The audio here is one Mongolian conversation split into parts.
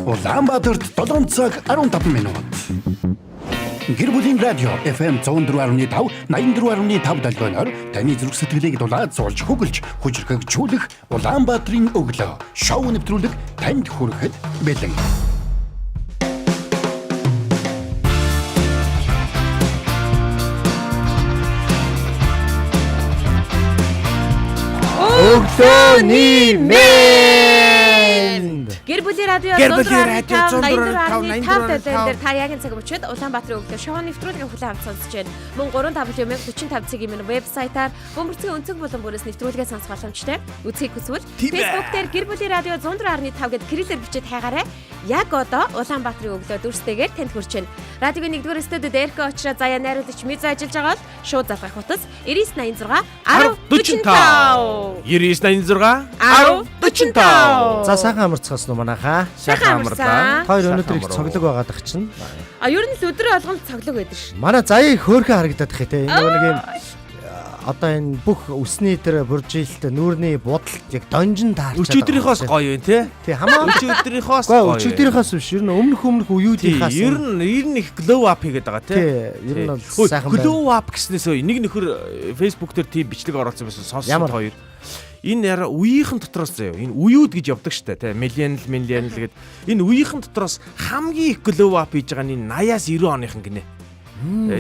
Улаанбаатарт 7 цаг 15 минут. Гэр бүлийн радио FM 104.5 84.5 долгионоор таны зүрх сэтгэлийг дулаад зурж хөглж хүчрхэгжүүлэх Улаанбаатарын өглөө шоу нэвтрүүлэг танд хүрэхэд бэлэн. Өглөөний мэнд. Гэр бүлийн радио 104.5 дээр та яг энэ цаг үчид Улаанбаатарын өглөө шоу нэвтрүүлгийн хүлээн авч сонсож байна. Мөн 3W45 цагийн минь вебсайтаар бөмбөрцгийн өнцөг болон бүрээс нэвтрүүлгээ сонсох боломжтой. Үзхийг хүсвэл Facebook дээр гэр бүлийн радио 104.5 гэд кириллээр бичиж хайгаарай. Яг одоо Улаанбаатарын өглөө дүрстэйгээр танд хүрч байна. Радиогийн 1-р студид Эркэ очроо заяа найруулагч Мизо ажиллаж байгаа бол шууд залгах утас 9986 1045 9986 1045. За сайхан амарцгаас нь манайхаа. Сайхан амарлаа. Хоёр өнөөдөр их цоглог байгаад ах чинь. Ер нь л өдрөө болгонд цоглог байдаг ш. Манай заяа хөөрхөн харагдаад их те. Энэ нэг юм одоо энэ бүх үсний дээр буржилт нүүрний будалт яг донжин таарч. Өчигдрийнхоос гоё юм те. Тий хамаа өчигдрийнхоос гоё. Өчигдрийнхоос биш. Ер нь өмнөх үеүүдийнхаас. Ер нь их glow up хийгээд байгаа те. Ер нь бол сайхан байна. Glow up гэснээс нэг нөхөр Facebook дээр тийм бичлэг оруулсан байсан сонссон хоёр. Энэ яра үеийнхэн дотроос заяа. Энэ үеуд гэж явдаг штэ те. Millennial гэд. Энэ үеийнхэн дотроос хамгийн их glow up хийж байгаа нь 80-аас 90 оныхан гинэ.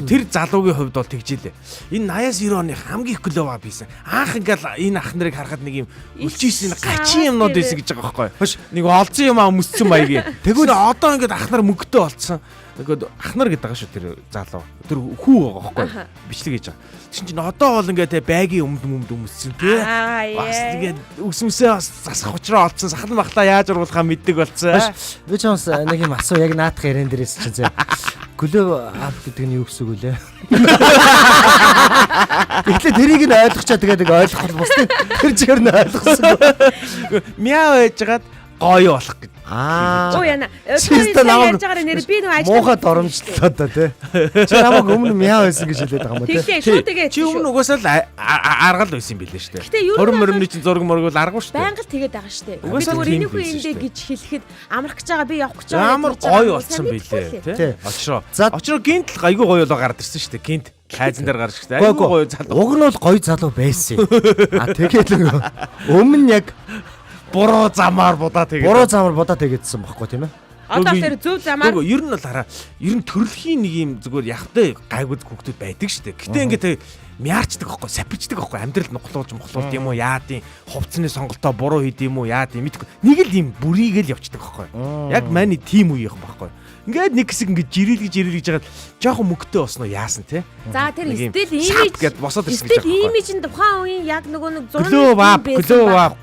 Тэр залуугийн хувьд бол тэгжээ. Энэ 80-аас 90 оны хамгийн их glow up хийсэн. Анх ингээл энэ ах нарыг харахад нэг юм үлчээсэн гачин юмнууд байсан гэж байгаа байхгүй. Хош нэг олзон юм өмссөн маягийн. Тэгвэл одоо ингээд ах нар мөнгөтэй болцсон. Ингээд ах нар гэдэг байгаа шүү тэр залуу. Тэр хүү байгаа байхгүй. Бичлэг хийж байгаа. Тэгсэн чинь одоо бол ингээд байгийн өмд өмссөн тий. Бас тэгээд өсмөсөө засах учраас олцсон. Сахал махлаа яаж ургуулхаа мэддэг болцсон. Би ч бас нэг юм асуу яг наадах ярен дээрээс чинь зэ. Glow up гэдэг нь юу гэсэн үг вэ? Тэгэхээр тэрийг нь ойлгочаа тэгээд ойлгох бусдын тэр чигээр нь ойлгосон. Мяа байжгаад гоё болох гэж. Оо яна. Чиста намайг яаж байгаа нэр би нэг ажил. Муухай доромжлоо да тий. Чи намайг өмнө мяа байсан гэж хэлээд байгаа юм тий. Тэгээ чи өмнө угаасаа л аргал байсан юм билээ шүү дээ. Хорон мөрөмний чинь зураг мөргөл аргагүй шүү дээ. Байнга л тэгээд байгаа шүү дээ. Би зүгээр энийхүү эндээ гэж хэлэхэд амрах гэж байгаа би явах гэж байгаа. Ямар гоё болсон билээ тий. Очроо гинт л айгүй гоё болоо гараад ирсэн шүү дээ. Гинт хайзан дээр гарч ирсэн. Айгүй гоё залуу. Уг нь бол гоё залуу байсан. Тэгээд өмнө яг буруу замаар будаа тэгээдсэн баггүй тийм ээ. Одоо тэр зөв замаар. Ер нь бол хараа. Ер нь төрөлхийн нэг юм зүгээр явахтай гайгүй хүүхдүүд байдаг шүү дээ. Гэтэ ингээд мяарчдаг байхгүй, сапирчдаг байхгүй, амьдрал нуглуулж юм уу, яадын хувцсны сонголтоо буруу хийд юм уу, яадын мэдгүй. Нэг л юм бүрийгэл явцдаг байхгүй. Яг маний тим үеийнх байхгүй. Ингээд нэг хэсэг ингээд жирэлгэж жагаад жоохон мөнгөтэй болсноо яасан те. За тэр стил имиж гэд босоод ирсэн гэж байгаа. Стил имиж нь тухайн үеийн яг нэг зураг glow up.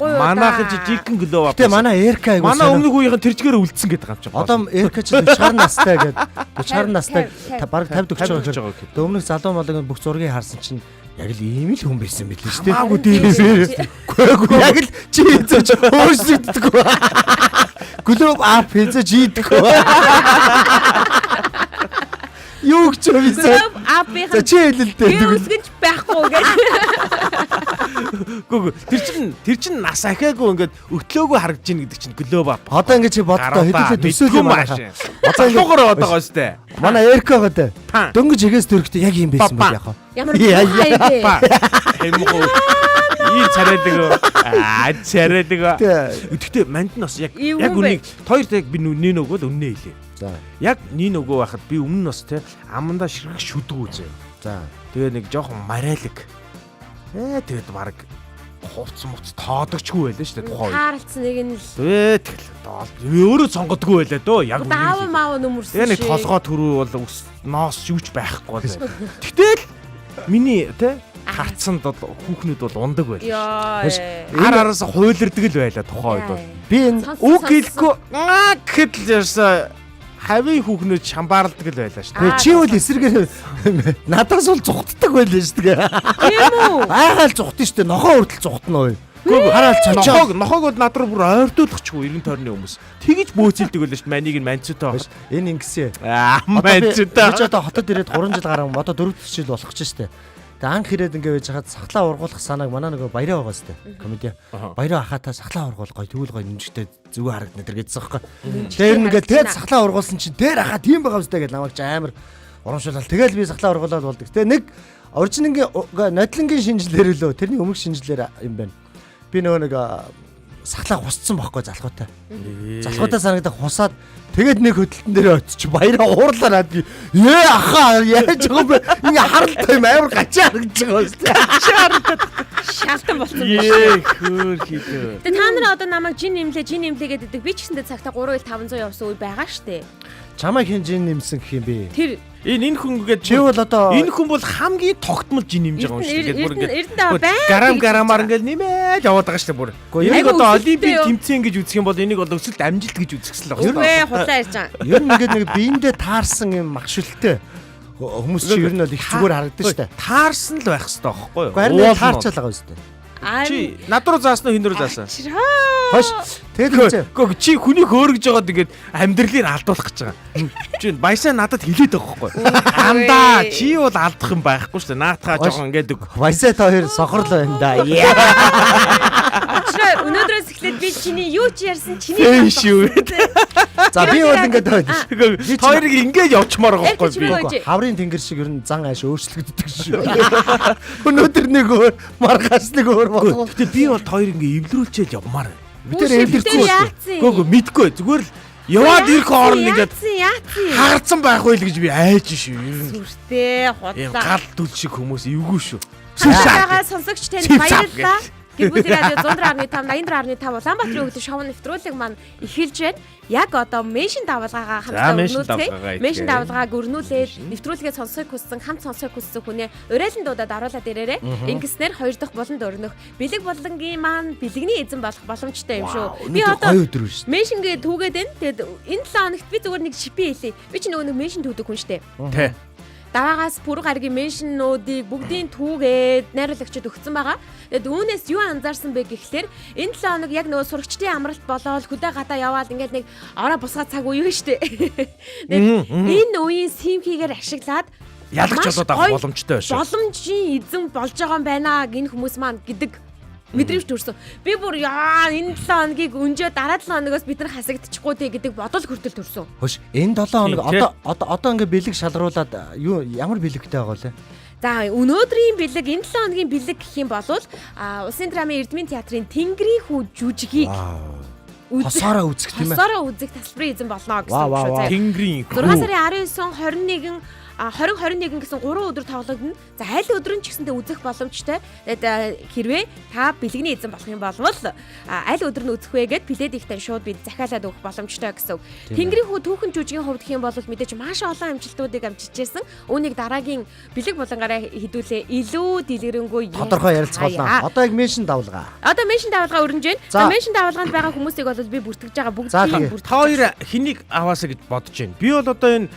Манайхан жижигхэн glow up. Тэ манай Эрка айгуу. Манай өмнөх үеийнхэн тэрчгээр үлдсэн гэдэг юм чинь. Одоо Эрка ч 40 настай гэдэг. 40 настай бараг 50 40 байгаа. Тэ өмнөх залуу малын бүх зургийг харсан чинь яг л ийм л хүн байсан билээ шүү дээ. Хамаагүй дээрээс. Гүйгүй яг л чи хийж өөрсдөггүй. Glow up хийж ийдэг. Юу ч юм бэ? За чи хэлэлтэй. Үсгэж байхгүй гэж. Гүг тэр чин нас ахаагүй ингээд өтлөөгөө харагдаж ийн гэдэг чинь glow up. Одоо ингээд чи боддоо хэдүүлээ төсөөл юм аа. Одоо ингээд одоогоо өстэй. Манай Эркагаа тэ. Дөнгөж игээс дөрөхтэй яг юм байсан байл яхаа. Ямар хайвэ. Хэмгөө. Ий царайдаг. Гэхдээ манд нь бас яг үнийг хоёр яг би нийнөг бол үннээ хэлээ. За. Яг нийнөгөө байхад би өмнө нь бас те амандаа ширхэг шүдэг үзээ. За. Тэгээ нэг жоохон марайлаг. Тэгээд баг хувц тоодогчгүй байлаа шүү дээ тухайн үед. Хаалцсан нэг нь л. Тэгэл өөрөө сонгодгүй байлаа дөө яг үнийг. Даав маав нөмөрсөн. Тэгээ нэг толгой төрөө бол ноос юуч байхгүй. Тэгтэл миний те харцсанд бол хүүхнүүд бол ундаг байлаа. Араас хуйлэрдэг л байлаа тухайн үед бол. Би энэ үг хэлэхгүй гэхэд л ярьсан хавийн хүүхнүүд шамбаарладаг л байлаа шүү дээ. Чи бол эсрэгээр надаас бол зүхтдаг байлаа шүү дээ. Тийм үү? Айгаал зүхтэн шүү дээ. Нохоо хүртэл зүхтнэ ой. Хараал цочоо. Нохоогод над руу бүр ойртуулчихгүй 90 тойрны хүмүүс. Тэгэж бөөцөлдөг байлаа шүү дээ. Манийг нь манцутай байна. Энэ ингэсэн. Манцутай. Би ч одоо хотод ирээд 3 жил гарсан. Одоо 4 жил болох ч шүү дээ. Тэгээ анх ирээд ингээ байж хаад сахлаа ургуулах санааг манай нөгөө баяраа байгаа сте. Комеди. Баяраа ахаа та сахлаа ургуул гоё тэгвэл гоё нэмжтэй зүг харагдана тэр гэсэн байхгүй. Тэр ингээ тэгээд сахлаа ургуулсан чинь тэр ахаа тийм байгаа юмстай гэж намайг амар урамшуулал. Тэгэл би сахлаа ургуулаад болдог. Тэгээ нэг оригингийн нодлонгийн шинжилээр лөө тэрний өмнөх шинжилээр юм байна. Би нөгөө нэг сахлаа хусцсан байхгүй залхуутай. Залхуутай санагдах хусаад тэгээд нэг хөдөлтөн дээр очиж баяраа уурлаад ахаа яаж байгаа бэ? Ингээ харалтай юм амар гачаа харагдаж байгаа шүү дээ. Шалтан болсон юм. Хөөр хийдэ. Тэгээ та нар одоо намайг жин нэмлээ гэдэг би ч гэсэндээ цагтаа 3.500 явсан үе байгаа штэ. Чамайг хин жин нэмсэн гэх юм бэ? Тэр энэ хүн гээд чи бол одоо энэ хүн бол хамгийн тогтмол жин нэмж байгаа юм шиг гээд бүр ингээд гарамаар ингээд нэмээд яваад байгаа шүү дээ бүр. Энийг одоо олимпик тэмцээн гэж үзэх юм бол энийг бол өсөлт амжилт гэж үзэхсэл байгаа. Юу вэ хулаа ярьж байгаа. Ер нь ингээд нэг биендээ таарсан юм махшилтэй хүмүүс чи ер нь бол их зүгээр харагдаж шүү дээ. Таарсан л байх хэрэгтэй байхгүй юу? Харин таарчаал байгаа шүү дээ. Чи над руу заасан уу хин рүү заасан? Хош тэгээд чи хүнийг хөөргөж байгаад ингээд амьдралыг алдуулах гэж байгаа. Чи баясаа надад хэлээд байгаа байхгүй юу? Андаа чи бол алдах юм байхгүй шүү дээ. Наатахаа жоохон ингээд баясаа та хоёр сохорл байна да. Очроо өнөөдрөөс эхлээд би чиний юу ч ярьсан чиний шүү. За би бол ингээд хоёрыг ингээд явчмаар байгаа байхгүй би. Хаврын тэнгэр шиг ер нь зан ааш өөрчлөгддөг шүү. Өнөөдөр нэг өөр маргаас нэг өөр болов. Гэтэ би бол хоёр ингээ эвлэрүүлчихэд явмаар байна. Би тэр эвлэрхгүй. Гөө мэдгүй. Зүгээр л яваад ирэх хооронд ингээд хагарцсан байх байл гэж би айж шүү. Сүртэй худлаа. Гал дүл шиг хүмүүс эвгүй шүү. Байгаа сонсогч танд баярлалаа. Гэрбүл радио 104.5 84.5 Улаанбаатарын өглөө шоу нэвтрүүлэг маань эхэлж байна. Яг одоо меншин давалгаагаа хамтдаа өрнүүлээ. Меншин давалгааг өрнүүлээд нэвтрүүлгээ сонсохыг хүссэн, хамт сонсохыг хүссэн хүнээ урайлан дуудаад оруулаад ирээрэй. Ингэснээр 2 дахь болонд өрнөх бэлэг болонгийн маань бэлэгний эзэн болох боломжтой юм шүү. Би одоо меншингээ түүгээд байна. Тэгэд энэ 7 хоногт би зүгээр нэг шипи хийлээ. Би ч нөгөө нэг меншин түүдэг хүн штэ. Тэ. Даваагаас пүрэг гаргийн меншнүүдийг бүгдийн түүгээд найруулагчид өгсөн байгаа. Тэгэд үүнээс юу анзаарсан бэ гэхлээр энэ 7 хоног яг нөгөө сурагчдын амралт болоод хөдөө гадаа яваад ингээд нэг ороо бусгаад цаг үе штэ. Энэ үеийн симхигээр ашиглаад ялгч болоод авах боломжтой байна шүү. Боломжийн эзэн болж байгаа юм байна гин хүмүүс маань гэдэг мэдрэмж төрсөн. Би бүр энэ 7 хоногийг өнжөө дараа 7 хоногоос бид нар хасагдчихгүй дээ гэдэг бодол хүртэл төрсөн. Хөөш энэ 7 хоног одоо ингээ бэлэг шалруулад юу ямар бэлэгтэй байгаа вэ? За өнөөдрийн бэлэг энэ 7 хоногийн бэлэг гэх юм бол Улсын драмын Эрдмийн театрын Тэнгэрийн хүү жүжигийг хосоороо үзэх тийм ээ. Хосоороо үзэх тасалбарын эзэн болно гэсэн үг шүү. Тэнгэрийн 6 сарын 19, 21 гэсэн 3 өдөр тоглогдно. За аль өдөр нь ч гэсэндээ үзэх боломжтой. Тэгээд хэрвээ та бэлэгний эзэн болох юм бол аль өдөр нь үзэх вэ гэд плед ихтэй шууд бид захиалаад өгөх боломжтой гэсэн. Тэнгэрийн хүү түүхэн жүжигийн хувьд гэх юм бол мэдээж маш олон амжилтуудыг амжижсэн. Үүнийг дараагийн бэлэг болонгаараа хэдүүлээ илүү дэлгэрэнгүй тодорхой ярилцах болно. Одоо яг меншин давлгаа. Одоо меншин давлгаа өрнөж байна. За меншин давлгаанд байгаа хүмүүсийг бол би бүртгэж байгаа бүгдийг бүртгэж. Та хоёр хэнийг аваасаа гэж бодож байна. Би бол одоо энэ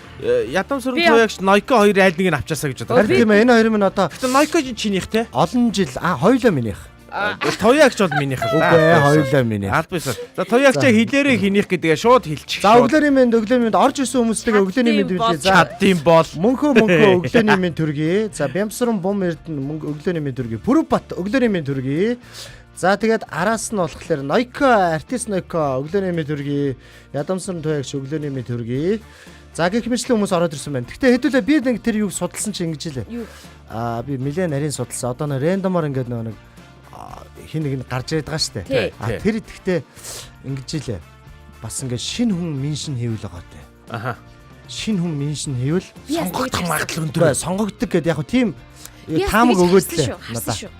ядам сүрэн туягч Нойко хоёр айл нэг нь авчаасаа гэж бодож байна. Тийм ээ энэ хоёр минь одоо гэтээ Нойко чинийх те олон жил хоёулаа минийх. Туягч бол минийх л да. Үгүй хоёулаа минийх. Албаасаа. За туягчаа хилээрээ хийнийх гэдгээ шууд хэлчих. За өглөөний мэнд орж исэн хүмүүстэйгээ өглөөний мэнд билээ. За чаддсан бол мөнхөө өглөөний мэнд төргий. За Бямсран бум эрдэнэ өглөөний мэнд төргий. Бүрбат өглөөний мэнд төргий. За тэгээд араас нь болохоор Нойко артист Нойко өглөөний мэнд төргий. Ядамсран туягч өглөөний мэнд төргий. За гэх мэтлэн хүмүүс ороод ирсэн байна. Гэхдээ хэдүүлээ би нэг тэр юг судалсан чи ингэж илээ. Би нэлээд нарийн судалсан. Одоо нэг рандомор ингээд нэг хин нэг нь гарч ирээд байгаа штэ. Тэр ихтэй ингэж илээ. Бас ингээд шин хүн меншин хийвэл байгаа те. Аха. Шин хүн меншин хийвэл сонгогдох магадлал өндөр. Сонгогддог гэдэг яг тийм таамаг өгөөд лээ. Надаа.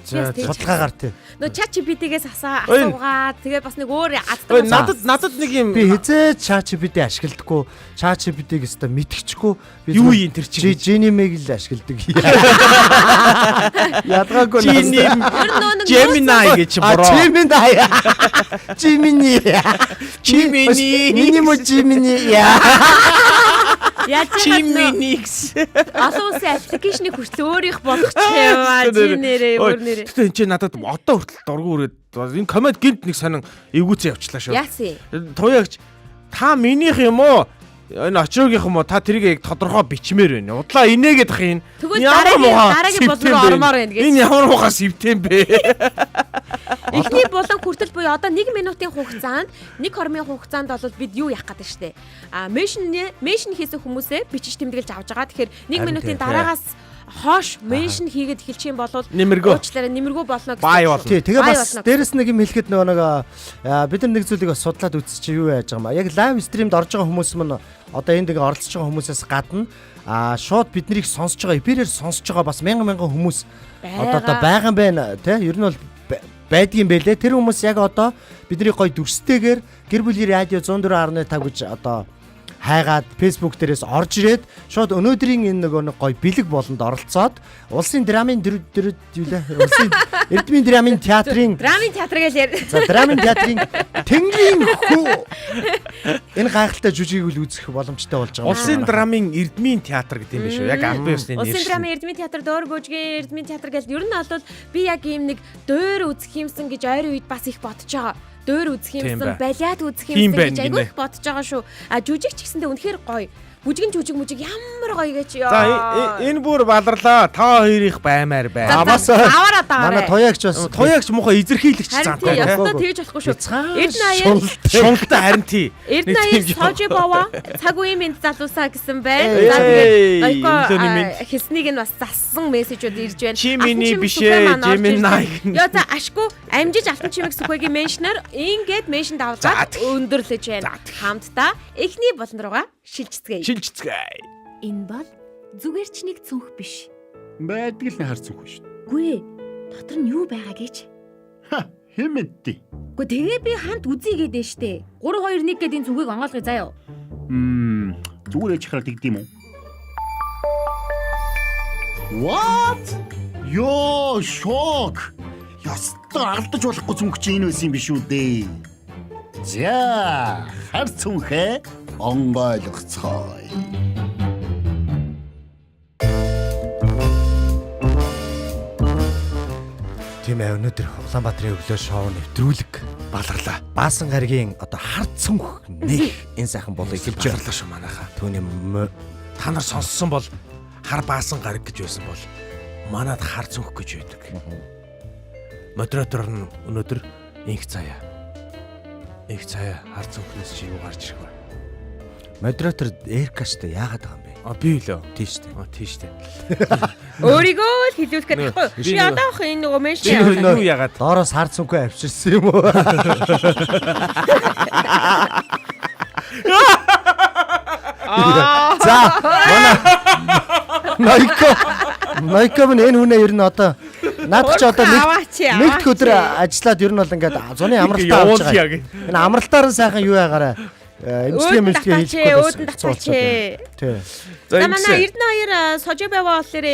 Судалгаагаар тий. Нөө ChatGPT-гээс асуугаад тэгээ бас нэг өөр аздаг. Надад нэг юм би хизээ ChatGPT ашигладаггүй. ChatGPT-г өстө мэдчихгүй. Юу юм тэр чи Gemini-г л ашигладаг. Ядгаагүй Gemini гэж бороо. Gemini. Chimnix. Олон улсын аппликейшнийг хүртэл өөрийнх болгох юм аа чи нэрээ өөр нэрээ. Тэгтээ энэ чи надад одоо хүртэл дургу өрөөд энэ комент гинт нэг сонин эвгүүцээ явчлаа шүү. Яасан? Туягч та минийх юм уу? Энэ очрогийнх юм уу та тэрийг яг тодорхой бичмээр байна. Удлаа инээгээд ах юм. Тэгвэл дараагийн болроо ормоор байна гэж. Энэ ямар муухай сэвтэн бэ? Эхний булан хүртэл буюу одоо 1 минутын хугацаанд 1 хормын хугацаанд бол бид юу яах гэдэг штэ. Меншн хийсэн хүмүүсээ бичиж тэмдэглэж авч байгаа. Тэгэхээр 1 минутын дараагаас хоош меншн хийгээд эхэлчих юм бол уучлаарай нэмэргүй болно гэсэн. Тий, тэгээ бас дээрэс нэг юм хэлэхэд нөгөө бид нар нэг зүйлийг бас судлаад үзчих чи юу яаж байгаа юм. Яг лайв стримд орж байгаа хүмүүс мань одоо энд ингээ оролцож байгаа хүмүүсээс гадна шууд биднийг сонсож байгаа эфирээр сонсож байгаа бас мянган хүмүүс одоо байгаа юм байна тий. Ер нь бол байдгийн байлээ. Тэр хүмүүс яг одоо бидний гоё дүрстэйгээр гэр бүлийн радио 104.5 гэж одоо хайгаад Facebook дээрээс орж ирээд шууд өнөөдрийн энэ нөгөө гоё бэлэг болонд оролцоод улсын драмын улсын Эрдмийн драмын театрын театр гэж яар. За драмын театрын Тэнгэрийн хүү энэ гайхалтай жүжигийг үл үзэх боломжтой болж байгаа. Улсын драмын Эрдмийн театр гэдэг юм биш үү? Яг албан ёсны нэр. Улсын драмын Эрдмийн театр, Дөөр бүжгийн Эрдмийн театр гэж ер нь бол би яг ийм нэг дөөр үзэх юмсан гэж ойрын үед бас их бодож байгаа. Дөөр үзэх юмсан, балиад үзэх юмсан гэж айгүй их бодож байгаа шүү. Жүжиг ч гэсэндээ үнэхээр гоё. Бүжгийн жүжиг ямар гоё гэж ёо. За энэ бүр баларлаа. Та хоёрын баймаар бай. Бас манай туяагч бас туяагч муухай эзэрхийлэгч цаантай. Ястаа тэгж болохгүй шүү. Шунлтай харин тий. Эрдэнэ сожи бова цаг үеийн мэд залуусаа гэсэн байна. За тэгээд хэлснийг нь бас зассан мессежүүд ирж байна. Чи миний бишээ, Gemini. Яа за ашгүй амжиж алтан чимэг сүхвэгийн меншнаар ингээд меншн давуулаад өндөрлөж байна. Хамтдаа эхний болон руугаа шилжцгээе. Энэ бол зүгээр ч нэг цүнх биш. Байдаг л харцсан хүн шүү. Гүй ээ. Дотор нь юу байгаа гэж? Хэн мэдтий? Гүй тэгээ би хамт үзье гэдэг штэ. 3 2 1 гэдэг энэ зүгийг онгоолгоё заяа. Зүгээр ээж хараад игдэм үү? What? Ёо, шок. Ястаа алдаж болохгүй цүнх чи энэ байсан юм биш үү дээ. За, хар цүнхээ онгойлгоцгоо. Тийм ээ өнөөдөр Улаанбаатарын өглөө шоу нэвтрүүлэг баларлаа. Баасан гаригийн одоо хар цүнх нэг энэ сайхан болыг хэлж баларлаа шүү манайхаа. Түүний та нар сонссон бол хар баасан гариг гэж байсан бол манад хар цүнх гэж байдаг. Модератор нь өнөөдөр инх цаяа хар цүнхнээс чи юу гарч ирэх вэ? Модератор Эркаштай яагаад байгаа юм бэ? Би лөө. Тийш үү. Тийш үү. Өөрийгөө л хэлүүлэх гэдэг байхгүй. Би одоох энэ нөгөө меншн юу яагаад доороос хар цүнхээ авчирсан юм уу? За Найка мэн энэ хүнээ ер нь одоо наадах чи одоо нэг өдөр ажиллаад ер нь бол ингээд зуны амралтаа авч байгаа. Энэ амралтаар сайхан юу яагаараа эмчилгээ хийхгүй өөдөн татаач. Тий. За манай Эрдэнэ 2 сожи бава болохоор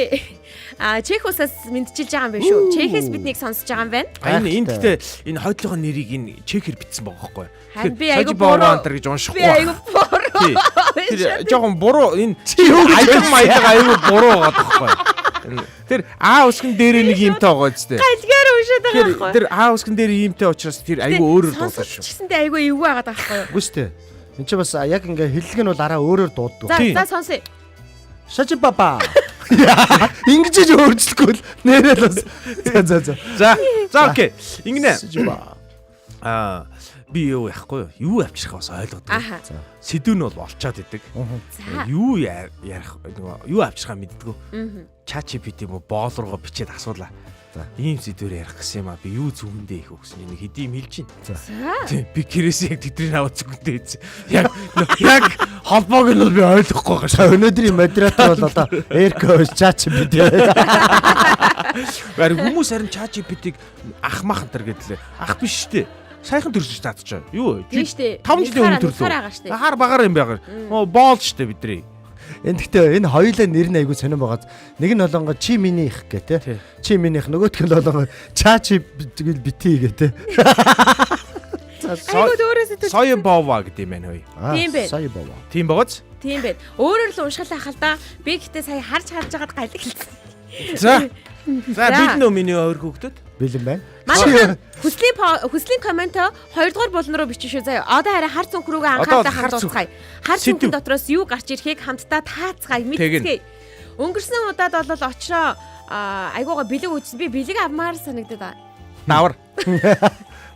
Чехосоос мэдчилж байгаа юм байна шүү. Чехээс биднийг сонсож байгаа юм байна. Энэ гэхдээ энэ хойдлогын нэрийг энэ чехэр бичсэн байгаа байхгүй. Би айгу буруу гэж уншихгүй. Би айгу буруу. Тэр жоохон буруу энэ аяг маяг айгу буруу байгаа байхгүй. Тэр А үсгэн дээр нэг юмтай байгаа зү. Галгаар уншаад байгаа байхгүй. Тэр А үсгэн дээр юмтай учраас тэр айгу өөрөөр дуудаж шүү. Чигсэндээ айгу эвгүй байгаа байхгүй. Үгүй шүү. Энд чи бас яг ингээ хэллэг нь бол араа өөрөөр дууддаг. За сонсъё. Шажи баба. Ингэж өөрчлөхгүй л нэрээ л бас. За окей. Ингэнэ. Би юу яахгүй юу авчрах бас ойлгодог. Сэдв нь бол олцоод идэг. Юу ярих нөгөө юу авчрахаа мэддэггүй. ChatGPT юм уу боол руугаа бичээд асуулаа. Ийм сэдвээр ярих гэсэн юм а би юу зүгэндээ их өгсөн нэг хэдий юм хэлж байна. Тийм би гэрээс яг тэдний аваад зүгэндээ ийц. Яг холбоог нь бол би ойлгохгүй байгаа. Өнөөдрийн модератор бол одоо Эрко ChatGPT. Барь хүмүүс харин ChatGPT-г ах мах энэ гэдлээ. Ах биш штэ. Сайхан төрсөж таацчаа. Юу вэ? 5 жилийн өмнө төрлөө. Хаар багаар юм байгаа. Боол штэ бидний. Энд гэхдээ энэ хоёулаа нэр нь айгүй сонирн байгаа. Нэг нь болонго чи миний их гэ тэ. Чи минийх нөгөөх нь болонго чачи гэл бити гэ тэ. Соён бова гэдэг юм байна хөөе. Тийм бэ. Соён бова. Тийм байгааз? Тийм бэ. Өөрөөр л уншгалаа хал да. Би гэхдээ сая харж хааж байгаад гайлаг хэлсэн. За бид нөө миний өөр хүүхдүүд. Бэлэн байна. Манай хүслийн комент 2 дугаар болон руу бичих шүү заяа. Одоо хараа хар цүнх рүүгээ анхаарал хандуулцгаая. Хар цүнхэн дотроос юу гарч ирэхийг хамтдаа таацгаая, мэдцгээе. Өнгөрсөн удаад бол очроо айгуугаа бэлэг үүсэн. Би бэлэг авмаар санагдаад байгаа. Давар.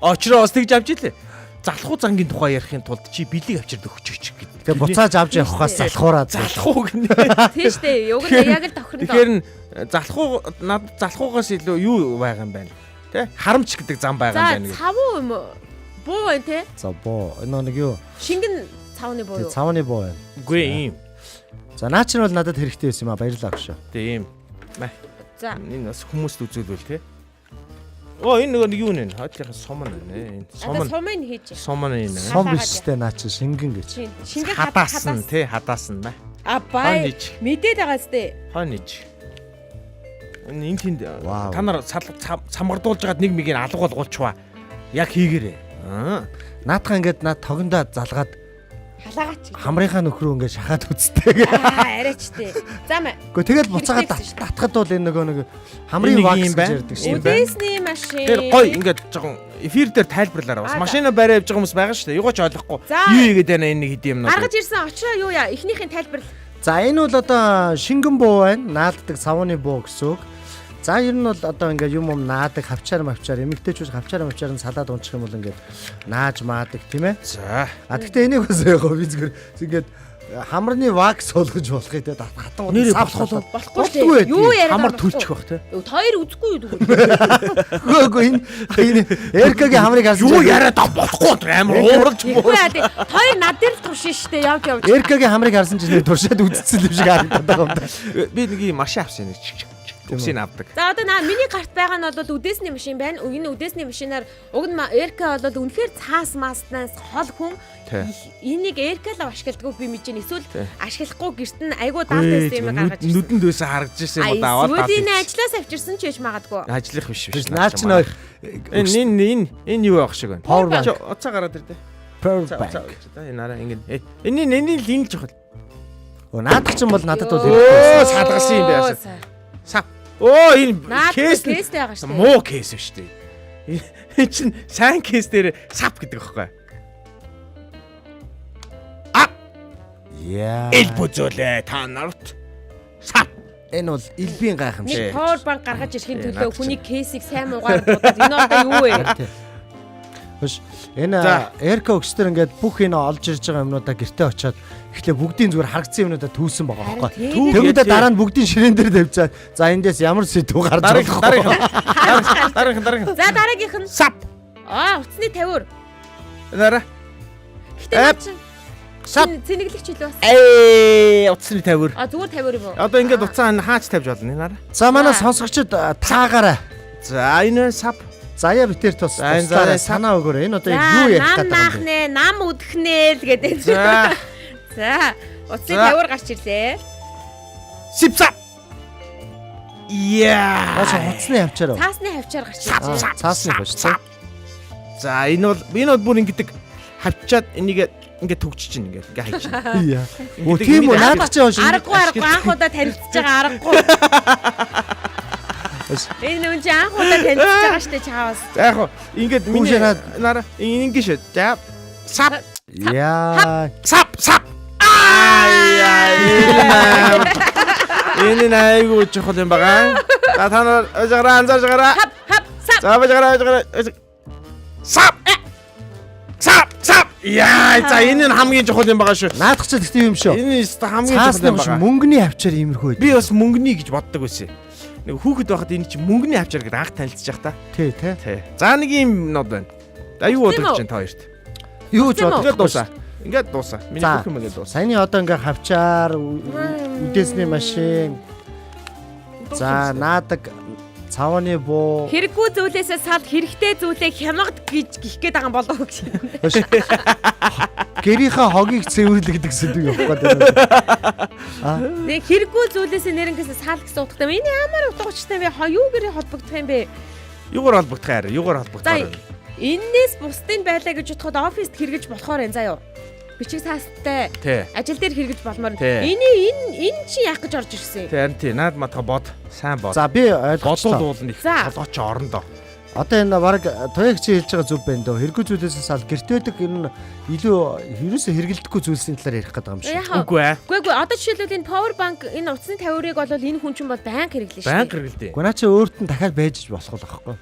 Очроо бас тэгж авч илээ. Залхуу зангийн тухай ярихын тулд чи бэлэг авчирд өгч гэдэг. Тэгээ буцааж авч явахаас залхуураа залхуу гинэ. Тийм шүү дээ. Уг нь яг л тохирно. Тэгэхээр залхуугаас илүү юу байгаа юм байна? Тэ? Харамч гэдэг зам байгаа юм байна За цавуу юм уу? Буу байна те? За боо нэг юу? Шингэн цавны буу юу? Цавны боо байна. Үгүй ийм. За наа чинь бол надад хэрэгтэй байсан юм а баярлалаа гэж. Тэ ийм. За Энэ бас хүмүүст үзүүлвэл тэ. Энэ нэг юу нэ? Хаадлахын суман нэ. сумын хийж. Суман энэ. Сум биштэй наа чинь шингэн гэж. Шингэн Хадаасан тэ хадаасан ба. бай мэдээд байгаа сте. Хониж. Энэ тэнд Вау. та нар самгардуулж байгаад нэг мигийг алга болгуулчихва. Яг хийгээрээ. Наатах ингээд над тогондоо залгаад Халаагач. хамрынхаа нөхрөө ингээд шахаад үзтээ. Арайч тээ. За мэ. Гэхдээ тэгэл буцаагаад татхад бол энэ нэг хамрын вакс гэж ярьдаг шүү. Үдээсний машин. Тэр гой ингээд жоохон эфир дээр тайлбарлаарай. Бас машина барай явж байгаа хүмүүс байгаа шүү дээ. Юугаач ойлгохгүй. За. Юу хийгээд байна энэ хэдийн юмнууд. Гаргаж ирсэн очроо юу яа? Эхнийхээ тайлбар. За энэ бол одоо шингэн буу байна. Нааддаг савны буу гэсэн үг. За ер нь бол одоо ингээд юм наадаг хавчаар эмэгтэйчүүд хавчаар нь салаад унчих юм бол ингээд нааж маадаг тийм ээ. За. Гэхдээ энийг бас яг би зүгээр ингээд хамрны вакс болгож болох юм те хатан Нэр болохгүй Болохгүй. Юу яриад Хамар төлчих бах те. Хоёр үзгүй юу? Үгүй энэ эркагийн хамрыг харсан. Юу яриад болохгүй амар ууралж Үгүй яа тий. Хоёр над дээр л туршин штэ явж. Эркагийн хамрыг харсан чинь туршаад үдцсэн юм шиг харагдаад байгаа юм да. Би нэг юм машин авсан нэг чиг. Үсийг авдаг. За одоо миний гарт байгаа нь бол үдээсний машин байна. Энэ үдээсний машинаар уг нь эрка бол үнэхээр цаас маснаас хол хүн энийг эркалаа ашигладаг би мэдэж байна. Эсвэл ашиглахгүй гэрт нь айгуу даалтай юм гаргаж ирсэн. Нүдэнд байсан харагдаж ирсэн юм да аваад даа. Сүүлийн ажлаас авчирсан ч яж магадгүй. Ажлах биш. Наа чи нөө энэ юу авах шиг байна. Power bank. Уцаа гараад ир дээ. Power bank. Энэ нараа ингэ. Энэ л жохол. Наадах чинь бол надад бол Өө садгасан юм байна. Сав. Энэ кейс кейстэй байгаа шүү дээ. Муу кейс шүү дээ. Энэ чинь сайн кейс дээр сав гэдэг аахгүй. Яа. Эл бүзүүлээ та нарт. Сав. Энэ бол элбийн гайхамшиг. Нэг power bank гаргаж ирэхин төлөө хүний кейсийг сайн муугаар дуудаад энэ одоо юу вэ? Хөш энэ эрка өгчтөр ингээд бүх энэ олж ирж байгаа юмнуудаа гэртээ очиод эхлээ бүгдийн зүгээр харагдсан юмнуудаа түүсэн байгаа байхгүй. Тэгвэл дараа нь бүгдийн ширээн дээр тавьчаад за эндээс ямар сэдв гарч байгаа. Дараагийн. За дараагийнх нь Сав. Утасны тавиур. Дараа. Гэтэ Сав. Цэнэглэгч хэл бас. Утасны тавиур. Зүгээр тавиур юм уу? Одоо ингээд уцаа хаач тавьж болно энэ нараа. За манай сонсогчид таагаарай. За энэ сав. Заяа битэр тус туслаарай санаа өгөөрэй. Энэ одоо юу ярих гэдэг юм бэ? Нам наахнэ, нам үдэхнэ л гэдэг. За. За, утасны тавиур гарч ирлээ. Сипсап. Яа. Бааш хуцсны хавчаар. Цаасны хавчаар гарч ирлээ. Цаасны хавчаар. За энэ бол бүр ингэдэг хавчаад энийг ингээд төгчж чинь ингээд хайж чинь. Яа. Оо тийм үү наадах чи хоош. Аргагүй анхудаа танилцж байгаа аргагүй. Энэ үнэ анхудаа танилцж байгаа штэ чаавас. За яг хоо ингээд миний нараа ингэ шүү. За сап. Яа. Сап. Энэ найгуу чухал юм байгаа. За та нар ажгараа анзаарж гараа. Хап сап. За ажгараа. Сап. Яа, за энэ нь хамгийн чухал юм байгаа шүү. Наадах чи тэгтээ юм шүү. Энэ хамгийн чухал юм байгаа. Мөнгөний хавчаар иймэрхүү байд. Би бас мөнгөний гэж боддог байсан. Нэг хүүхэд байхад энэ чи мөнгөний хавчаар гэдэг анх танилцчих та. Тий. За нэг юм нод байна. За юу бодож чинь та хоёрт? Юу ч бодох. Ингээд дуусаа. Миний бүх юм ингээд дуусаа. Саяны одоо ингээ хавчаар үдээсний машин. За наадаг цавны буу. Хэрэггүй зүйлээсээ сал хэрэгтэй зүйлээ хямгад гэж гих гээд байгаа юм болов уу гэж. Гэрийнхаа хогийг цэвэрлэгдэг гэдэг юм байна. Нэг хэрэггүй зүйлээсээ нэрнгээсээ сал гэсэн утгатай. Энэ ямар утга учиртай бэ? Юу гэрээ холбогдох юм бэ? Юугаар холбогдох юм? Эннээс бусдын байлаа гэж бодоход оффист хэрэгж болохоор энэ заяа. Бичиг цаастай. Ажил дээр хэрэгж болмоор. Энэ чи яах гэж орж ирсэн? Тий, наад матха бод. Сайн бод. За би ойлгочлоо. Бодуулна их толгооч орондоо. Одоо энэ баг туяг чи хэлж байгаа зүг байна дөө. Хэрэггүй зүйлээс сал гэртээдэг энэ илүү ерөөсө хэрэгэлдэхгүй зүйлсийн талаар ярих гэдэг юм шиг. Үгүй ээ. Үгүй одоо жишээлбэл энэ power bank энэ утасны тавиурыг бол энэ хүн чинь бол байнга хэрэглэн шүү. Байнга хэрэглэдэг. Гүнаа чи өөрт нь дахиад байж болох л байхгүй.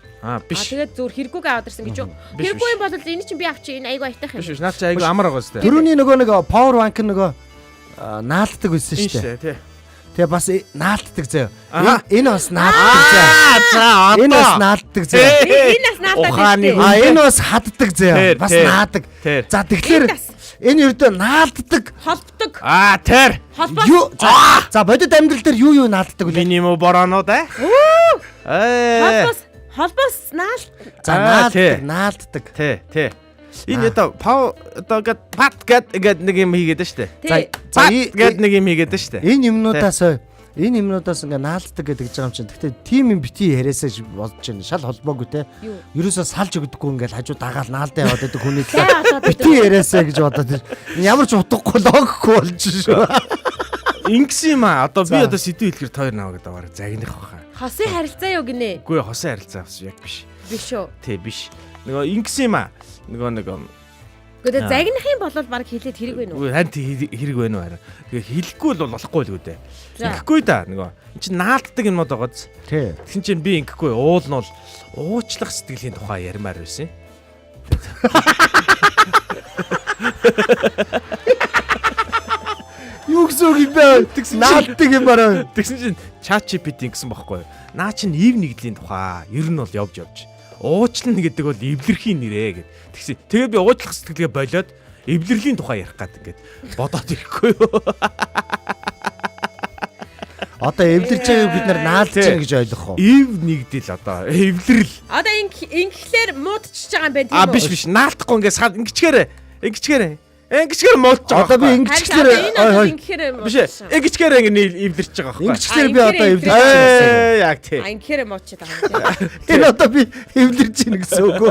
Биш. Тэгээд зүгээр хэрэггүйг аваад ирсэн гэж юу? Хэрэггүй юм бол энэ чинь би авчи энэ айгу айтах юм. Биш. Наад чи айгу амар байгаа сте. Төрөний нөгөө нэг power bank нөгөө наалддаг байсан шүү дээ. Тий. Тэгээ бас наалддаг заяа. Энэ бас наалддаг заяа. За Энэ бас наалддаг заяа. Энэ бас наадаад А энэ бас хаддаг заяа. Бас наадаг. За тэгэхээр энэ ердөө наалддаг. холбдог. Тэр. Юу за бодит амьдрал дээр юу наалддаг вэ? Минимум боронууд Холбоос наал. За наалддаг. Тий. Энэ одоо гэд пат гэд нэг юм хийгээд штэ. За гэд нэг юм хийгээд штэ. Энэ юмнуудаас ингээ наалддаг гэдэг гэж байгаа юм чинь. Гэхдээ тим юм бити яриасаа бодож байна. Шал холбоогүй те. Ерөөсөө салж өгдөггүй ингээл хажуу дагаал наалдаа яваад байдаг хүний талаар бити яриасаа гэж бодоод ямар ч утгагүй логихгүй болж шүү. Ингэсэн юм аа. Одоо би одоо сэдв хэлэхэр тойр наваа гэдэг баг загних баха. Хосын харилцаа юу гинэ? Үгүй хосын харилцаа бас яг биш. Биш үү? Тий биш. Нөгөө ингэсэн юм аа. Нөгөө Гэхдээ загнах юм бол баг хэлээд хэрэг байна уу? Үгүй хань хэрэг байна уу хараа. Тэгээ хэлэхгүй бол болохгүй л үү дээ. Ингэхгүй да нөгөө эн чинь наалддаг юмнууд байгааз. Тий. Тэгсэн чинь би ингэхгүй уул нь бол уучлах сэтгэлийн тухай ярмаар байсан. Юу гэсэн үг юм бэ? Наалддаг юм бараа. Тэгсэн чинь ChatGPT ингэсэн байхгүй юу? Наа чинь ив нэгдлийн тухай ер нь бол явж. Уучлан гэдэг бол эвлэрхийн нэрээ гэд. Тэгсэн. Тэгээд би уучлах сэтгэлгээ болоод эвлэрлийн тухай ярих гад ингээд бодоод ирэхгүй юу. Одоо эвлэрч байгааг бид нар наалдж байгаа гэж ойлгох уу? Ив нэгдэл одоо эвлэрл. Одоо ингэхлээр муудчихж байгаа юм байна тийм үү? Биш наалдахгүй ингээд ингэчгээрээ муудаж байгаа. Одоо би ингэчгээр биш ингэчгээр ингээд эвлэрч байгаа байхгүй. Ингэчгээр би одоо эвлэрч яг тий. Ингэхээр муудчихж байгаа юм. Энэ одоо би эвлэрч ийн гэсэн үг үү?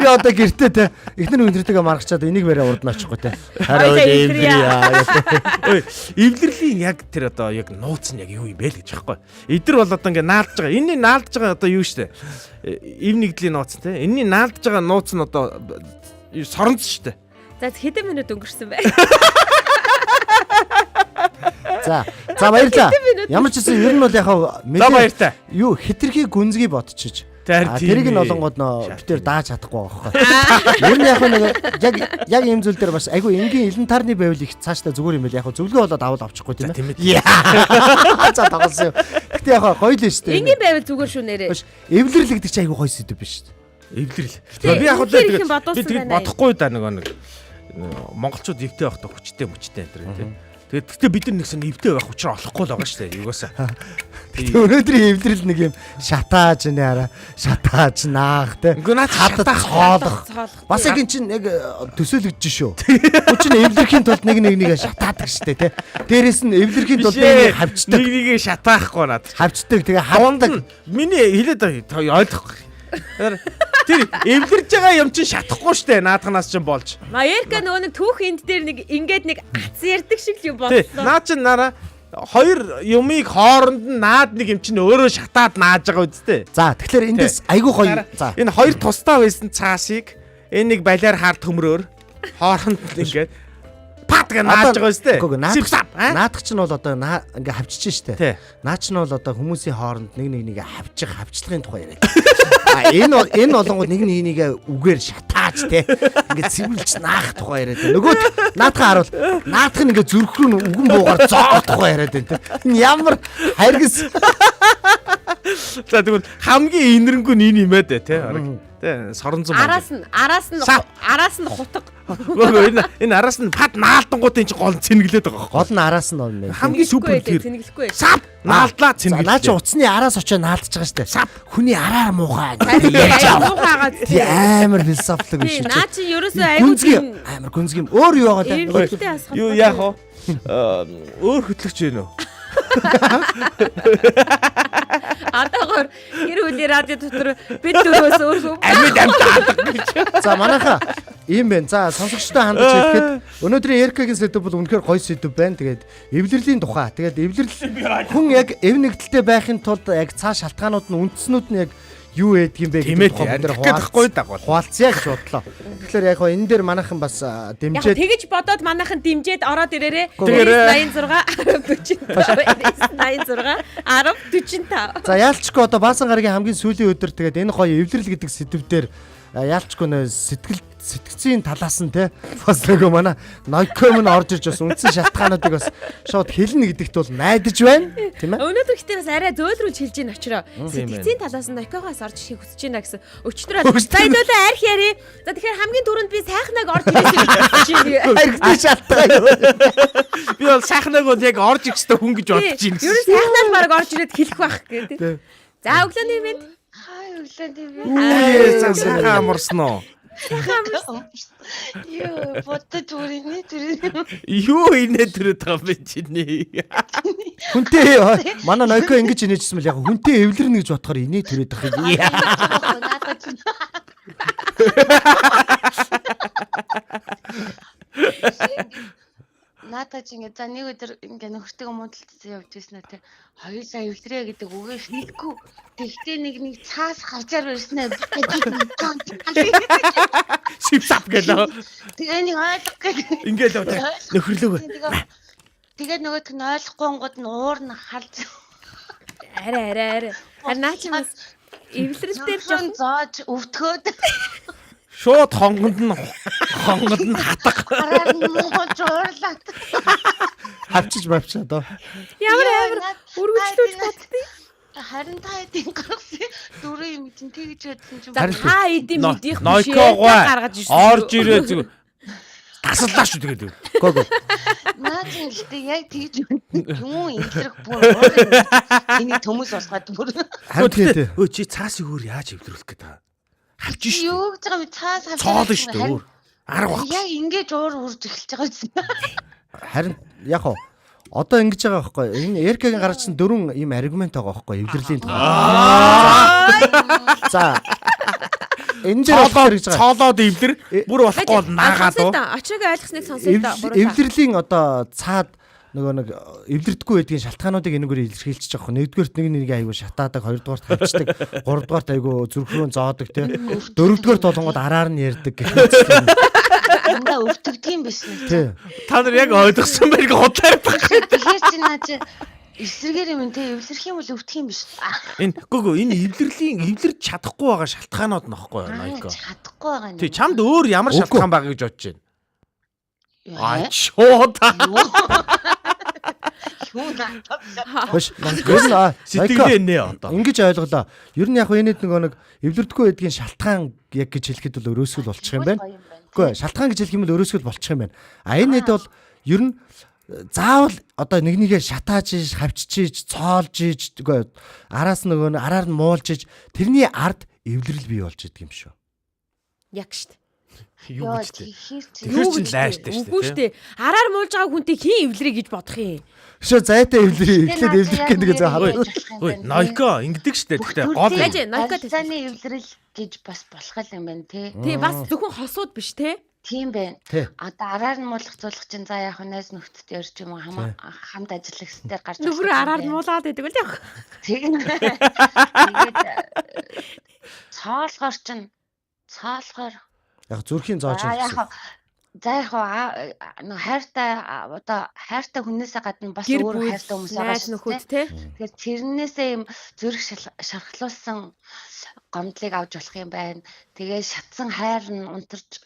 Би одоо гэртээ те эхнэр өндртэйгээ маргачаад энийг барай урдна очихгүй те. Хараа эвлэрээ. Эвлэрлийн яг тэр одоо яг нууц нь яг юу юм бэ л гэж байхгүй. Эдэр бол одоо ингээд наалдж байгаа. Энэний наалдж байгаа одоо юу штэ. Ив нэгдлийн нууц те. Энэний наалдж байгаа нууц нь одоо соронц штэ. За хэдэн минут өнгөрсөн бай. За баярлаа. Ямар ч гэсэн ер нь бол яхаа баяртай. Юу хитрхи гүнзгий бодчихж. Тэрийг нь олонгод нөө битэр дааж чадахгүй байгаа байхгүй. Ер нь яг ийм зүйл дээр бас айгүй энгийн элен тарны байвал их цаашдаа зүгээр юм байл. Яг зөвлөгөө болоод авал авчихгүй тийм ээ. За тоглосон юм. Гэтэ яг гоё л шүү дээ. Энгийн байвал зүгээр шүү нэрээ. Эвлэрэл гэдэг чинь айгүй гоё сэдв биш шүү дээ. Эвлэрэл. Би яг тэгээд бодохгүй да нөгөө монголчууд эвтэй байхдаа хүчтэй энэ төр тийм. Тэгээд бид нар нэгсэн эвтэй байх учраас олохгүй л байгаа шүү дээ. Юугасаа. Өнөөдрийн эвдрэл нэг юм шатааж нэ хараа. Шатааж наах те. Хатад хоолох. Бас яг эн чинь яг төсөөлөгдөж шүү. Хүчин эвлэрхийн тулд нэг шатаадаг штэ те. Дээрээс нь эвлэрхийн тулд нэг хавчдаг. Нэг шатаахгүй над. Хавчдаг тэгээ хавдаг. Миний хэлээд ойлгохгүй. Тэр эвлэрж байгаа юм чинь шатахгүй штэ наадханаас чинь болж. Маерка нөгөө нэг түүх энд дээр нэг ингээд нэг ац ярддаг шиг юм болсон. Наа чинь нараа хоёр юмыг хооронд нь наад нэг юм чинь өөрөө шатаад нааж байгаа үстэй. За тэгэхээр эндээс айгүй гоё. За энэ хоёр тусдаа байсан цаасыг энэ нэг балиар хард хөмрөөр хооронд ингээд патга нааж байгаа үстэй. Наадах чинь бол одоо ингээ хавчиж штэ. Наа чинь бол одоо хүмүүсийн хооронд нэг хавчих хавчлагын тухай яриад. Энэ болонгууд нэг үгээр шатааж те ингээд цэвэрлж наах тухай яриад байна. Нөгөө наадхаа харуул наадах нь ингээд зүрх рүү үгэн буугаар зоох тухай яриад байна те. Энэ ямар хайргас. За тэгвэл хамгийн инэрэнгүү нь энэ юм ээ те. Тэ соронзон байна. Араас нь хутга. Энэ араас нь пад наалдангуудын чинь гол цэнгэлээд байгаа. Гол нь араас нь бол хамгийн супер тэр цэнгэлэхгүй. Сав наалдлаа цэнгэлээ. Наа чи утасны араас очоо наалдж байгаа штэ. Сав хүний араар муухай. Муухайгаа тий амар философик биш. Наа чи ерөөсөө айгүй амар гүнзгий өөр юу байгаа те. Юу яах вэ? Өөр хөтлөгч вэ нөө? Атагоор гэр бүлийн радио дотор бид дөрөөс өөр амьд амтаадаг гэж. За манайха ийм байна. За сонсогчтой хандаж хэлэхэд өнөөдрийн Эркагийн сэдв бол үнэхээр гоё сэдв байна. Тэгээд эвлэрлийн тухай. Тэгээд эвлэрэл хүн яг эв нэгдэлтэй байхын тулд яг цааш шалтгаанууд нь үндэснүүд нь яг юу ээдгийм бэ Тийм ээ, тухай бид нэр ярихгүй дагвал. хуваалцъя гэж бодлоо. Тэгэхээр яг энэ дээр манайхан бас Яг дэмжээд тэгэж бодоод манайхан дэмжээд ороод ирээрээ. Тэгээрээ. 86 86 10 45. за яалчгүй одоо Баасан гарагийн хамгийн сүүлийн өдөр тэгээд энэ гоё эвлэрэл гэдэг сэдвээр яалчгүй нэ сэтгцийн талаас нь те бас нөгөө манай Noiko-м орж ирж бас үндсэн шалтгаануудыг бас шууд хэлнэ гэдэгт бол найдаж байна тийм ээ. Өнөөдөр ихтэй бас арай зөөлрүүлж хэлж ийн очроо. Сэтгцийн талаас нь Noiko-гоос орж ирэх хүсэж байна гэсэн. Өчтөрөө зайдуулаа арх яри. За тэгэхээр хамгийн түрүүнд би сайхнаг орж ирээсэй гэж байна. Архины шалтгаан юу? Би бол сайхнаг бол яг орж ихтэй хүн гэж бодож байна. Юу нь сайхнаас бараг орж ирээд хэлэх байх гэдэг. За өглөөний мэд. Хай өглөөний Сайхан амарсан уу? Юу бодож үрийн тэр Юу инээ төрөд байгаа юм бэ чиний? Хүнтэй манай Noiko ингэж инээжсэн мэл яг хүнтэй эвлэрнэ гэж бодохоор инээ төрөд байгаа юм. надад Надад ч ингэ за нэг өдөр ингэ нөхөртөө муудалцсан явж байсан те. Хоёулаа эвлэрээ гэдэг үгээ хэлэхгүй. Тэгтээ нэг цаас хавчаар барьснаа Шипсап гэлээ. тэгээ нэг ойлгох гэж. Ингээл нөхрлөг. Тэгээд нөгөөдг нь ойлгохгүйгод нь уур нь халж. Арай. Харин наа чи бас эвлэрэл дээр Жохон зоож өвтгөөд Шууд хонгонд нь хатах. хараа мууж уурлаад. Хавчиж мавчаа доо. ямар үргэлжлүүлж боддیں۔ Харин та эдийн гаргасан дөрөв юм чинь тэгж байдсан ч юм. За та эдийн мэдих Noiko гаргаж ирсэн. орж ирээ зүг. Тасаллаа шүү тэгээд. Гого. Наа чинь гэхдээ яг тэгж юм интрэг бүр энийг төмөс усгаад бүр. Харин Өө чи цаасыг өөр яаж эвлэрүүлэх гээд байгаа. Хавж шүү. Юу гэж байгаа вэ? Цаас хавж. Цоолно шүү дээ өөр. Арга баг. Яг ингэж уур урж эхэлж байгаа юм. харин яг хоо одоо ингэж байгаа байхгүй энэ Эркагийн гаргасан 4 ийм аргумент байгаа байхгүй эвлэрлийн тухай. За энэ дээр болохоор гэж байгаа. Цоолоод эвлэр бүр болохгүй бол наагаад уу. Очрыг ойлгосныг сонсъё да. Эвлэрлийн одоо цаад нөгөө нэг эвлэрдэггүй байдгийн шалтгаануудыг энэгээр илэрхийлчих жоох. Нэгдүгээрт нэг айгу шатаадаг, хоёрдугаарт хавчдаг, гуравдугаарт айгу зүрхрөө зоодог тий. Дөрөвдүгээрт болгоод араар нь ярддаг гэх мэт. Андаа өвтгдөг юм биш үү? Тий. Та нар яг ойлгосон байг худлаар баг. Тэгэхээр чи наа чи эсрэгээр юм те эвлэрх юм бол өвтөх юм биш. Энэ гүгөө энэ эвлэрж чадахгүй байгаа шалтгаанууд нөхгүй Noiko. Чадахгүй байгаа юм. Тий чамд өөр ямар шалтгаан байгаа гэж бодож байна. Аа Шууд юу наатав. Хош. Noiko сэтгэлээ нэ одоо. ингэж ойлголоо. Ер нь яг энэд нөгөө нэг эвлэрдэггүй байдгийн шалтгаан яг гэж хэлэхэд бол өрөөсгөл болчих юм байна. Үгүй шалтгаан гэж хэлэх юм бол өрөөсгөл болчих юм байна. А энэд бол ер нь заавал одоо нэгнийгээ шатааж, хавчиж, цоолж, үгүй араас нөгөө араар нь муулж, тэрний ард эвлэрэл бий болж идэг юм шүү. Яг штт. Юу Яа гэж тий. тэгэхээр чи Тэгэхээр чи лайштай шүү Үгүй штэ. Араар муулж байгаа хүнтэй хин эвлэрээ гэж бодох юм. Шөө зайтай эвлэрээ эхлээд эвлэрэх гэдэг заа хаа. Ой Noiko ингэдэг штэ. Гэхдээ гол Яаж Noiko таны эвлэрэл гэж бас болох юм байна те. Тий бас зөвхөн хосууд биш те. Тийм байна. Тий. Одоо араар нь муулах зулах чинь за яг найз нөхдөд ярьж юм хамт ажиллагчдаар гарч Нөхөр араар муулаад байдаг л яг. Тэгээд цаалгаар чинь цаалгаар Яг зүрхийн зоож яг за яг нөө хайртай одоо хайртай хүнээсээ гадна бас Гэр өөр бүл, хайртай хүмүүс байгаа найз шүү нөхөд дээ. те. Тэгэхээр тэрнээсээ юм зүрх шархлуулсан гомдлыг авч болох юм байна. Тэгээ шатсан хайр нь унтарч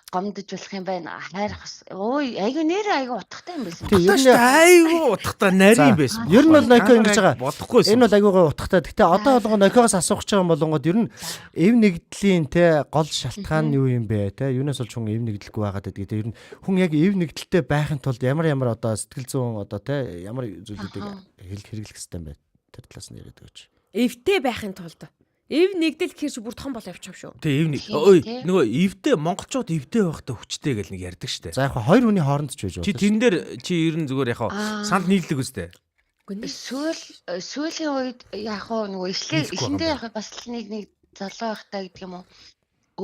гомдож болох юм байна. Хайр ой айгу нэр айгу утгатай юм байсан. Тий, ер нь айгу утгатай нарийн байсан. Ер нь бол Noiko ингэж байгаа. Бодохгүйсэн. Энэ бол айгуугаа утгатай. Гэтэ одоо болгоо Noiko-гоос асуух гэж байгаа болонгод ер нь эв нэгдлийн те гол шалтгаан нь юу юм бэ те? Юунаас болж хүн эв нэгдэлгүй байгаад байдаг. Ер нь хүн яг эв нэгдэлтэй байхын тулд ямар одоо сэтгэл зүйн одоо те ямар зүйлүүдийг хэрэглэх хэрэгтэй юм бэ? Тэр талаас нь яриад өгч. Эвтэй байхын тулд. Эв нэгдэл гэхэр чи бүр том болоо явчих юм шүү. Тэ эвний. Ой нөгөө эвдээ монголчууд эвдээ байхдаа хүчтэй гэж нэг ярьдаг штэ. За яг хоёр хүний хооронд ч байж Чи болно. тэн дээр чи ер нь зүгээр яг санд нийлдэг үстэй. Сүүлийн үед яг нөгөө эхлэндээ яг бас нэг залуу байхдаа гэдэг юм уу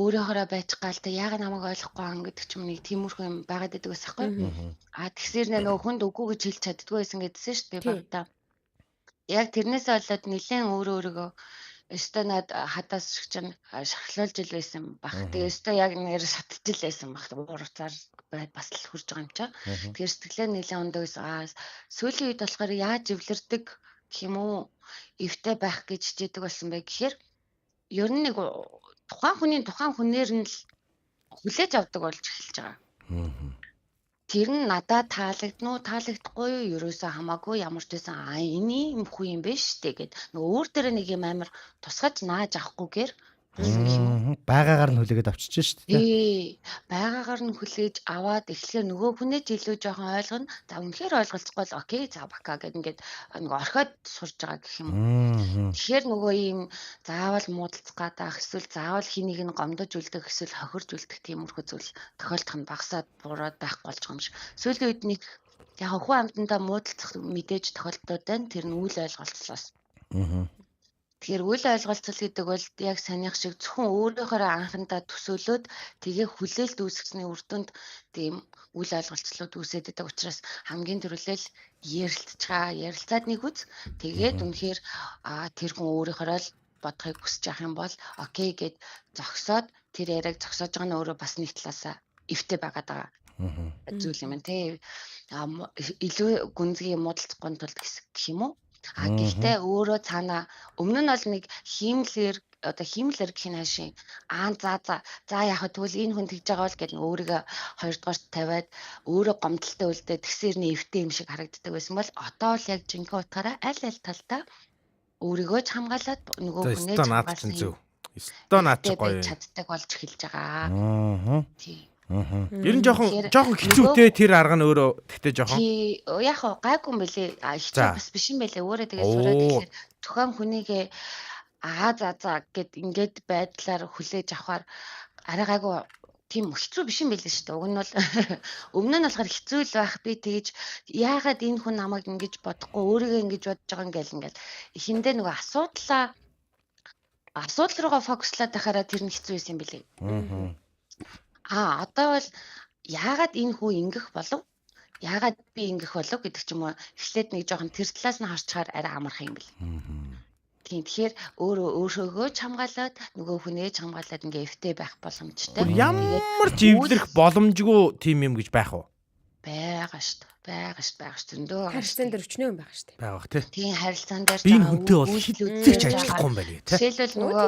өөрөөхөө байж гаалтай яг намайг ойлгохгүй ан гэдэг ч юм нэг тиймэрхүү юм байгаад байдаг ус байхгүй. Тэгэхээр нөгөө хүнд үгүй гэж хэлж чаддгүй байсан гэдсэн шүү дээ багтаа. Яг тэрнээсээ болоод нэлээд өөрөө өстө над хадаас чинь шархлуулж ил байсан баг. Тэгээ өстө яг нэр сатж ил байсан баг. Уурцаар бас л хурж байгаа юм чаа. Тэгэхээр сэтгэлээ нэлээд өндөөс сүүлийн үед болохоор яаж эвлэрдэг гэх юм уу? Эвтэй байх гэж хичээдэг болсон бай гэхээр ер нь нэг тухайн хүнээр нь л хүлээж авдаг болж эхэлж байгаа. Тэр нь надад таалагдсан уу, таалагдахгүй юу, ерөөсөө хамаагүй ямар ч байсан энэ юм хүү юм биш үү гэд нөгөө өөр дээр нэг юм амар тусгаж нааж авахгүйгээр байгаагаар нь хүлээгээд авчиж шүү дээ. Байгаагаар нь хүлээж аваад эхлэхээр нөгөө хүнээ ч илүү жоохон ойлгоно. За үнэхээр ойлголцохгүй л окей, за бака гэд ингээд нэг орхиод сурж байгаа гэх юм. Тэгэхээр нөгөө ийм заавал муудалцах гадаах эсвэл заавал хэнийг нь гомдож үлдэх эсвэл хохирж үлдэх тиймэрхүү зүйл тохиолдох нь багасаад бураад байхгүй болж байгаа юм шиг. Сүүлийн үед нэг яг хүн амьтандаа муудалцах мэдээж тохиолдоод байна. Тэр нь үйл ойлголцлоос. Тэгэхээр үйл ойлголцол гэдэг бол яг санийх шиг зөвхөн өөрөөхөө анхандаа төсөөлөөд тэгээ хүлээлт үүсгэсний үр дүнд тийм үйл ойлголцлууд үүсээд байдаг учраас хамгийн түрүүлэл ярилцж байгаа. Ярилцаад нэг үз. Тэгээд үнэхээр тэр хүн өөрөөхөө л бодохыг хүсэж явах юм бол окей гэд зогсоод тэр яриаг зогсоож байгаа нь өөрөө бас нэг талаасаа эвтэй байгаад байгаа. Зүйл юм те. Илүү гүнзгий муудалцахгүй тулд гэх юм уу? Гэхдээ өөрөө цаана өмнө нь бол нэг хиймлэр гэх нь хаашийн за яг тэгвэл энэ хүн тэгж байгаа бол гэдэг өөрийгөө хоёрдугаарт тавиад өөрөө гомдолтой үлдээ тэгсэрний эвтэй юм шиг харагддаг байсан бол одоо л яг жинхэнэ утгаараа аль талдаа өөрийгөө ч хамгаалаад нөгөө хүнээ ч хамгаалсан зөв. Өстой наад чи гоё чаддаг болж эхэлж байгаа. Тийм. Ер нь жоохон хэцүүтэй тэр арга нь өөрөө тэгтээ жоохон. Яг гайгүй юм бэлээ. Хэцүү бас биш юм бэлээ. Өөрөө тэгээд сураад ирэхээр тухайн хүнийгээ за гэд ингээд байдлаар хүлээж авахар арай гайгүй тийм хэцүү биш юм бэлээ шүү дээ. Уг нь бол өмнө нь болохоор хэцүү л байх би тэгэж яагаад энэ хүн намайг ингэж бодохгүй өөрийгөө ингэж бодож байгаа ингээл эхэндээ нөгөө асуудал руугаа фокуслаад байхаараа тэр нь хэцүү байсан юм бэлээ. Одоо бол яагаад энэ хүү ингэх болов? Яагаад би ингэх болов гэдэг ч юм уу эхлээд нэг жоохон тэр талаас нь харчаар арай амархан юм бэл. Тийм тэгэхээр өөрөөгөө ч хамгаалаад нөгөө хүнээ ч хамгаалаад ингээ эвтэй байх боломжтой. Ямар ч эвлэрэх боломжгүй тийм юм гэж байх уу? Байгаа шүү зөндөө. Харилцаан дээр өчнөө юм байгаа шүү дээ. Байгаа тий. Тийм харилцаан дээр би хүнтэй бол хизээч ажиллахгүй юм байна тий. Жишээлбэл нөгөө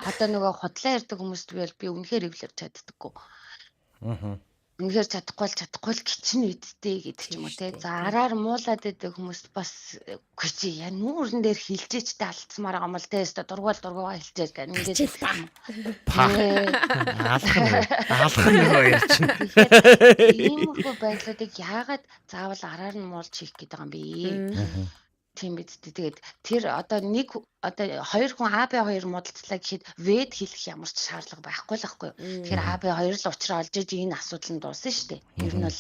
одоо нөгөө худлаа ярьдаг хүмүүст би үнэхээр эвлэрч чаддаггүй. Үнэхээр чадахгүй л гिचэн үдтэй гэдэг ч юм уу те. За араар муулаад байдаг хүмүүс бас гүчи яа нүүрэн дээр хилжээч та алдсмаар байгаа юм л те. Дургуйгаа хилжээж гэн ингээд алхан нөгөө ярьчин. Иймэрхүү байдлуудыг яагаад заавал араар нь муулж хийх гээд байгаа юм бэ? Тийм биз дээ. Тэгээд тэр одоо хоёр хүн AB2 муудалцлаа гэхэд вэд хэлэх ямар ч шаардлага байхгүй л байхгүй. Тэгэхээр AB2 л уучраа олж иж энэ асуудал нь дуусна шүү дээ. Ер нь бол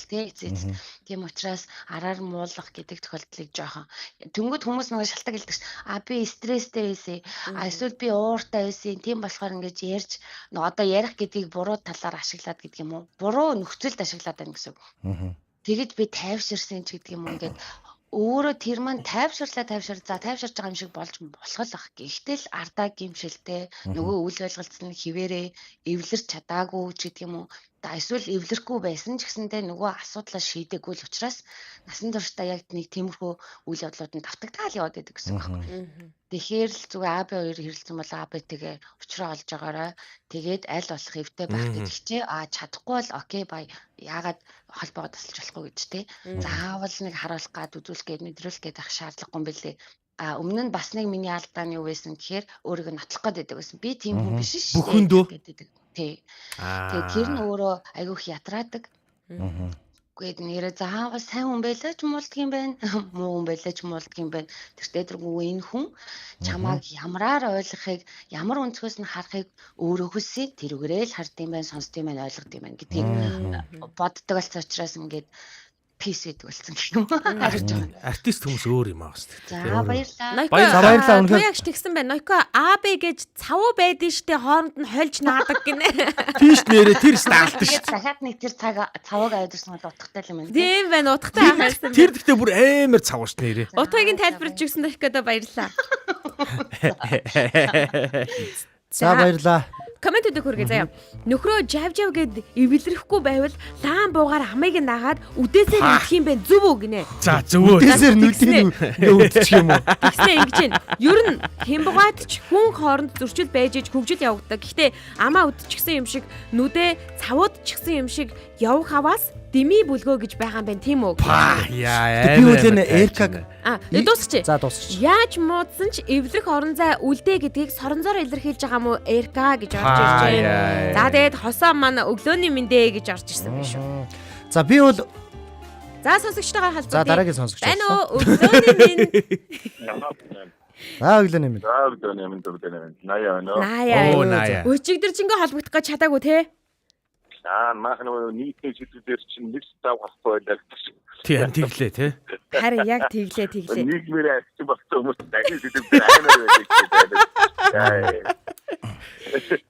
тийм учраас араар муулах гэдэг тохиолдлыг жоохон тэнгууд хүмүүс нөгөө шалтгаан хэлдэг ш. Би стресстэй байсан. Эсвэл би ууртай байсан. Тийм болохоор ингэж ярьж одоо ярих гэдгийг буруу талаар ашиглаад гэдэг юм уу? Буруу нөхцөлд ашиглаад байна гэсэн үг. Тэгэж би тайвширсан ч гэдэг юм уу ингээд өөрөө тэр маань тайвширж байгаа юм шиг болж болох л ах. Гэхдээ л ардаа гимшилтэй нөгөө үйл ойлголцол нь хിവэрээ эвлэрч чадаагүй ч гэдэг юм уу. Эсвэл эвлэрэхгүй байсан ч гэсэндээ нөгөө асуудлаа шийдэггүй л учраас насан туршдаа яг нэг тиймэрхүү үйл явдлуудад давтагдаал яваад байдаг гэсэн үг байна. Тэгэхээр л зүгээр AB2 хэрэлцэн бол AB-тэйгээ уучраа олж байгаарай. Тэгээд аль болох эвтэй байх гэдэг чий чадахгүй бол окей бай. Яагаад холбоогоо тасалж болохгүй гэж тий. Заавал нэг харуулах гад үзүүлэх гээд мэдрүүлэх гээд ах шаардлагагүй юм бэлээ. Өмнө нь бас нэг миний алдаа нь юу байсан гэхээр өөрийгөө нотлох гээд байдаг байсан. Би тийм хүн биш шүү дээ. Тий. Тэгээд тэр нь өөрөө айгүйх ятраадаг. Гээд нэрээ заавал сайн хүн байлаа ч муулдаг юм байна. Муу хүн байлаа ч муулдаг юм байна. Тэртээ тэргүй энэ хүн чамааг ямараар ойлгохыг, ямар өнцгөөс нь харахыг өөрөө хүсээ тэрүүгээрээ л хардсан юм байна, сонсдог юм байна, ойлгодог юм байна гэдгийг боддог болсон учраас ингээд пис гэдэг болсон гэх юм уу? Харж байгаа. Артист хүмүүс өөр юм аа бас. За баярлалаа. Баярлалаа. Үнэхээр яг тэгсэн байна. Нойко AB гэж цав байдэн штэ хооронд нь хольж наадаг гинэ. Тийш нэрээ тэр стаалт ш. Дахиад нэг тэр цаваг айдсан бол утгатай юм байна. Тийм байна. Утгатай ахаарсан. Тэр гэхдээ бүр амар цав ш нэрээ. Утгыг нь тайлбарж өгсөн дахь гэдэг баярлалаа. За баярлаа. Коммент өгөх хүргээ заяа. Нөхрөө жав гэд эвлэрэхгүй байвал лаан буугаар хамыг нагаад үдээсээр идэх юм бэ зүв үү гинэ. За зөвөө. Тэсэр нүдийн өвдчих юм уу? Тэгснэ ингэж байна. Ер нь хямбгаад ч хүн хооронд зөрчил байж иж хөгжил явагддаг. Гэхдээ амаа үдчихсэн юм шиг нүдэ цавууд чгсэн юм шиг явах хаваас дими бүлгөө гэж байгаа юм байна тийм үү? Яа. Би үлэн эркаг дуусчих. За дуусчих. Яаж муудсан ч эвлэрэх орон зай үлдээ гэдгийг соронзоор илэрхийлж байгаа мó эрка гэж орж ирж байна. За тэгээд хосоо маань өглөөний мэндэ гэж орж ирсэн байх шүү. За би бол За сонсогчтойгоо халдсан. За дараагийн сонсогч. байна уу? Өглөөний мэнд. Өглөөний мэнд. Наяа. Өчигдөр ч ингээ холбогдох гэж чадаагүй те. Маах нийтний сэдвээр чинь нэг став гарахгүй байлаа. Тийм тэглээ те. Харин яг тэглээ. Нийгмээр ажиж багтаа хүмүүс дахин сэдвээр аймаар байдаг.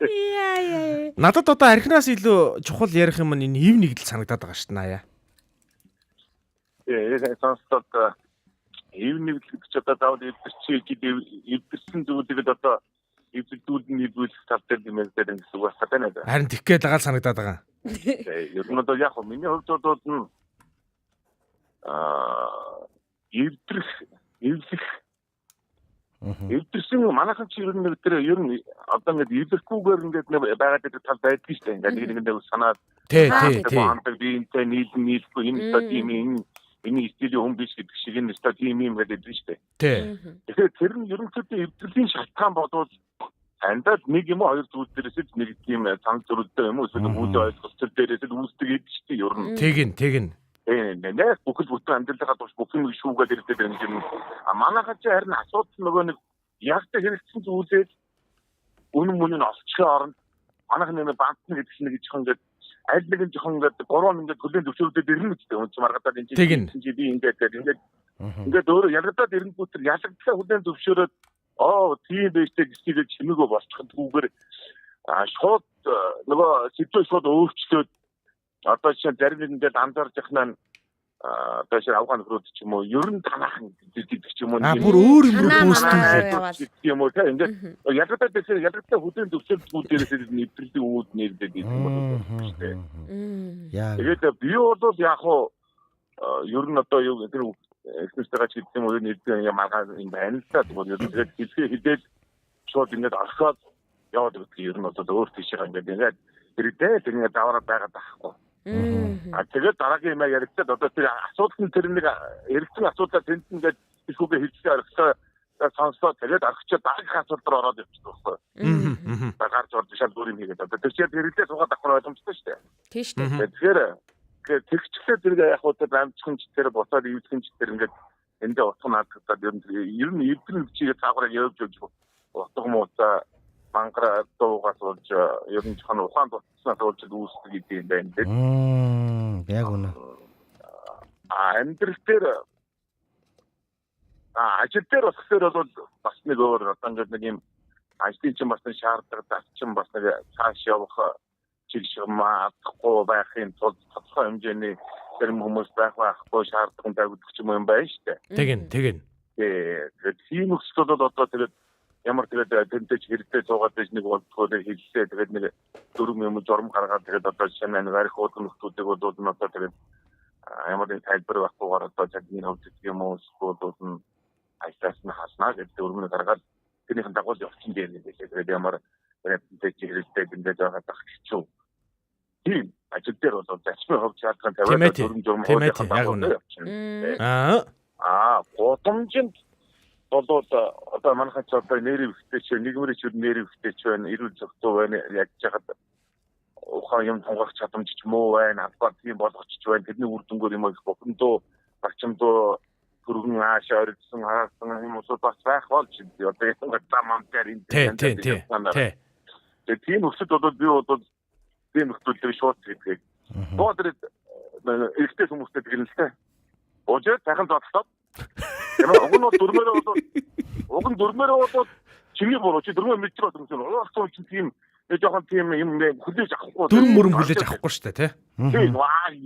Яа. Надад одоо архинаас илүү чухал ярих юм нь энэ ив нэгдэл санагдаад байгаа шүү дээ. Сонсоод ив нэгдэл гэж одоо даваад эвдэрсэн зүйлүүд одоо эвдэлдүүд нь нийлүүлэх тал дээр нэмэгдээд гэсэн үг байна. Харин тих гээд байгаа санагдаад байгаа. Ер нь одоо яг миний хувьд бол эвдэрсэн манайхан чи ер нь одоо ингээд эвдэхгүйгээр ингээд байгаад байгаа тал байдаг шүү дээ. Ингээд нэг санаад Тий. биентэй нийлэхгүй энэ одоо тийм энэ стилийн хүн биш гэдэг шиг энэ стат тийм юм гэдэг шүү дээ. Тий. Тэгэхээр тэр нь ерөнхийдөө эвдрэлийн шалтгаан бодвол андаад нэг юм хоёр зүйл дээрээс нэг тийм цанг зөрөлтэй юм уу эсвэл мөдөө ойлголцол дээрээс л үүсдэг гэдэг чинь ер нь. Тэгин. Нэ бүхэл бүтэн амьдралаа тус бүх юм шүүгээд ирдэг юм. Манайхаа чи харин асуудал нөгөө нэг ягтай хэрэгцсэн зүйлээс үнэн мөнийн олцохын оронд манайх нэг бантна гэдэг чинь гэж ингээд аль нэгэн жоохон ингээд 3 ингээд хөлийн төвшөөдөд ирнэ гэдэг юм чи маргадаад энэ чи би ингээд өөрөө ялгадаад ирэнгүүт ялгдлаа хөлийн төвшөөрөөд тийм байжтэй гисгээд чимээгөө болчихдгүйгээр шууд нөгөө сэдвээ шууд өөрчлөөд одоо чинь зарим нэг ингээд анзаарч яхнаа одоо шиг авгаан нөхрүүд ч юм уу ер нь танаахан гэдэг ч юм уу бүр өөр postүүлээ юм уу тийм ингээд ялгадаа хөлийн төвшөөдгүүдээс нэвтрэлтийн үүд нэгдээд юм бол Яа. тэгээд би бол яг хоо ер нь одоо юу гэдэг эксперттэйгээ ч гэдэг юм уу нэгдээ ингээ маргаа юм байна л да. Тэгвэл ер нь тэгээд хэлхээ хідээд шууд ингээд орхоод яваад гэдэг ер нь одоо өөр тийшээ ингээд тэрдээ тэгээд даваараа байгаад байхгүй. Тэгээд дараагийн юм яригдаад одоо тэр асуудал нь тэр нэг эргэсэн асуудал тэнд ингээд ихүүгээ хэлцээ орхисоо сонсоо тэгээд орхичоо дараагийн асуудал руу ороод явчихсан байхгүй. Гарч орж шал бүр юм хийгээд одоо тэр чинь хэрэглээ суугаад авах боломжтой шүү дээ. Тийм шүү дээ. Тэгэхээр тэгчлээ зэрэг яг хөө тэр амжихын ч тэр босоод ивлэхин ч тэр ингээд эндээ утга наадтаад ер нь эвдрэн чигээ цаагаараа явж утга мууцаа мангара дуугаас болж ер нь жоохон ухаан тусснаас болж үүсдэг гэдэг юм байна тийм. Яг үнэ. Амьдрал дээр ажил дээр болохоор бол бас нэг өөр одоо ингээд нэг юм ажлын чинь бас шаарддаг давчин бас нэг цааш явах чигшмаахгүй байхын тулд тодорхой хэмжээний зарим хүмүүс байхгүй шаардлагатай тавигдах юм байна шүү дээ. Тэгин. Тэгээд тийм нөхцөл бол одоо тэгээд ямар тэгээд тэнтэйч хэрэгтэй суугаад байж нэг болтгоо хэллээ тэгээд нэг дөрөв юм журам гаргаад тэгээд одоо шинэ нэг арих уудлын нөхдүүдийг бол одоо тэгээд ямар нэг тайлбар баггүйгээр одоо цагийн хөвдөг юм уу эсвэл бол ажлаас нь хаснаа гэдэг өрмөнд гаргаад тэрнийхэн дагуу явчихсан дээр нэг тэгээд ямар тэнтэйч хэрэгтэй гэдэг байгаа тахчих. Тийм ажил дээр бол зачмын хөвч шалтгаан тавиад дөрөв журам хуулиар гудамжинд болоод одоо манайхан ч одоо нэрийн хөвтэй ч нэгмэрийн ч нэрийн хөвтэй ч байна эрүүл зөвхөн байна яаж чахад ухаан юм тунгаах чадамж ч муу байна адгаар тийм болгоч ч байна тэрний үр дүнгээр юм их бохондоо багчмдоо түргэн аашаа орилсон хаасан юм уу бас байх болж одоо юм гамамтар энэ тийм өсөд одоо би одоо тийм нөхцөлөөр шууд хийдэг. Бодрэд эрэгтэй хүмүүстэй тэгэлнэлтэй. Ожид сайхан зодлоод уг нь дөрмөрөө бол чиний буруу чи дөрмөө мэдчих болсон юм. Уусаа чи тийм жоохон тийм юм хүлээж авахгүй. Дөрмөрөн хүлээж авахгүй шүү дээ,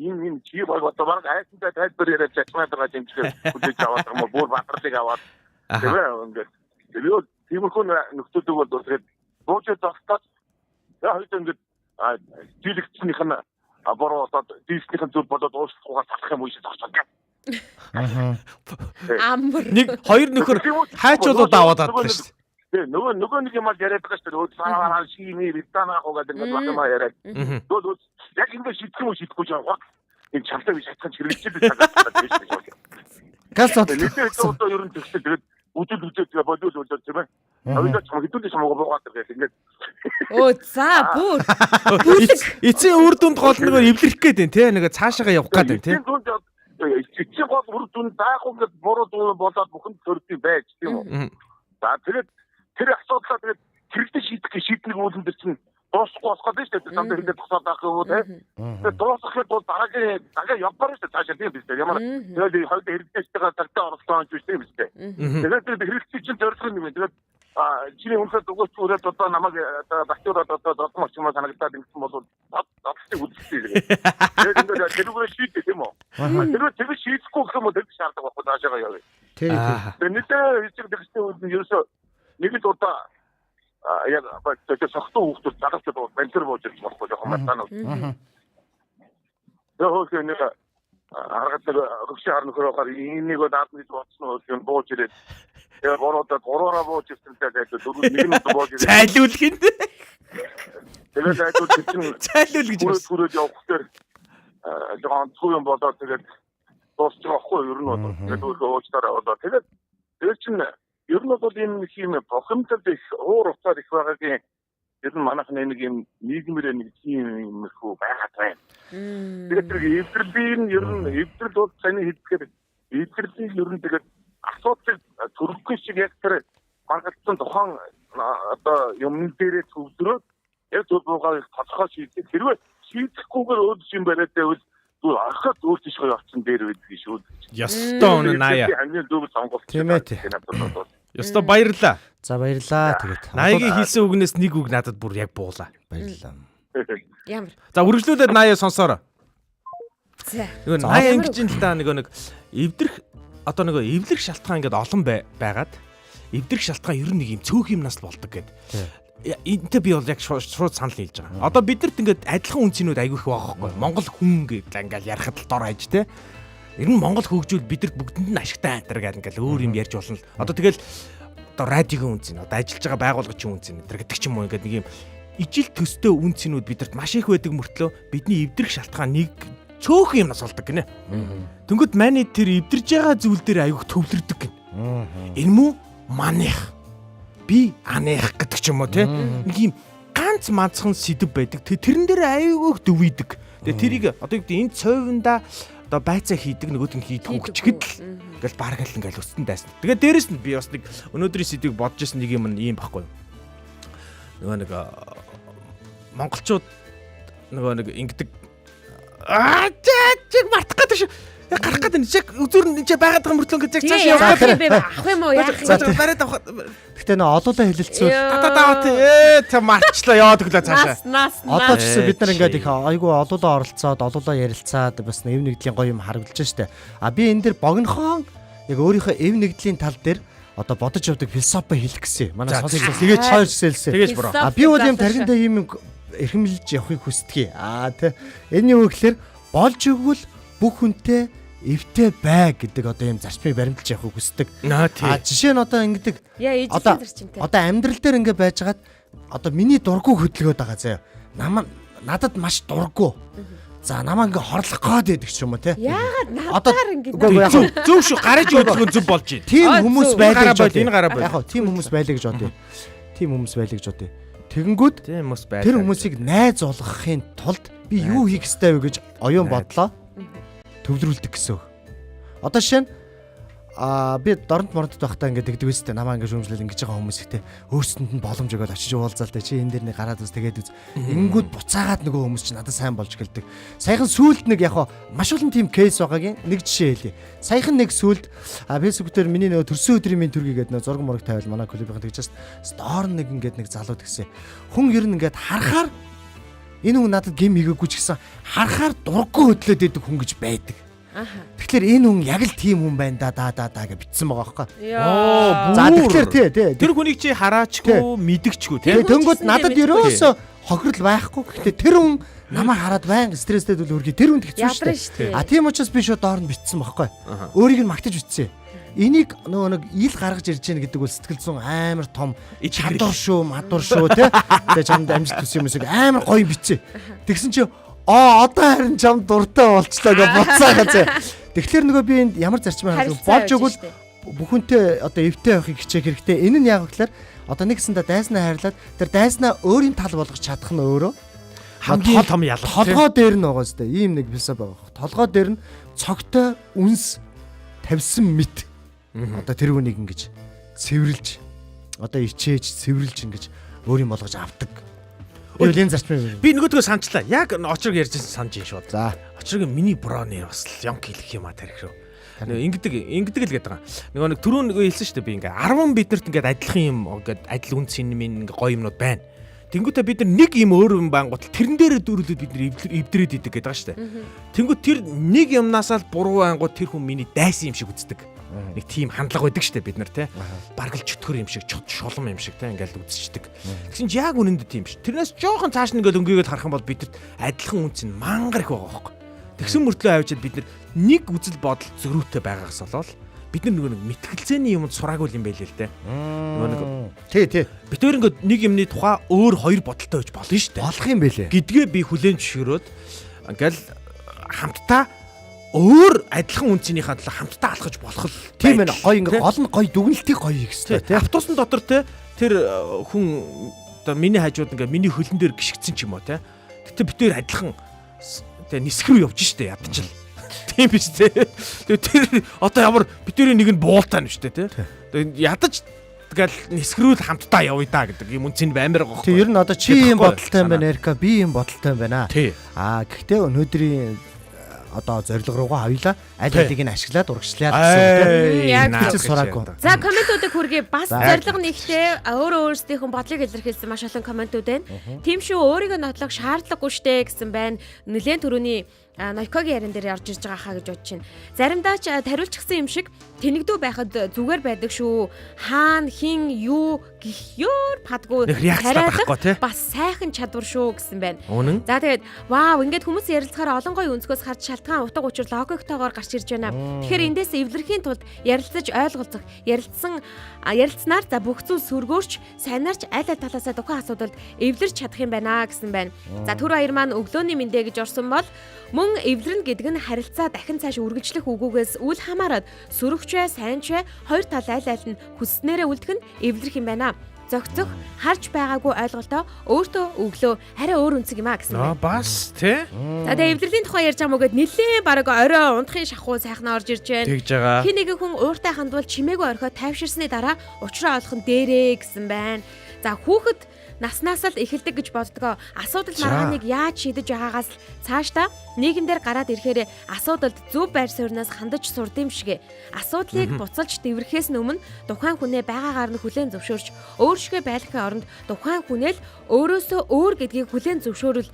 тийм энэ чи бол одоо баг айсантай тайлбар яриад чачмаад байгаа юм чи хүлээж аваад юм бүр батралыг аваад тэгээ ингээд тиймэрхүү нөхцөлөг бол тэгээд буужаад багтаад хоёр ингээд дийлэгчнийх нь бороо одоо дийлэгчнийх нь зүг болоод уушлахгүйгээр талах юм уу шиг зогсоод гэх. Амар. Нэг хоёр нөхөр хайчуулууд аваад адлаа шүү дээ. Тэгээ нөгөө нэг юм яриад байгаа шүү дээ. Цааваа шийний ританаах уу гэдэг ингээд бахимаа яриад. Тэгвэл яг ингээд шийдэх юм шийдэхгүй жаа. Энэ чамтай биш хатхан хэрэгжил цагаад байж байна. Газ бодлоо. Нийтээ одоо ер нь тэгсэн тэгээд үдэл тэгээ бодвол тийм ээ. Аваад ч хэдүүлээ самгаа буугаад байгаа ингээд. Оо за бүр. Эцсийн үр дүнд гол нэг эвлэрэх гээд байна те нэг цаашаага явах гээд байна те. Эцсийн гол үр дүнд даахгүй ингээд буруу дуу болоод бүхэн төрдөй байж тийм үү. За тэгээд тэр асуудлаа тэгээд хэрэглэж шийдэх үүлэн дээр чинь дуусахгүй болох гэдэг шүү дээ. Самд хэрэглэж тусаад байх юм уу те. Тэгээд дуусгахад бол дараагийн явбар шүү дээ. Цаашаа тийм биш дээ. Ямар тэгээд хоёул хэрэглэж байгаа цагтаа оролцсон юм тийм биш дээ. Тэгээд хэрэглэж чинь зорилго юм. Тэгээд чиний үнэхээр дугуйч үрээд одоо намайг бактиураад одоо додморч юм санагдаад ингэсэн бол додтыг үзчихээ. Тэгээд ингээд тэрүүгээр шийдэх тийм үү. Тэр шийдэхгүй гэх юм уу тэр шаардлага байхгүй цаашаа явъя. Тийм. Тэгээд нийтээ хэсэг тэгсний үед ерөөсөө нэг л удаа яг бачаа сохтуу хүүхдүүд залгацад бантер бууж ирж болохгүй жоохон мартаа. Тэгээд нэг харгаад хөвшин хар нөхөр байхаар энийг даадна гэж бодсон нь бууж ирээд тэгээ бороод гураараа бууж ирсэнтэй гэдэг дөрөв нэг нь бууж ирээд Цайлуулах юм. тэгээд айдууд чинь Цайлуул гэж байна. түрээд явах дээр жоохон цуу юм болоод тэгээд дуусчих واخгүй ер нь бол тэгээд уучлаарай одоо тэгээд чинь ер нь бол энэ юм бохимдол их уур уцаар их байгаагийн ер нь манайх нэг юм нийгмээр нэг тийм их байгаад байна. Тэгээд тэр эвдрэлийн ер нь эвдрэл бол цааны хэлбэхээр эвдрэлийн ер нь тэгээд асуудал төрөхгүй шиг яг тэр маргацсан тухайн одоо юмн дээрээ төвлөрөөд яг зөвхөн тодорхой шийдэх хэрвээ шийдэхгүйгээр өөд юм бариад байвал ахад өөр тийш явцсан дээр байдаг шүү. Ёстой үнэ наяа. Хамгийн зөв сонголт. Тийм ээ. Ёстой баярлаа. За баярлаа тэгээд. Наягийн хэлсэн үгнээс нэг үг надад бүр яг буулаа. Баярлаа. Ямар. За үргэлжлүүлээд наяа сонсоорой. За. Нөгөө наяа ингэж юм л та нэг эвдэрх одоо нөгөө эвлэрх шалтгаан ингээд олон байгаад эвдэрх шалтгаан ер нь нэг юм цөөх юмнаас л болдог гэдэг. Энтэй би бол яг шууд санал нийлж байгаа. Одоо бидэрт ингээд адилхан үнцнүүд айгүй их байгаа байхгүй. Монгол хүн гэдэг ингээд ярихад л дор хаяж те. Ер нь Монгол хөгжүүл бидэрт бүгдэнд нь ашигтай айтар гэдэг ингээд өөр юм ярьж болно л. Одоо тэгэл одоо радиогийн үнцэн, одоо ажиллаж байгаа байгууллагын үнцэн гэдэг ч юм уу ингээд нэг юм ижил төстэй үнцнүүд бидэрт маш их байдаг мөртлөө бидний эвдэрх шалтгаан нэг цөөх юмнаас болдог гинэ. Тэнгүүд манай тэр эвдэрж байгаа зүйл дээр айгүй төвлөрдөг гин. Энэ мүү маних би аних гэдэг ч юм уу те нэг юм ганц манцхан сэдв байдаг. Тэрэн дээр айгүйх дөвийдэг. Тэгээ тэрийг одоо энэ цовинда одоо байцаа хийдэг нөгөөд нь хийдэг хүчгэд л ингээл баг л ингээл өстөн дайсан. Тэгээ дээрэс нь би бас нэг өнөөдрийн сэдвийг бодож ирсэн нэг юм ийм баггүй. Нөгөө нэг монголчууд нөгөө нэг ингэдэг чиг мартах гэдэг шүү. Гарах гэдэг нь чиг үзүр нь чи байгаад байгаа мөртлөө гэж цааш явах гэдэг. Ах юм уу яах юм. бариад авах. Гэхдээ нөө олоолаа хэлэлцүүл. Тэ марчлаа яваад өглөө цаашаа. Одоо ч гэсэн бид нар ингээд их айгүй олоолаа оролцоод олоолаа ярилцаад бас эв нэгдлийн гоё юм харагдаж штэ. А би энэ дэр богинохон яг өөрийнхөө эв нэгдлийн тал дээр одоо бодож явдаг философи хэлэх гэсэн. Манай сонсогчдод тэгээд чойрсэлсэн. Тэгэж буруу. А би бол юм тархиндаа юм эрхэмлж явахыг хүсдэг. Тэ энэ юу гэхээр болж игвэл бүх хүнтэй эвтэй бай гэдэг одоо юм зарчмыг баримталж явахыг хүсдэг. А жишээ нь одоо ингэдэг одоо амьдрал дээр ингэ байжгаад одоо миний дурггүй хөдөлгөөд байгаа заяа. Надад маш дурггүй. За намаа ингээ хорлох гээд байдаг ч юм уу те. Яагаад надаар ингэ зөв шүү гараж өгөх нь зөв болж байна. Тийм хүмүүс байлаа гэж бодъё. Энэ гараа бод. Яг тийм хүмүүс байлаа гэж бодъё. Тийм хүмүүс байлаа гэж бодъё. Тэгэнгүүт тийм хүмүүс байлаа. Тэр хүмүүсийг найз болгохын тулд би юу хийх ёстой вэ гэж оюун бодлоо төвлөрүүлдэг гэсэн. Одоо жишээ нь би дорнт мордод байхдаа ингээд тэгдэг үстэй намаа ингээд шүүмжлэл ингэж байгаа хүмүүс ихтэй өөрсөнд нь боломж өгöd очиж уулзаал та чи энэ дэр нэг гараад үз тэгээд үз. Ингүүд буцаагаад нөгөө хүмүүс чи надад сайн болж гэлдэг. Саяхан сүулт нэг яг маш олон тийм кейс байгаагийн нэг жишээ хэлье. Саяхан нэг сүулт фэйсбүүк дээр миний нөгөө төрсөн өдрийн минь төргий гэдэг нөгөө зураг мураг тавиал манай клубийнхан тэгж стор нэг ингээд нэг залууд гисэн. Хүн ер нь ингээд харахаар энэ хүн надад гим хийгээгүй ч гэсэн харахаар дурггүй хөдлөөд идэг хүн гэж байдаг. Тэгэхээр энэ хүн яг л тийм хүн байна да гэж бичсэн байгаа байхгүй. Яа. За тэгэхээр тий. Тэр хүнийг чи хараачгүй, мэдгчгүй тий. Тэнгүүд надад ерөөсө хохирол байхгүй. Гэхдээ тэр хүн намайг хараад байнга стресстэй дүүл үргэлж тэр хүнд хэцүү шүү дээ. Тийм учраас би шууд доор нь бичсэн байхгүй. Өөрийг нь магтаж бичсэн. Энийг нөгөө нэг ил гаргаж ирж яах гэдэг бол сэтгэл зүйн амар том чадвар шүү, мадвар шүү тий. Тэгээ чамд амжилт төс юм шиг амар гоё бичсэн. Тэгсэн чи одоо харин чам дуртай болчлоо гэж бодсаа газаа. Тэгэхээр нөгөө би энд ямар зарчмаар хандсан болж өгвөл бүхэнтэй одоо эвтэй байхыг хичээх хэрэгтэй. Энэ нь яг гэхээр одоо нэгсэндээ дайснаа хайрлаад тэр дайснаа өөрийн тал болгож чадах нь өөрөө хамгийн том ялгаа. Толгой дээр нь байгаа зү. Ийм нэг философи байгаа. Толгой дээр нь цогтой үнс тавьсан мэт. Одоо тэр хүнийг ингэж цэвэрлж одоо ичээж цэвэрлж ингэж өөрийн болгож авдаг. Өлийн зарчмын. Би нөгөөдгөө санчлаа. Яг очрог ярьжсэн санаж ин шууд. За. Очрог миний бронер бас Йонк хэлэх юм а тарих шүү. Ингэдэг л гэдэг байгаа. Нөгөө нэг түрүүн нөгөө хэлсэн шүү дээ би ингээ 10 биднэрт ингээ адилхан юм ингээд адил үнцэн минь ингээ гоё юмнууд байна. Тэнгүүтээ бид нар нэг юм өөр юм бангууд тэрэн дээрээ дүүрүүлээд бид нар эвдрээд идэг гэдэг байгаа шүү дээ. Тэнгүүт тэр нэг юмнасаа л буруу ангууд тэр хүн миний дайсан юм шиг үздэг. Нэг тийм хандлага байдаг шүү дээ бид нар те. Бараг л чөтгөр юм шиг, шулам юм шиг те ингээл үзчихдэг. Тэгсэн чи яг үнэндээ тийм ш. Тэрнээс жоохон цааш нь ингээл өнгөгээд харах юм бол бидэрт адилхан үнц нь мангар их байгаа байхгүй. Тэгсэн мөртлөө авчиад бид нар нэг үзэл бодол зөрүүтэй байгаагаас болол бид нар нөгөө мэтгэлцээний юмд сураагүй юм байлээ л те. Нөгөө тий. Бид өөр ингээд нэг юмны тухай өөр хоёр бодолтой байж болно шүү дээ. Болох юм байлээ. Гэдгээ би хүлээн зөвшөөрөөд ингээл хамтдаа өөр адилхан үнцнийхээ талаа хамтдаа алхаж болох л тийм ээ. Гоё ингээ гол нь гоё дүгнэлтийг гоё хийх хэрэгтэй тий. Автобусны дотор те тэр хүн одоо миний хажууд ингээ миний хөлн дээр гიშгцэн ч юм уу те. Гэтэ бид өөр адилхан те нисэх рүү явж штэ ядчил. Тийм биш те. Тэгээ тэр одоо ямар бидний нэг нь буултаа юм штэ те. Тэгээ ядаж тэгэл нисгрүүл хамтдаа явъя да гэдэг юм үнцэн баймаар байгаа. Тийм ер нь одоо чи юм бодолтой юм байна Эрка, би юм бодолтой юм байна. Гэхдээ өнөөдрийн одоо зорилго руугаа хоёлаа аль алийг нь ашиглаад урагшлаад гэсэн сураагүй. За комментуудыг хүргэе. Бас зорилго нэгтэй өөрөө өөрсдийнхөө бодлыг илэрхийлсэн маш олон комментууд байна. Тийм шүү өөрийгөө нотлох шаардлагагүй штэ гэсэн байна. Нэлээд төрөний Нойкогийн ярин дээр орж ирж байгаа хаа гэж бодож байна. Заримдаа ч тариулчихсан юм шиг тэнэгдүү байхад зүгээр байдаг шүү. Хаана хин юу гэх ёр падгүй тариалах бас сайхан чадвар шүү гэсэн байна. За тэгээд вау ингээд хүмүүс ярилцахаар олон гоё өнцгөөс харж шалтгаан утга учир логиктойгоор гарч ирж байна. Тэгэхээр эндээс эвлэрхийн тулд ярилцаж ойлголцох, ярилцсанаар за бүх зүйл сүргөөрч сайнаарч аль аль талаасаа тухайн асуудалд эвлэрч чадах юм байна гэсэн байна. За түр баяр маань өглөөний мэндэ гэж орсон бол мөн эвлэрнэ гэдэг нь харилцаа дахин цааш үргэлжлэх үгүүгээс үл хамааран сөрөгч вэ, сайн ч вэ хоёр тал аль аль нь хүсснээрээ үлдэх нь эвлэрэх юм байна. Зөгцөх харж байгаагүй ойлголтоо өөртөө өглөө арай өөр үнцэг юм а гэсэн. Бас тий. За тэгээ эвлэрлийн тухай ярьж байгаа мөгөд нэлээ бараг орой унтахын шахуу сайхнаа орж ирж байна. Тэгж байгаа. Хин нэгэн хүн ууртай хандвал чимээгүй орхио тайвширсны дараа учраа олох нь дээрээ гэсэн байна. За хүүхэд наснаас л эхэлдэг гэж боддгоо. Асуудал маргааныг яаж шийдэж байгаагаас цаашдаа нийгэмдэр гараад ирэхээр асуудалд зөв байр суурьнаас хандаж сурд юм шигэ. Асуудлыг буцалж дэврэхээс өмнө тухайн хүнээ байгаагаар нь хүлээн зөвшөөрч өөршгөө байлгахын оронд тухайн хүнээ л өөрөөсөө өөр гэдгийг хүлээн зөвшөөрвөл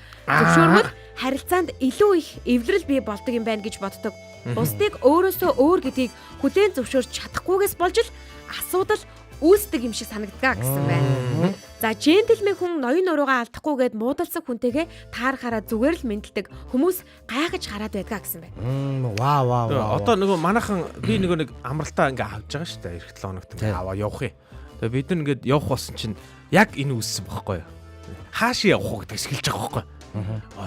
харилцаанд илүү их эвлэрэл бий болдог юм байна гэж боддог. Бусдыг өөрөөсөө өөр гэдгийг хүлээн зөвшөөрч чадахгүйгээс болж л асуудал үүсдэг юм шиг санагддаг гэсэн байна. За джентльмен хүн ноён нуруугаа алдахгүйгээд муудалцах хүнтэйгээ таарахаараа зүгээр л мэдлдэг хүмүүс гайхаж хараад байдгаа гэсэн байна. Вау. Одоо нөгөө манайхан би нэг амралтаа ингээ авч байгаа шүү дээ. Эх 7 хоногт ингээ аваа явах юм. Тэгээ бид нар ингээд явах болсон чинь яг энэ үссэн байхгүй юу? Хаашаа явах уу гэдгээс эхэлж байгаа байхгүй юу?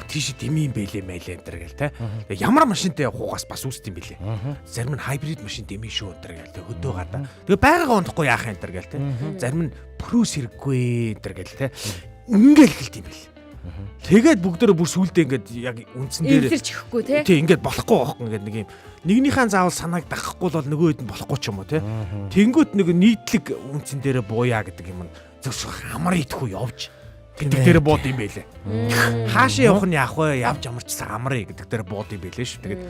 Тийш дэмий юм бэлээ мэлээ энэ төр гэл те. Ямар машинтай явахгүйгаас бас үүсд юм бэлээ. Зарим нь хайбрид машин дэмий шүү энэ төр гэл те. Хөдөө гадаа. Тэгээ байгаагаа унтахгүй яах юм төр гэл те. Зарим нь прүс хэрэггүй энэ төр гэл те. Ингээл эхэлт юм бэл. Тэгээд бүгдөө бүр сүулдэ ингээд яг үндсэн дээр эвлэрч ихгүй те. Тий ингээд болохгүй байхгүй ингээд нэг юм. Нэгнийхэн заавал санааг дагахгүй бол нөгөө хэд нь болохгүй ч юм уу те. Тэнгүүт нэг нийтлэг үндсэн дээр бууя гэдэг юм зөвс хамар идэхгүй явж гэдэг дээр бууд юм байлээ. Хаашаа явах нь яах вэ? Явж амарчсан амрыг гэдэг дээр бууд юм байлээ шүү. Тэгээд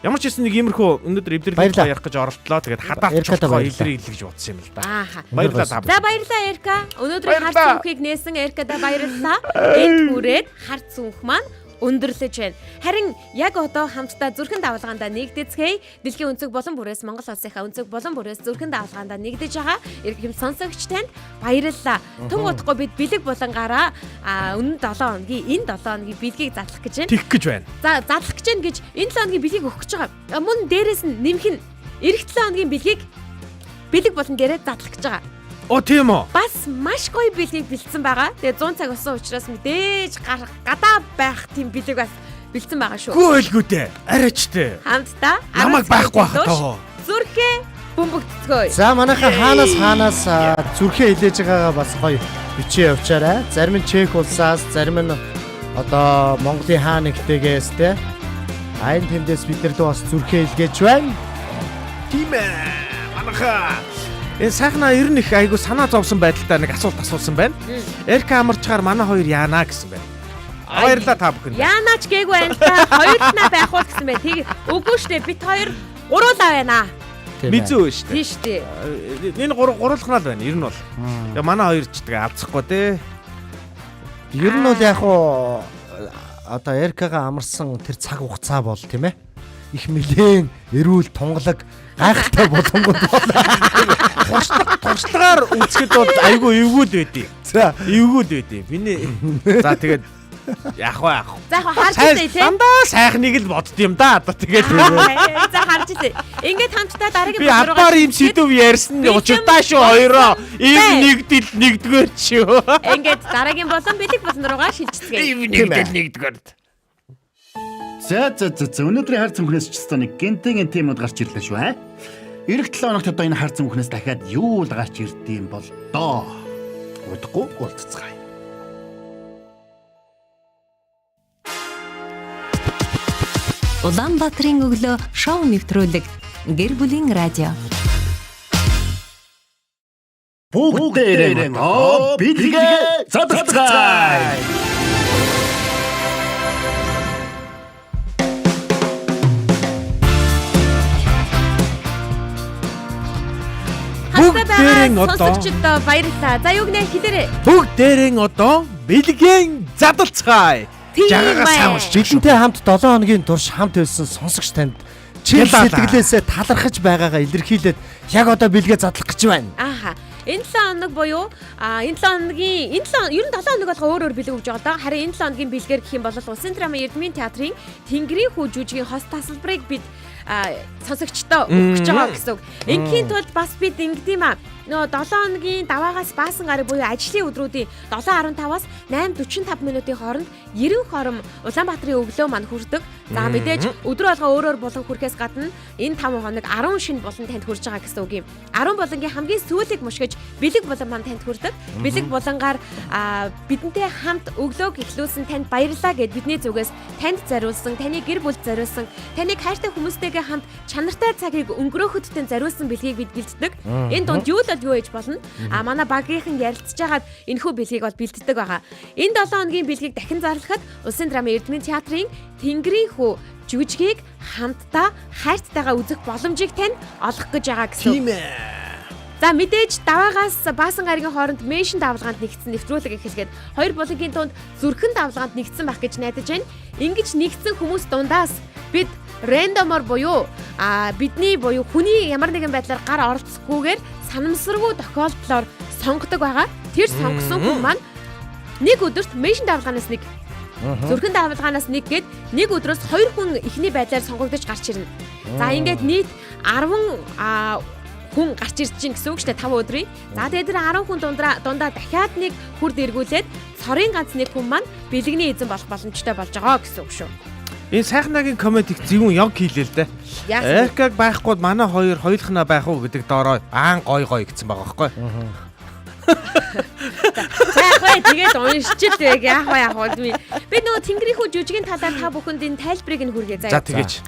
ямар ч гэсэн нэг иймэрхүү өнөөдөр эвдэрлэлийг ярих гэж оролдлоо. Тэгээд хадаач чухал илэрхийлэх гэж бодсон юм л да. Баярлалаа та. За баярлалаа Эрка. Өнөөдрийн харц зүнхийг нээсэн Эркада баярлалаа. Энд хүрээд харц зүнх маань өндөрлөж байна. Харин яг одоо хамтдаа зүрхэн давалгаандаа нэгдэцгээе. Дэлхийн өнцөг болон бүрээс Монгол улсынхаа өнцөг болон бүрээс зүрхэн давалгаандаа нэгдэж байгаа эрхэм сонсогч танд баярлалаа. Тун удахгүй бид бэлэг болонгаараа өнөө 7 хоногийн энэ 7 хоногийн бэлгийг задлах гэж байна. Тэгэх гэж байна. За задлах гэж байна гэж энэ 7 хоногийн бэлгийг өгөх гэж байгаа. Мөн дээрээс нь нэмэх нь эх 7 хоногийн бэлгийг бэлэг болон гэрээ задлах гэж байгаа. Оо тийм үү. Бас маш гоё бэлгийг бэлдсэн байгаа. Тэгээ 100 цаг болсон учраас мэдээж гадаа байх тийм бэлэг бас бэлдсэн байгаа шүү. Гүйлгүү дээ. Арайчтэй. Хамтдаа Намайг байхгүй хатаа. Зүрхээ бөмбөгдцгөө. За манайхаа хаанаас зүрхээ хилээж байгаагаа бас гоё бичээ явчаарай. Зарим нь Чех улсаас, зарим нь одоо Монголын хаа нэгтэйгээс те. Айн тэндээс бид нар бас зүрхээ хилгээж байна. Тийм ээ. Манайхаа сайхнаа ер нь их айгу санаа зовсон байдалтай нэг асуулт асуусан байна. Эрка амарчгаар манай хоёр яана гэсэн байна. Баярлалаа та бүхэнд. Яанаач гээгүй байна та. Хоёулнаа байх уу гэсэн байна. Тэг үгүй штэ бид хоёр гуруулаа байна. Мэдгүй шүү дээ. Тийм штэ. Энэ гуруулхнаа л байна. Ер нь бол. Тэгээ манай хоёр ч тэгээ авцахгүй те. Ер нь бол яг уу одоо Эркагаа амарсан тэр цаг хугацаа бол тийм ээ. Их нэлээн эрүүл тунгалаг гайхалтай боломжууд бол туршлагаар үзэхэд бол айгүй эвгүүд байдیں۔ за эвгүүд байдیں۔ Миний за тэгээд яах вэ? За яг харж ирээ те. Дандаа сайхныг л бодд юм да. Одоо тэгээд За харж ирээ. Ингээд хамтдаа дараагийн би апаар юм сэдв ярьсан учиртаа шүү хоёроо. Ийм нэгдэл нэгдүгээр шүү. Ингээд дараагийн болон бэлэг болон руугаа шилжцгээе. Ийм нэгдэл нэгдүгээр. За өнөөдрийн хар цүнхнээс ч гэсэн нэг гинтийн темууд гарч ирлээ шүү аа. Ирэх 7 хоногт одоо энэ хар цүнхнээс дахиад юу л гарч ирдэм бол доо. Удахгүй уулзцгаая. Улаанбаатарын өглөө шоу нэвтрүүлэг Гэр бүлийн радио. Бүгдээрээ бэлгээ задлацгаая. Бүгдээрээ одоо сонсогчдоо баярлалаа. За юу гэнэ хэлээрэй. бүгдээрээ одоо бэлгийн задлцгаая. Жилэнтэй хамт 7 хоногийн турш хамт байсан сонсогч танд чил сэтгэлээсээ талархаж байгаагаа илэрхийлээд яг одоо бэлгээ задлах гэж байна. Ааха. Энэ 7 хоног буюу энэ 7 хоногийн ер нь 7 хоног болгоо өөр өөр бэлэг өгж байгаа даа. Харин энэ 7 хоногийн бэлгээр гэх юм бол Улсын драма Эрдмийн театрын Тэнгэрийн хүү жүжигийн хос тасалбарыг бид сонсогчдоо өгч байгаа гэсэн үг. Ингийн тулд бас бид ингэдэм аа. Нөө 7 хоногийн даваагаас баасан гараг буюу ажлын өдрүүдийн 7:15-аас 8:45 минутын хооронд 90 хором Улаанбаатарын өглөө манд хүрдэг. За мэдээж өдөр болгоо өөрөөр болон хүрэхээс гадна энэ 5 хоног 10 шин болон танд хүрж байгаа гэсэн үг юм. 10 болонгийн хамгийн сүүлийг мушгиж бэлэг болон манд танд хүрдэг. Бэлэг болонгаар бидэнтэй хамт өглөөг эхлүүлсэн танд баярлалаа гэд бидний зүгээс танд зориулсан, таны гэр бүлд зориулсан, таныг хайртай хүмүүстэйгээ хамт чанартай цагийг өнгөрөөхөд тань зориулсан бэлгийг бид бэлддэг. Энэ донд юу юу ээж болно. Манай багийнхан ярилцж байгаад энэхүү бэлгийг бол бэлддэг байгаа. Энэ 7 хоногийн бэлгийг дахин зарлахад Улсын драма Эрдмийн театрын Тэнгэрийн хүү жүжигийг хамтдаа хайртайгаа үзэх боломжийг тань олгох гэж байгаа гэсэн. Тийм ээ. За мэдээж даваагаас баасан гарагийн хооронд мэшин давлгаанд нэгдсэн нэвтрүүлэг эхэлгээд хоёр булангийн дунд зүрхэн давлгаанд нэгдсэн байх гэж найдаж байна. Ингиж нэгдсэн хүмүүс дундаас бид рандомор буюу бидний буюу хүний ямар нэгэн байдлаар гар оролцохгүйгээр санамсаргүй тохиолдлоор сонгодог байгаа. Тэр сонгосон хүн маань нэг өдөрт мэшин давлгаанаас нэг зүрхэн давлгаанаас нэг гээд нэг өдрөөс 2 хүн ихний байдлаар сонгогдож гарч ирнэ. За ингээд нийт 10 хүн гарч ирж чинь гэсэн үг шүү дээ 5 өдрийн. За тэгээд тэр 10 хүн дундаа дахиад нэг хурд эргүүлээд цорын ганц нэг хүн маань бэлгэний эзэн болох боломжтой болж байгаа гэсэн үг шүү. Энэ сайхнагийн комментиг зөвүүн яг хийлээ л дээ. Эркаг байхгүй манай хоёр хоёулахнаа байх уу гэдэг доороо аан гой гэсэн байгаа байхгүй. Яах вэ? Тэгээд уншчил яг яах вэ? Би нөгөө Тэнгэрийн хүү жүжигийн талаар та бүхэнд энэ тайлбарыг нь хүргэе заяа. За тэгэж.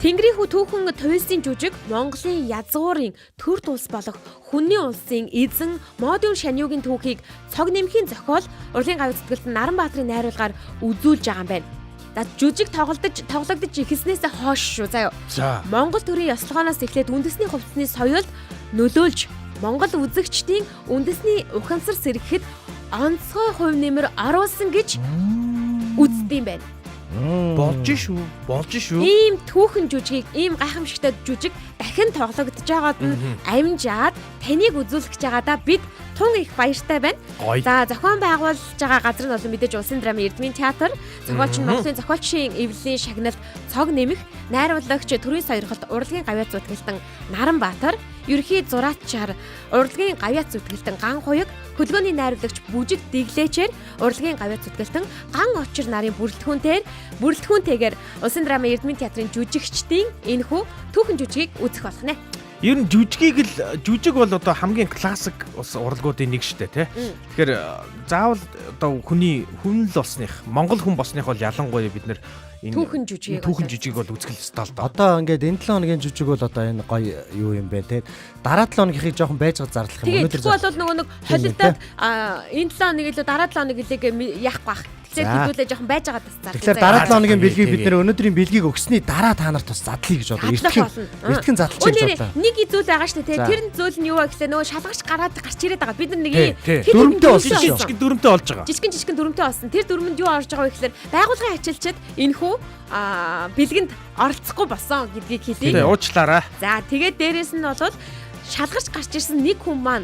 Тэнгэрийн хүү түүхэн туйлсын жүжиг Монголын язгуурын төр тулс болох хүний улсын эзэн модын шаниугийн түүхийг цог нэмхийн зохиол урлагийн гавь зэтгэлтэн Наранбаатарын найруулгаар үзүүлж байгаа юм байна. За жүжиг тоглогдож эхэлснээс хойш шүү заяа. Монгол төрийн ёслогооноос эхлээд үндэсний хувцсны соёлд нөлөөлж Монгол үзэгчдийн үндэсний ухамсар сэргэхэд онцгой хувь нэмэр оруулсан гэж үздэг юм байна. Болж шүү. Ийм түүхэн жүжигийг, ийм гайхамшигтай жүжиг дахин тоглогдож байгаад нь амжаад таныг үзүүлэх жагаадаа бид тун их баяртай байна. За зохион байгуулж байгаа газар нь бол мэдээж Улсын драмын Эрдмийн театр, зохиолч нь Монголын зохиолчийн эвлэлийн шагналт Цог нэмэх, найруулагч Төрийн Сойрхолт урлагийн гавьяа зүтгэлтэн Наранбаатар, ерхий зураачаар урлагийн гавьяа зүтгэлтэн Ган Хуяг, хөлгөөний найруулагч Бүжиг Дэглээчээр урлагийн гавьяа зүтгэлтэн Ган Очир нарын бүрэлдэхүүнтэйгээр Улсын драмын Эрдмийн театрын жүжигчдийн энэхүү түүхэн жүжигийг үзэх болох нэ. Ер нь жүжиг бол одоо хамгийн классик урлагуудын нэг шүү дээ, тий. Тэгэхээр заавал одоо хүн л болсных, Монгол хүн болсных бол ялангуяа бид нэр түүхэн жүжиг бол үзэх л ёстой л доо. Одоо ингээд энэ 7 хоногийн жүжиг бол одоо энэ гоё юу юм бэ те. Дараа 7 хоногийнхыг жоохон байжгаад зарлах юм. Өнөөдөр бол нөгөө нэг холилдоод энэ 7 хоног илүү дараа 7 хоног илэг яахгүй бах. Тэгэхээр хэдүүлээ жоохон байж байгаа тас зарлаа. Тэгэхээр дараа 7 хоногийн бэлгийг бид нэр өнөөдрийн бэлгийг өгсөний дараа та нарт бас задлая гэж бодлоо. Эртхэн задлах гэж бодлоо. Нэг зүйл байгаа шүү дээ. Тэр зүйл нь юу вэ гэхлээр нөгөө шалгарч гарч ирээд байгаа. Бид нар нэг дүрмтэй болсон шүү. Жижиг дүрмтэй болж байгаа. Жижиг дүрмтэй болсон. Тэр дүрмэнд юу орж байгаа вэ гэхлээр байгууллагын ажилчид энэхүү бэлгэнд оролцохгүй болсон гэдгийг хэлье. Тэгээ уучлаарай. За тэгээд дээрэс нь бол шалгарч гарч ирсэн нэг хүн маань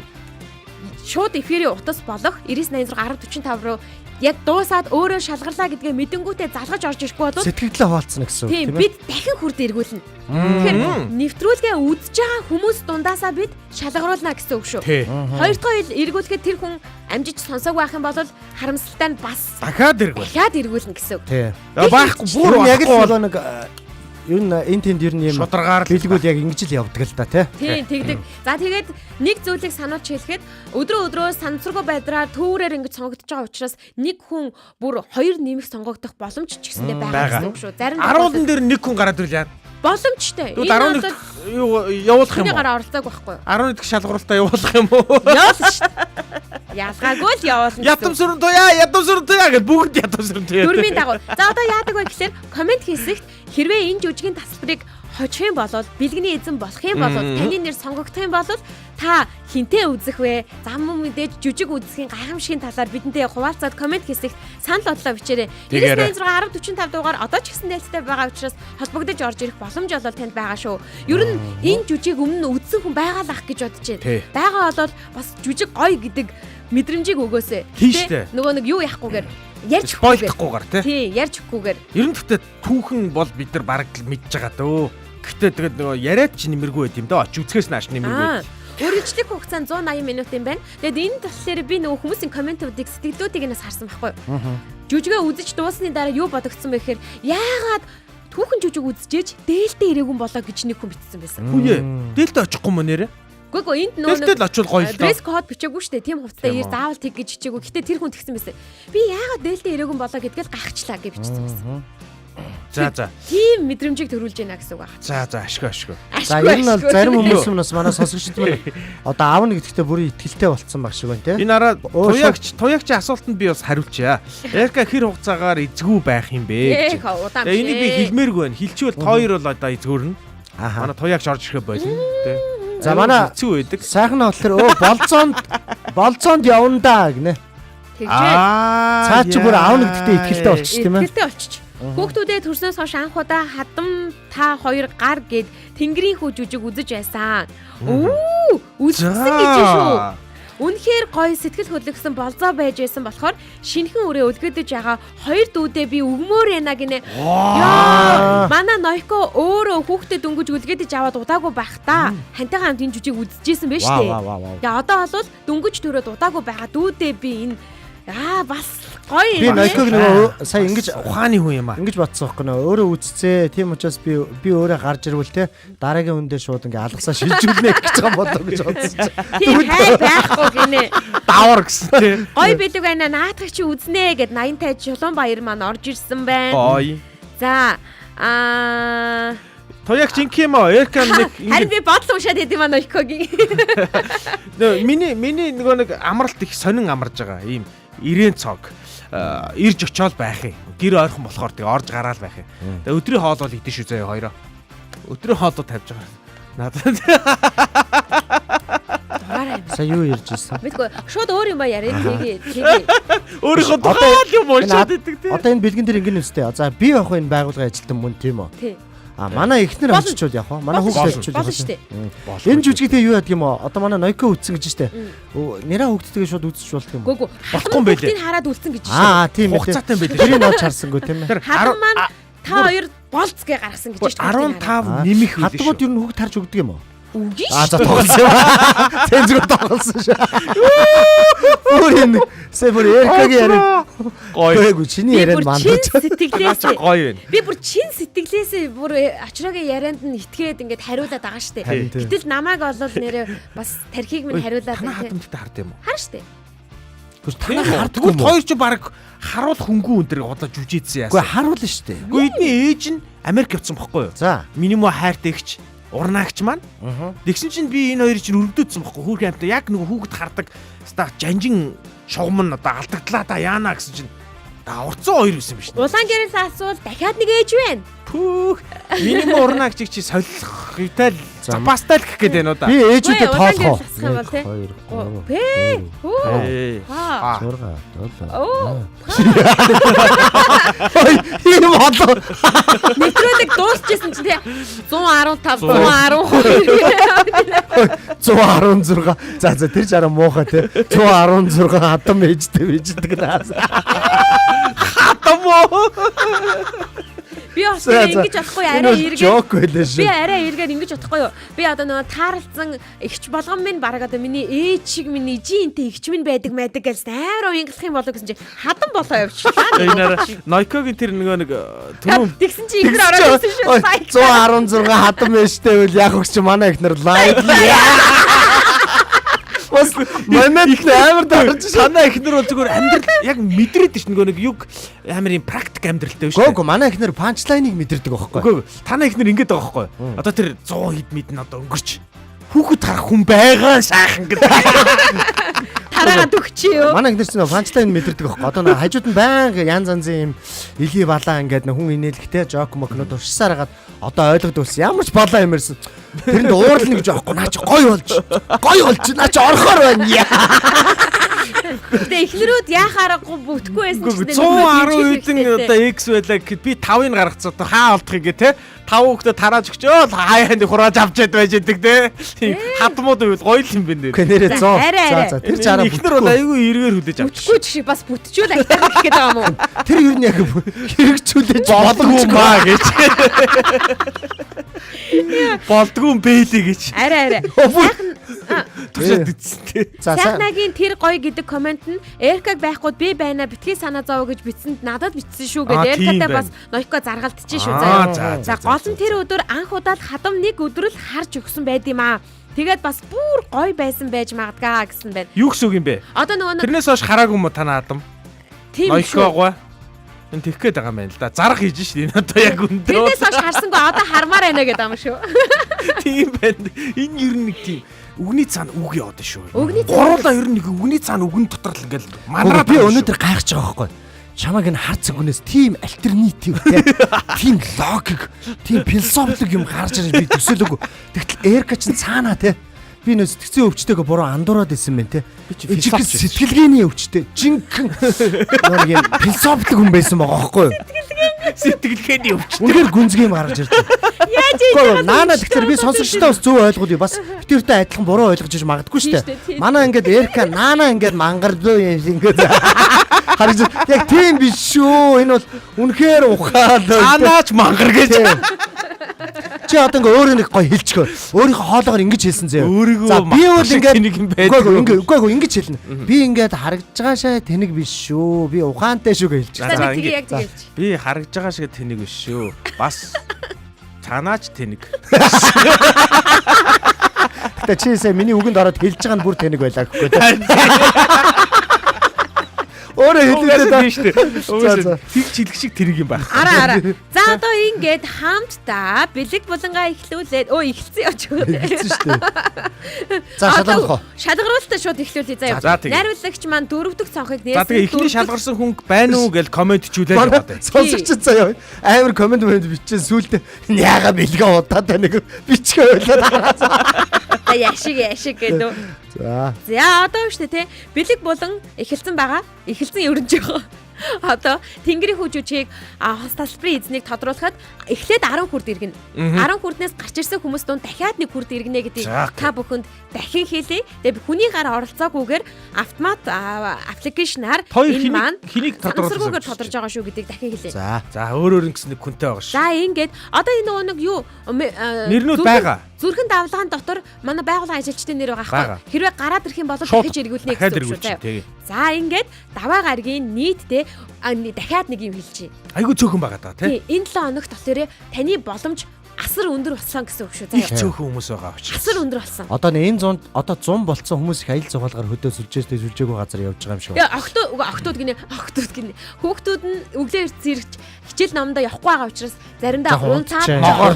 шууд эфирийн утас болох 9986 1045 руу яг дуусаад өөрөө шалгарлаа гэдгээ мэдэнгүүтээ залгаж орж ирэхгүй бол сэтгэлдээ хуваалцсан гэсэн үг тийм бид дахин хурд эргүүлнэ. Тэгэхээр нэвтрүүлгээ үзэж байгаа хүмүүс дундаасаа бид шалгаруулна гэсэн үг шүү. Хоёр дахь эргүүлэхэд тэр хүн амжиж сонсоог байх юм бол харамсалтай нь бас дахиад эргүүлнэ гэсэн үг. Баахгүй бүр яг л нэг ер нь энэ тэнд ер нь юм шударгаар бэлгүүл яг ингэж л явдаг л да тий. Тийм тэгдэг. За тэгээд нэг зүйлийг сануулж хэлэхэд өдрөө санамсаргүй байдраар төврээр ингэж сонгогдож байгаа учраас нэг хүн бүр 2 нэмэх сонгогдох боломж ч гэсэндээ байгаа гэсэн үг шүү. Зарим аруулан дээр нэг хүн гараад ирлээ. Боломжтой. Энэ бол юу явуулах юм уу? Гараа оролцоог байхгүй юу? 11 дэх шалгуулалтаа явуулах юм уу? Явуулна шүү. Ялгаагүй л явуулна. Ядамсрын туяа гэж бүгд ядамсрын туяа. Дөрмийн дагуу. За одоо яадаг вэ гэхээр комент хийсэгт хэрвээ энэ жүжигийн тасалбарыг хожих юм бол бэлгэний эзэн болох юм бол таны нэр сонгогдох юм бол та хинтээ үзэх вэ? Зам мэдээж жүжиг үзэхийн гайхамшигын талаар бидэнтэй хуваалцаад комент хийсэгт санал бодлоо бичээрэй. 9916 1045 дугаар одоо ч гэсэн нээлттэй байгаа учраас холбогдож орж ирэх боломж олол танд байгаа шүү. Ер нь энэ жүжиг өмнө үзсэн хүн байгаа л ах гэж бодож байна. Байгаа бол бас жүжиг гоё гэдэг мэдрэмжийг өгөөсэй. Нөгөө нэг юу яахгүйгээр ярьж бойлдохгүйгээр тий ярьж өгөхгүйгээр. Ер нь гэхдээ түүхэн бол бид нар бараг л мэдж байгаа дөө. Гэхдээ тэгээд нөгөө яриад ч нэмэргүй байт юм дөө. Оч үзгээс нааш нэмэргүй. Үргэлжлэх хугацаа 180 минут юм байна. Тэгээд энэ болохоор би нөгөө хүмүүсийн комментуудыг сэтгэлдүүдийг нас харсан байхгүй юу? Жүжигээ үзэж дуусны дараа юу бодогдсон бэ гэхээр яагаад түүхэн жүжиг үзчихэж дээлтэй ирээгүй болоо гэж нэг хүн бичсэн байсан. Үгүй ээ. Дээлтэй очихгүй мөн нэрэ. Гэхдээ энд нөгөө дээлтэй очвол гоё л доо. Дресс код бичээгүй шүү дээ. Тим хувцастай ир заавал тэг гэж хичээгүй. Гэтэ тэр хүн тэгсэн байсан. Би яагаад дээлтэй ирээгүй болоо гэдгээл гайхчлаа гэж бичсэн байсан. За. Тийм мэдрэмжийг төрүүлж байна гэсэн үг байна. За ашгүй. За ер нь бол зарим хүмүүс нь бас манай сонсогчд маань одоо аавна гэдэгтээ бүрийн итгэлтэй болцсон баг шиг байна те. Энэ араа туягчийн асуултанд би бас хариулчаа. Эрка хэр хугацаагаар эзгүй байх юм бэ гэж. Энийг би хэлмээргүй байна. Хэлчихвэл тоор бол одоо эзгөрнө. Манай туягч орж ирэх болно те. За манай хэцүү байдаг. Сайхан болохоор болцоонд явна да гинэ. Цаа чи бүр аавна гэдэгтээ итгэлтэй болчих тийм ээ. Итгэлтэй болчих. Хүүхдүүдээ төрснөөс хойш анх удаа хадам та хоёр гар гэд тэнгэрийн хүү жүжиг үзэж байсан. Үзсэн гэж шүү. Үнэхээр гоё сэтгэл хөдлөсөн болзоо байж байсан болохоор шинэхэн өрөө өлгөдөж байгаа хоёр дүүдээ би өгмөр яана гинэ. Яа, манай Нойко өөрөө хүүхдэд дөнгөж өлгөдөж аваад удаагүй байх та. Хантайгаа хамт энэ жүжиг үзчихсэн байж тээ. Яа, одоо бол дөнгөж төрөөд удаагүй байгаа дүүдээ би энэ бас гоё юм. Би Нойког нөгөө сая ингэж ухааны хүн юм аа. Ингэж бодсон байхгүй нөө өөрөө үзцээ. Тийм учраас би өөрөө гарч ирвэл те дараагийн хүн дээр шууд ингээ алгасаа шилжүүлнэ гэж байгаа бодлоо гэж бодсон. Тийм хай байхгүй гинэ. Давар гэсэн те. Гоё бэлэг байна. Наадах чи үзнэ гэд 80 тайж Чулуун баяр маань орж ирсэн байна. Гоё. За Тоягч инх юм аа. Эрка нэг харин би бодлоо уншаад хэдэм маань Нойкогийн. Миний нөгөө нэг амралт их сонин амарж байгаа. Ийм ирээн цог ирж очиод байх юм. Гэр ойрхон болохоор тэг орж гараал байх юм. Тэгээ өдрийн хоол бол идэж шүү заяа хоёроо. Өдрийн хоолоо тавьж байгаа. Надад Сая юу ярьж ирсэн? Мэдгүй шууд өөр юм ба яриа тэгээ. Өөрийнхөө тухайн юм уушаад идэг тий. Одоо энэ бэлгэн дээр ингэнэ үстэй. За би яг энэ байгууллагын ажилтан мөн тийм үү? Тий. Манай эхнэр очичвол яг манай хүүхд очичвол болно шүү дээ. Энэ жүжигтэй юу яадаг юм уу? Одоо манай Нойко үтсэн гэж штэ. Нэраа хүүхдтэйгээ шууд үзэж болдог юм. Гүгүү. Болохгүй юм байлээ. Хүүхдийг хараад үлдсэн гэж шүү. Тийм ээ. Хугацаатай юм байлээ. Тэрийг нууж харсангүй тийм ээ. Хатан маань та хоёр болцгээ гаргасан гэж шүү. 15 нэмэх үү. Хатбууд ер нь хүүхд тарж өгдөг юм уу? Үгүй За тоглосон юм. Тэнцгэр тоглосон шүү. Өөрийн сэбэр яркагийн яриа. Гойгүй чиний ярианд мандаж. Сэтгэлээсээ гоё байна. би бүр чин сэтгэлээсээ бүр очроогийн ярианд нь итгээд ингээд хариулаад байгаа штэ. Гэтэл намайг олвол нэрээ бас тархийг минь хариулаад Танаа байна. хатамттай хард юм уу? Хар штэ. Танаа харддаг Тэгвэл юм уу? хоёр ч баг харуул хөнгөн өндөр удаа жүжигдсэн Үгүй яасан. харуулна штэ. Үгүй эдний ээж нь Америк явсан бохгүй юу? За. Минимум хайртайгч урнаагч маань. Тэгсэн чинь би энэ хоёрыг чинь өргөдөөдсөн бохгүй хүүхд амтаа яг нөгөө хүүхд хардаг ста жанжин шугам нь одоо алдагдлаа та яана гэсэн чинь урцсан хоёр байсан биш. Улаан гэрээс асуул дахиад нэг ээж байна. Пүүх. Минимум урнаагчийг чи солих гитал запастал гэх гээд байна уу да. Би ээжүүдэд Улаан тоолох. гэрээс асах юм бол тий. Бэ. Аа. 6 Оо. Ой, ийм болоо. Метродыг дуусчихсан чинь тий 115 112 116. За тэр жара муухай те. 116 хатам ээжтэй биждэг наас. Хатам уу? Би бас ингэж болохгүй арай эргээд жок байлаа би шүү. арай эргээд ингэж бодохгүй юу. Би одоо нөгөө таарлцсан эгч болгон минь бараг одоо миний ээж шиг миний жинтэй эгч минь байдаг гэж амар уянгалах юм болоо гэсэн чи хатан болоо явчихлаа. Энээр Нойкогийн тэр нөгөө нэг түрүүн Тэгсэн чи ихнэр ороод ирсэн шүү. 116 хатам ээжтэй бол яг өгч манай ихнэр лайк. Бас момент амар дарж санаа ихнэр бол зүгээр амьдрал яг мэдрээд ш нөгөө нэг юг амар юм практик амьдралтай биш. Гөөг манай ихнэр панчлайныг мэдэрдэг байхгүй. Үгүй танаа ихнэр ингэж байгаа байхгүй. Одоо тэр 100 хэд мэднэ одоо өнгөрч. Хүүхэд харах хүн байгаа сайхан гэдэг. Тараагаад өгчээ юу. Манай ихнэр чинь панчлайн мэдэрдэг байхгүй. Одоо нэг хажууд нь байнга янз янзын юм илий балаа ингээд нэг хүн инээлхтэй жок мокнод уршсаар хагаад одоо ойлгодуулсан. Ямар ч балаа юм ярьсан. Тэрэнд уурлна гэж аахгүй. Наа чи гоё болж. Наа чи орхоор байна. Гэтэ ихнэрүүд яхаарахгүй бүтэхгүй байсан ч 110 хэдэн одоо X байлаа гэхэд би 5-ыг гаргацсан одоо хаа олдохыг гэ те 5 хүүхдээ тарааж өгчөө хаяанд хурааж авчаад байж идэг те хатмууд үед гоё юм байна Үгүй нэрээ 100. За тэр чараа ихнэр бол айгүй эргээр хүлээж авчих. бүтэхгүй ч шиг бас бүтчихүүл айтах гээд байгаа юм уу? Тэр юу нэг хэрэгжүүлж Болдгүй маа гэж. Болдгүй бэлээ гэж. Арай. Тушаад дитсэн те. За Сайхнагийн тэр гоё гэдэг комент нь Эркаг байхгүй би байна битгий санаа зов гэж бичсэнд надад бичсэн шүү гэдэг. Эркатай бас Нойко заргалтчихжээ шүү заяа. За гол нь тэр өдөр анх удаад хадам нэг өдрөл харж өгсөн байд юм аа. Тэгээд бас бүр гоё байсан байж магадгаа гэсэн байна. Юу гэсэн үг юм бэ? Одоо нөгөө Тэрнээс хойш хараагүй юм уу танаа Адам? тийм Нойкогоо. Энэ тэгэх гээд байгаа юм байна л да. Зарах хийж шин энэ одоо яг өндөө. тэрнээс хойш харсангүй одоо хармаар байна гэдэг юм шүү. Тийм байна. Энэ ер нь нэг тийм үгний цаана үг яваад шүү. Үгний цаана. Гуруулаа ер нь нэг үгний цаана үгэн дотор л ингээл манараад би өнөөдөр гайхаж байгаа байхгүй. Чамаг энэ хар цагнээс тийм альтернатив тийм логик, тийм философик юм гарч ирж би төсөөлөөгүй. Тэгтэл Эрка ч цаанаа те. Би нөө сэтгцэн өвчтэйгээ буруу андуураад исэн мэн те. Би чи сэтгэлгээний өвчтэй. Жинхэнэ нэг юм философик хүн байсан байгаа байхгүй юу? сэтгэлгээний өвч. Үнээр гүнзгий юм гарч ирж байна. Яаж ийм Наана тэгэхээр би сонсогчтой бас зөв ойлгоё. Бас битэртэй адилхан буруу ойлгож иж магадгүй шүү дээ. Манай ингээд Эрка наана ингээд мангарлуу юм ингээд харж яг тийм биш шүү. Энэ бол үнэхээр ухаал. Анаач мангар гэж. Чи одоо ингээ өөрөө нэг гоё хэлчихөө. Өөрийнхөө хоолоогоор ингэж хэлсэн зөө. Өөрийгөө за би бол ингээд тэнэг юм байдаг. үгүй ингэж хэлнэ. Би ингээд харагдж байгаа шаа тэнэг биш шүү. Би ухаантай шүү гэж хэлж За байгаа. нэг яг тэгэж. Би харагдж байгаа шиг тэнэг биш шүү. Бас цанаач тэнэг. Тэ чи сая миний үгэнд ороод хэлж байгаа нь бүр тэнэг байлаа гэхгүй. Өөрөө хэлээд Тийм шүү дээ. За. Тэг жилг шиг тэрэг юм байна. Араа. За одоо ингээд хамтдаа бэлэг булангаа эхлүүлээд эхэлсэн яач. хэлсэн шүү дээ. За шалгаруулах уу? Шалгаруулалтаа шууд эхлүүлъя За, заяа. тэгээ. Найруулагч маань дөрөвдөг цонхыг За тэгээ нээсэн. эхний шалгарсан хүн байна уу гэж комент хичүүлээд байгаа даа. Сонсогч заяа амар комент бичсэн сүултээ яага бэлгээ удаад байна нэг бичгээ ойлоод хараа. За яшиг гэдэг. За. За одоо шүү дээ те. Бэлэг болон эхэлсэн байгаа. Эхэлсэн өрнж байгаа. Одоо тэнгэрийн хүүчүүдийг хос талбарын эзнийг тодруулахад эхлээд 10 хүрд иргэнэ. 10 хүрднээс гарч ирсэн хүмүүс дунд дахиад нэг хүрд иргэнэ гэдгийг та бүхэнд дахин хэлье. Тэгээ хүний гар оролцоогүйгээр автомат аппликейшнаар энэ маань хэнийг тодруулж байгаа шүү гэдгийг дахин хэлье. За өөр гэсэн нэг хүнтэй байгаа шүү. За ингээд одоо энэ нэг юу нэрнүүд байгаа. Зүрхэн давлгаан дотор манай байгууллагын ажилчдын нэр байгаа байхгүй. Хэрвээ гараад ирэх юм бол дахиж эргүүлнэ гэсэн үг шүү. За ингээд даваа гаргийн нийтдээ дахиад нэг юм хэлчихье. Айгу цөөхөн байгаа даа тий. Энэ 7 хоногт болохоор таны боломж асар өндөр болсон гэсэн үг шүү. Их цөөхөн хүмүүс байгаа учраас. Асар өндөр болсон. Одоо энэ 100 одоо 100 болцсон хүмүүс их аялал зугаалгаар хөдөө сүлжээгүй газар явж байгаа юм шүү. Охтууд гинэ. Хүүхдүүд нь өглөө эрт зэрэгч хичээл номдоо явахгүй байгаа учраас заримдаа унцаад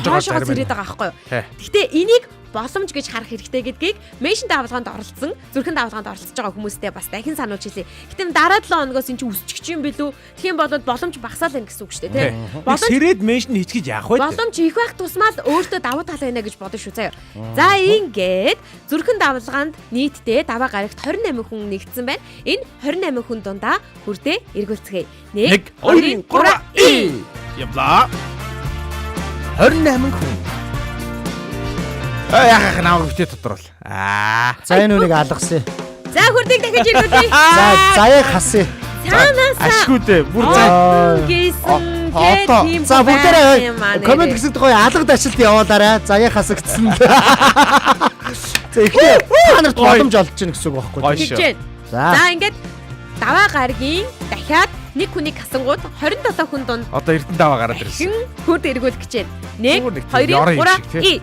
хоошоо зэрэг байгаа байхгүй юу. Гэхдээ энийг боломж гэж харах хэрэгтэй гэдгийг меншн давалгаанд оролцсон, зүрхэн давалгаанд оролцож байгаа хүмүүстээ бас дахин сануулж хэлье. Гэтэ дараа 7 хоногоос эн чинь үсчих юм билүү? Тэгэх юм бол боломж багасаал байна гэсэн үг шүү дээ, тий. Сэрэд меншн хийчихэж яах вэ? Боломж их байх тусмаа л өөртөө давуу тал байна гэж бодно шүү заяа. За ингээд зүрхэн давалгаанд нийтдээ даваа гарагт 28 хүн нэгдсэн байна. Энэ 28 хүн дундаа хүрдээ эргүүлцгээе. 1 2 3 явла. 28 хүн. Яхах намайг битээ тодорол. За энэ үнийг алгасаа. За хүрдийг дахиж ирүүлье. Заяа хасъя. Цаанаас ашгүй дээ. Бүр гисэн тийм. За бүгдээрээ комент гэсэд гоё алга дашилт явуулаарай. Заяа хасагдсан. За ихтэй та нарт боломж олж гин гэсэн үг байхгүй. За ингээд даваа гаргийн дахиад нэг хүнийг хасангууд 27 хүн донд одоо эрдэнэ даваа гараад ирсэн. Хүрд эргүүлэх гэж байна. 1 2 3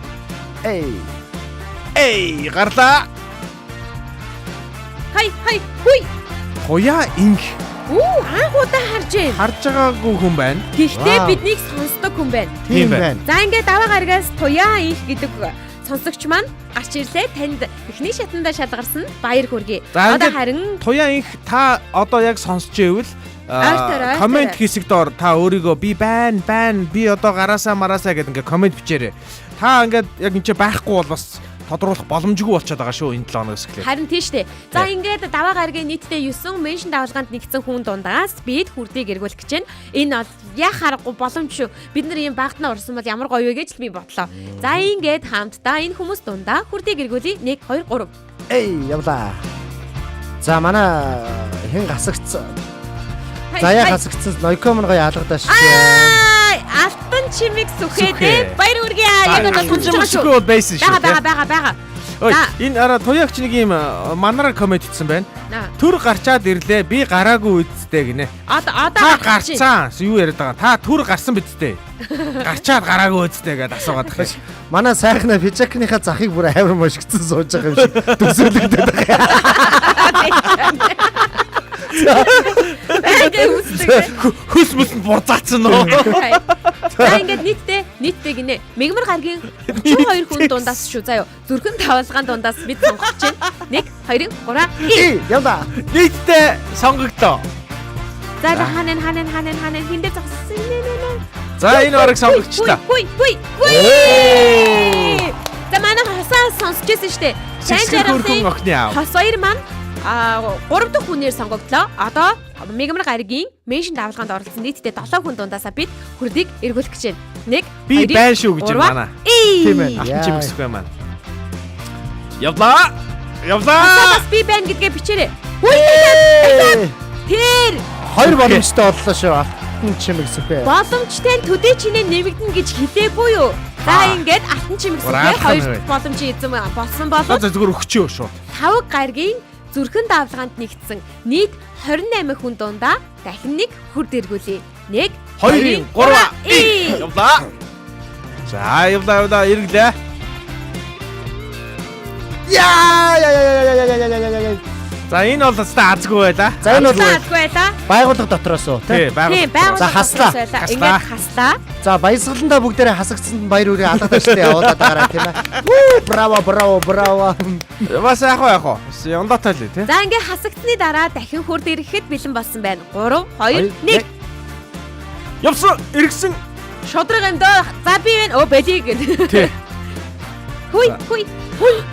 Эй гарлаа. Хай хүй. Хоя инх. Анхудаа харж байгаагүй хүн байна. Гэхдээ биднийг сонсдог хүн байна. Тийм байна. За ингээд даваа гаргаас туяа инх гэдэг сонсогч маань гарч ирлээ. Танд эхний шатанда шалгарсан баяр хүргэе. Одоо харин туяа инх та одоо яг сонсч ивэл комент хэсэгт ор та өөрийгөө би байна би одоо гараасаа мараасаа гэдэг ингээ комент бичээрэй. Та ингээд яг энэ ч байхгүй бол бас тодруулах боломжгүй болчиход байгаа шүү энэ 7 хоногоос эхлээд. Харин тийш дээ. За ингээд даваа гаргийн нийтдээ 9 меншн давалгаанд нэгдсэн хүн дундаас бид хүрдийг эргүүлэх гэж байна. Энэ бол яах аргагүй боломж шүү. Бид нар ийм багтнаа орсон бол ямар гоё вэ гэж би бодлоо. За ингээд хамтдаа энэ хүмүүс дундаа хүрдийг эргүүлье. 1 2 3. Явлаа. За манай хэн гасагдсан. Заяа хасагдсан Нойко мөн гоё алгадаш. Алтан чимиг сүхээд баяр хүргэе. Яг одоо түнжим шүү байсан шүү. Бага. Ой, энэ ара туягч нэг юм манараа комент хийсэн байна. Түр гарчаад ирлээ. Би гараагүй үсттэй гинэ. Одоо гарцсан. Юу яриад байгаа? Та түр гарсан бидтэй. Гарчаад гараагүй үсттэй гэдээ асуугаад байгаа. Манай сайхна фижакныхаа захыг бүр амар мошигдсан сууж байгаа юм шиг төсөөлөгдөд байгаа. Хүс мүсэнд бурзаацсан нөө. За ингээд нийтдээ гинэ. Мегмар гаргийн 32 хүн дундаас шүү заяа. Зүрхэн давалгаан дундаас бид сонгох чинь 1 2 3 яваа. Нийтдээ сонгогдоо. За ханаа хиндэ зогссон нэ. За энэ орог сонгогчлаа. Хүй. За манай хасаа сонсчихсэн штэ. Сайн жаргал охины аав. Хас хоёр маань 3 дахь хүнээр сонгогдлоо. Одоо Мегмар гаргийн меншн давалгаанд оролцсон нийтдээ 7 хүн дундаасаа бид хүрдийг эргүүлэх гэж байна. 1 би байна шүү гэж байна. Тийм ээ. Ахын чимэсгүй маань. Явлаа. Бас би байна гэдгээ бичээрэй. Тэр 2 боломжтой боллоо шүү. Алтан чимэг сүхэ. Боломжтой төдий чинээ нэмэгдэн гэж хэлээгүй юу? За ингээд алтан чимэг сүхэ 2 боломж эзэм болсон болов. За зүгээр өгчөө шүү. 5 гаргийн зүрхэн давалгаанд нэгдсэн нийт 28 хүн дундаа дахин нэг хүрд эргүүлье. 1 2 3 явлаа. За явлаа эргэлээ. Яа. За энэ бол өстой азгүй байлаа. За энэ бол азгүй байлаа. Байгууллага дотроос уу тий байгууллага. За хаслаа. Ингээд хаслаа. За баясгаландаа бүгдээрээ хасагдсанд баяр хүрээ алгадаштай явуулаад байгаарай тийм ээ. Браво. Бас яах вэ? Яндаатай л тий. За ингээд хасагдсны дараа дахин хүрд ирэхэд бэлэн болсон байна. 3 2 1 явсан эргэсэн шодрог юм доо. За би байна. Бэлий гэн. Тий. Хүй.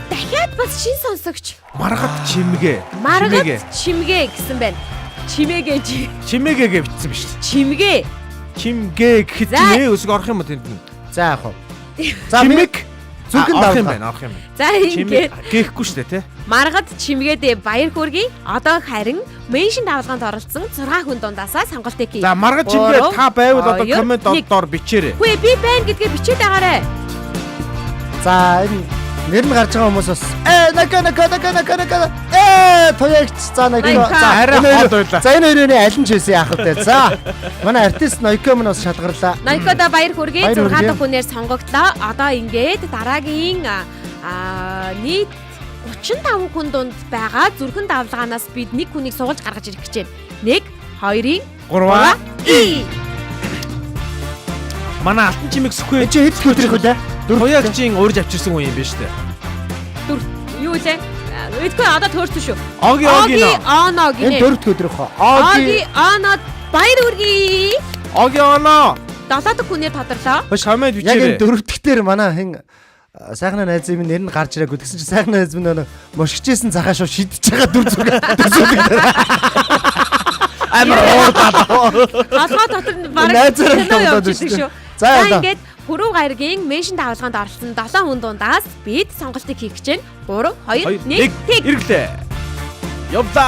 Дахиад бас шин сонсогч. Маргад чимгээ. Маргад чимгээ гэсэн байна. Чимээгээ бичсэн биз дээ. Чимгээ. Чимгээ гэхэд нэ өсөг орох юм уу тэнд? За яг уу. За Чимэг зүрхэн авах юм давлаа. байна. За ингээд Гээхгүй шүү дээ тий. Маргад чимгээдээ баяр хүргэе. Одоо харин меншн давалгаанд оролцсон 6 хүн дундаасаа сонголтыг хий. За маргад чимгээ та байвал одоо комент доор бичээрэй. Хөөе би байна гэдгээ бичээд байгаарэ. За энэ нэр нь гарч байгаа хүмүүс бас нaka тоягч за нэг арай хол байла. За энэ хоёрын аль нь ч байсан яах вэ? За манай артист Нойко мөн бас шалгарлаа. Нойкода баяр хүргэе. Баяр 6 хүргэе. дахь хүнээр сонгогдлоо. Одоо ингээд дараагийн нийт 35 хүн дунд байгаа зүрхэн давлгаанаас бид нэг хүнийг суулж гаргаж ирэх гэж байна. 1 2 3 Манай алтан чимэг сүхвэ Энд чи хэд өдрөх вэ? Туягчийн урьж авчирсан үе юм байна шүү дээ. юу лээ? Эдгээр одоо төөрсөн шүү. Оги Оно Энэ гинэ. дөрөвт өдрөх хоо. Оги Оно баяр хүргэе. Оги оноо. 7 дахь хүнээр тодорлоо. Хош хамаад Яг энэ бичээрэй. дөрөвтгтэр манай хин сайхны найз юм нэр нь гарч ирээгүй. Тэгсэн чи сайхны найз минь нөгөө мошгичсэн цахаа шууд шидэж байгаа дүр зүг. Амар Толгой дотор нь бараг Найзаар кино тоглоод явж байна. шүү. За За яа. ингээд Хүрүү Гайргийн меншн давалгаанд орсон 7 хүн дундаас бид сонголтыг хийх гэж байна. 3 2 1 тэг. Ирэглээ. Явда.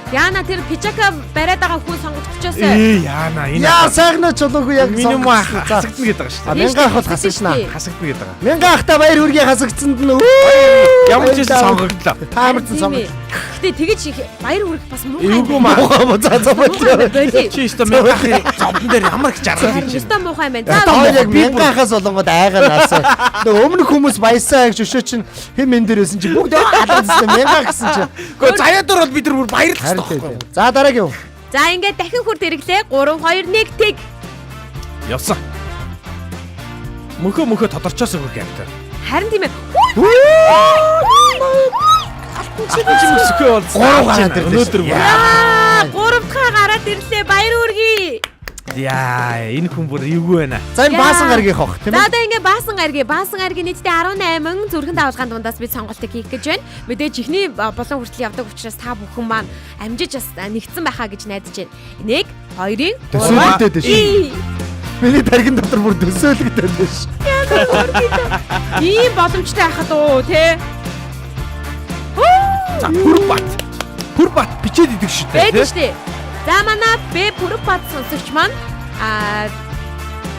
Яна тэр пижака бариад байгаа хүн сонгож өчөөсэй. Яана энэ. Яа сайхны чулуугүй яг минимум сонгосон. За. хасагдана гэдэг байгаа шүү дээ. Мянган ах бол хасагчнаа. Хасагдана гэдэг байгаа. Мянган ахта баяр хүргээ хасагдсанд нь Ямар ч юм сонгогдлоо. таамарсан сонгож. Гэтэ тэгэж их баяр хүрэх бас муухай. Эвгүй маа. За болоо. Чи өстө мянган ахын зовдон дээр ямар их жаргал хийж байна. Өстө муухай юм байна. Одоо За яг мянган ахаас болонгод айгаа наасаа. Нөгөө өмнөх хүмүүс баясаа гэж өшөө чин хэм энэ дээр байсан чи бүгд алгадсан мянган гэсэн чи. Гэхдээ заяа дээр бол бид нар бүр баярлах Харин хэрэгтэй тийм. За дараагийн юу? За ингээд дахин хүрд ирэглээ. 3 2 1 тэг. явсан. Мөхөө тодорчоос өгөх юм та. Харин тийм ээ. Чи мөсөхөө бол Гурав гараад ирлээ. өнөөдөр бүр. Аа, 3 дахь гараад ирлээ. Баяр хүргэе. Яа, энэ хүн бүр эвгүй байна. За энэ баасан гаргийг хох тийм За ээ. одоо ингээ Баасан гаргийн нийтдээ 18 зүрхэн давалгаанд дундаас бид сонголтыг хийх гэж байна. Мэдээж ихний болон хүртэл явдаг учраас та бүхэн маань амжиж бас нэгдсэн байхаа гэж найдаж байна. 1 2 Төсөөлөгдөд дээ шүү. Миний таргин дотор бүр төсөөлөгдөд дээ шүү. ийм боломжтой байхад уу те. За бүр бат бичээд идэг шүү дээ. Байдаг штэ. За манай Б бүрэг бат сонсогч маань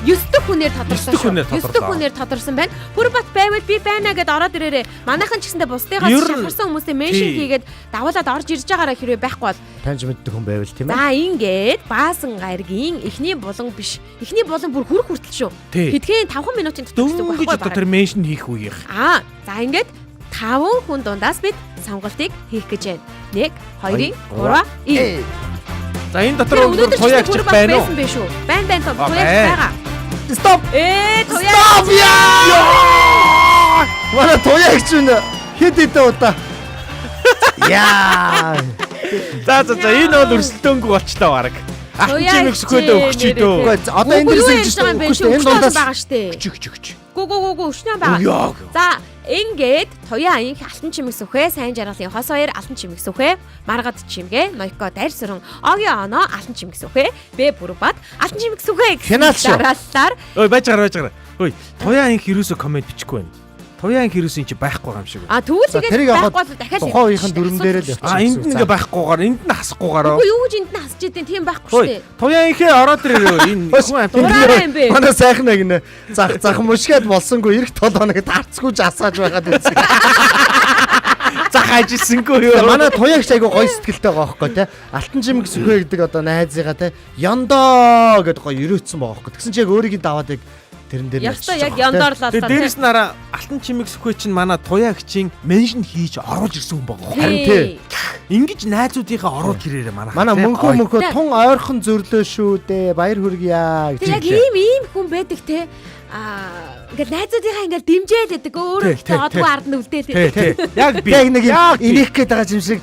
9 дахь хүнээр тодорсон. 9 дахь хүнээр тодорсон байна. Бүрэг бат байвал би байна гэд ороод ирээрээ. Манайхан ч гэсэндээ бусдыгаас шалгарсан хүмүүсээ меншн хийгээд дагуулад орж ирж байгаараа хэрвээ байхгүй бол Таньж мэддэг хүн байвал тийм ээ. за ингээд Баасан гаргийн эхний булан биш. Эхний булан бүр хүрх хүртэл шүү. Хэдхэн 5 минутын дотор дөнгөж одоо тэр меншн хийх үеийнх. За ингээд 5 хүн дундаас бид сонголтыг хийх гэж байна. 1 2 3 За энэ дотор туягч байна уу? Байсан шүү. Байна туягч байгаа. Стоп. Туягч. Манай туягч нь хэд хэдэн удаа. Яа. За энэ бол өрсөлдөөнгүй болчлоо баг. Алтан чимэг сүхөөдөө өгч идөө. Одоо энэ дэрс ингэж өгөх шүү. Энэ дундаас байгаа штэ. Чүг. Гү өшнөө байгаа. За ингээд туяа аян алтан чимэг сүхэ, сайн жаргалын хос хоёр алтан чимэг сүхэ, маргад чимгээ, Нойко дайрсуран, Оги Оно алтан чимэг сүхэ, Б бүрэг бат алтан чимэг сүхэ дараалалаар. Ой байж гараа. Ой туяа аян хэрүүсө комент бичихгүй байна. Туяа аян хэрүүсө чи байхгүй юм шиг. Тэгвэл тэгээд байхгүй бол дахиад тухайн үеийн дүрм дээрээ л явчих. Энд ингээ байхгүйгээр энд нь хасахгүйгээр. Үгүй юу гэж энд нь хасч идэв тийм байхгүй шүү дээ. Туяа аяхээ ороод ирээ. Энэ хүн юм бэ? Манай сайхнаа гинэ. Зах мушгаад болсонгүй эрт 7 хоног таарцгүй жасааж байгаад үзье. Зах ажисэнгүй юу? Манай туягч айгу гоё сэтгэлтэй байгаа байхгүй те. Алтан чимэг сүхэ гэдэг одоо найзыгаа те. Ёндоо гэдэг гоё өрөөцсөн байгаа байхгүй. Тэгсэн чи яг өөрийг даваад яг тэрэн дээр Ястаа яг яндоорлоо та. Дээрээс нараа алтан чимэг сүхэ чинь манай туягчийн меншн хийж оруулж ирсэн хүн байгаа. Харин тий. Ингиж найзуудынхаа оруулж ирээрээ манай. Манай мөнхөө тун ойрхон зөрлөө шүү дээ. Баяр хүргье гэж. Яг ийм хүн байдаг те. Ингээд найзуудынхаа ингээд дэмжээл гэдэг өөрөө одгүй ард нь үлдээл. Тий. Яг би. Яг нэг инех гээд байгаа юм шиг.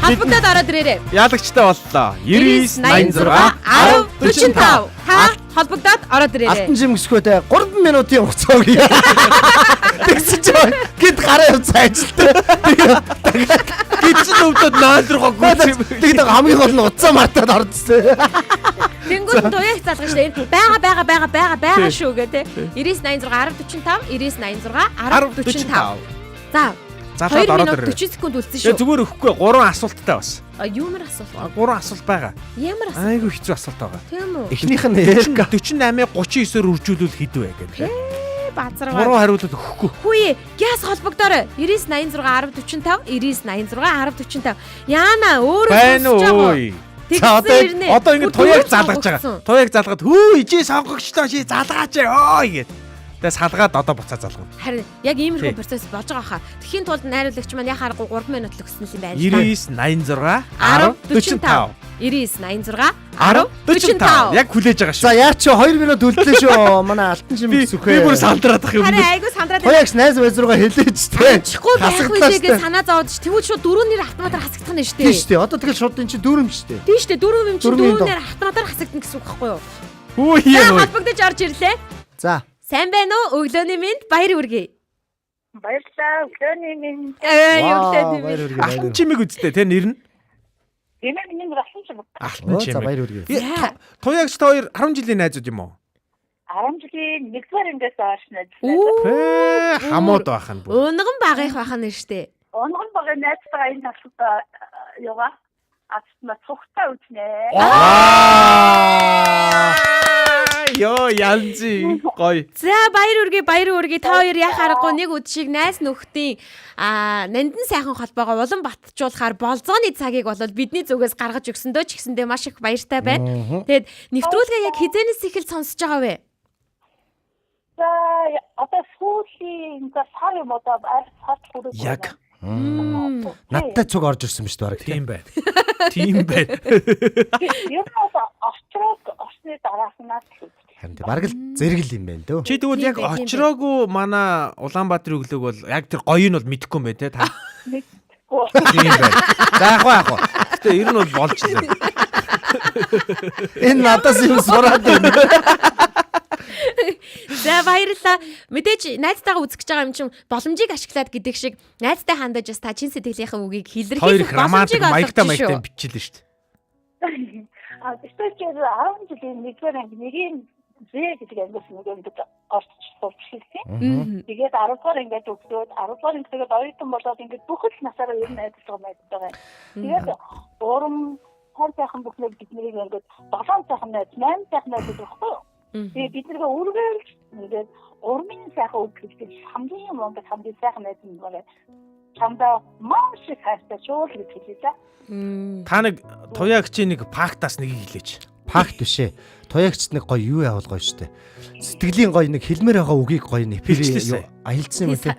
Холбогдоод ороод ирээрэй. Яалагчтай боллоо. 99 86 10 45. Та холбогдоод ороод ирээрэй. Алтан жимгсгүй те 3 минутын хугацаа өгье. Тэгсэн чинь гэд гараа явцсан ажилтай. гидсэн өвдөд нойлрогоо гүйцээ. Тэгээд хамгийн гол нь уцаа мартаад ордсон. Тэнгүүд туяаг залгах штэ. Бага шүү гэ тэ. 99 86 10 45 99 86 10 45. За. Залаад ороод ирээ. 40 секунд үлдсэн шүү. Зүгээр өгөхгүй 3 асуулттай бас. Юмар асуулт. 3 асуулт байгаа. Ямар асуулт? Айгу хэцүү асуулт байгаа. Тийм үү? Эхнийх нь Эрка 48-ыг 39-оор үржүүлвэл хэдвэ гэдэг. Базаргаа. 3 хариултад өгөхгүй. Хүү гяс холбогдоорой. 99 86 10 45 99 86 10 45. Яана өөрөө Байна уу? За одоо ингэ туяаг залгаж байгаа. Туяаг залгаад хүү ижээ сонгогчдоо чи залгаач ёо гэд. Тэгээ салгаад одоо буцаа залгав. Харин яг иймэрхүү процесс болж байгаа хаа. Тэхийн тулд найруулагч маань яхаарахгүй 3 минут л өгсөн юм байна. 99 86 10 45. 99 86 10 45. Яг хүлээж байгаа шүү. За яа чи 2 минут үлдээ шүү. Манай алтан жимгс үхээ. Би бүр сандраад ах юм. Харин айгу сандраад. Туягч найз байзрууга хэлээч те. Чихгүй байх үегээ санаа зовоод ш. Тэгвэл шууд 4 нэр автоматар хасагдах нь штэ. Тийм штэ. Одоо тэгэл шууд эн чи дөрөм штэ. Тийм штэ 4 юм чи 4 нэр автоматар хасагдана гэсэн үг байхгүй юу? Хүү яа. Холбогдож орж ирлээ. За. Сайн байна уу? Өглөөний минь баяр хүргэе. Баярлалаа. Өглөөний минь. Өглөөний баяр минь. хүргэе. Алтан чимэг үсттэй те нэр нь. Гэмээр минь расан ч юм. Алтан За чимэг. баяр хүргэе. Туягч та хоёр 10 жилийн найзууд юм уу? 10 жилийн 1-р ангиас хойш найзлаа. Хамууд байх нь бүр. Өнгөн багийнх байх нь штэ. Онгон багын найзтайгаа энэ тасалта яваа. Ацтна цухтаа үзнэ. Йоо янзи гоё. За баяр үргээ та хоёр яах аргагүй нэг үд шиг найс нөхдийн нандин сайхан холбоогоо улам батжуулахаар болзооны цагийг бол бидний зүгээс гаргаж өгсөндөө ч гэсэндээ маш их баяртай байна. Тэгэд нэвтрүүлгээ яг хизэнээс ихэл сонсож байгаа вэ? За одоо сүүлийн сар юм одоо сар хүрэх. Яг. Надтай цуг орж ирсэн биз дээ. Тийм байна. Тийм байна. Юу нэг орсны дарааснаас Харин тийм бараг л зэрэгл юм байна дөө. Чи тэгвэл яг очроогүй манай Улаанбаатарын өглөөг бол яг тэр гоё нь бол мэдэхгүй юм байна те та. Тийм байна. За яг уу. Гэтэ ер нь бол болж ирсэн. Энэ надаас юм сураад байна. За баярлалаа. Мэдээж найзтайгаа үзэж байгаа юм чинь боломжийг ашиглаад гэдэг шиг найзтай хандаж бас та чин сэтгэлийнхээ үгийг илэрхийлэх боломжийг маягтай олгож шүү. бичилээ шүү дээ. Эсвэл 10 жилийн 1-р анги нэгийн зэ гэдэг ангиас нэг орч сурч хэлсэн. Тэгээд 10-р ангиад өгсөд 10-р ангиад оюутан болоод ингээд бүх л насаараа ер нь найзлага байдаг. Тэгээд урам хар сайхан бүхнийг бидний ингээд 7 сайхан найз 8 сайхан найз гэхгүй. Тэгээд бид нэрээ үргэлж ингээд урмын сайхан үг гэж хамгийн монгол хамгийн сайхан найз юм байна. Чамдаа маш их хайртай шууд гэж хэлээ. Та нэг туягчийн нэг пактаас нэг хэлээч. Пакт биш ээ. Туягчд нэг гоё юу явал гоё штэ. Сэтгэлийн гоё нэг хэлмээр байгаа үгийг гоё нэпэр аялдсан юм те.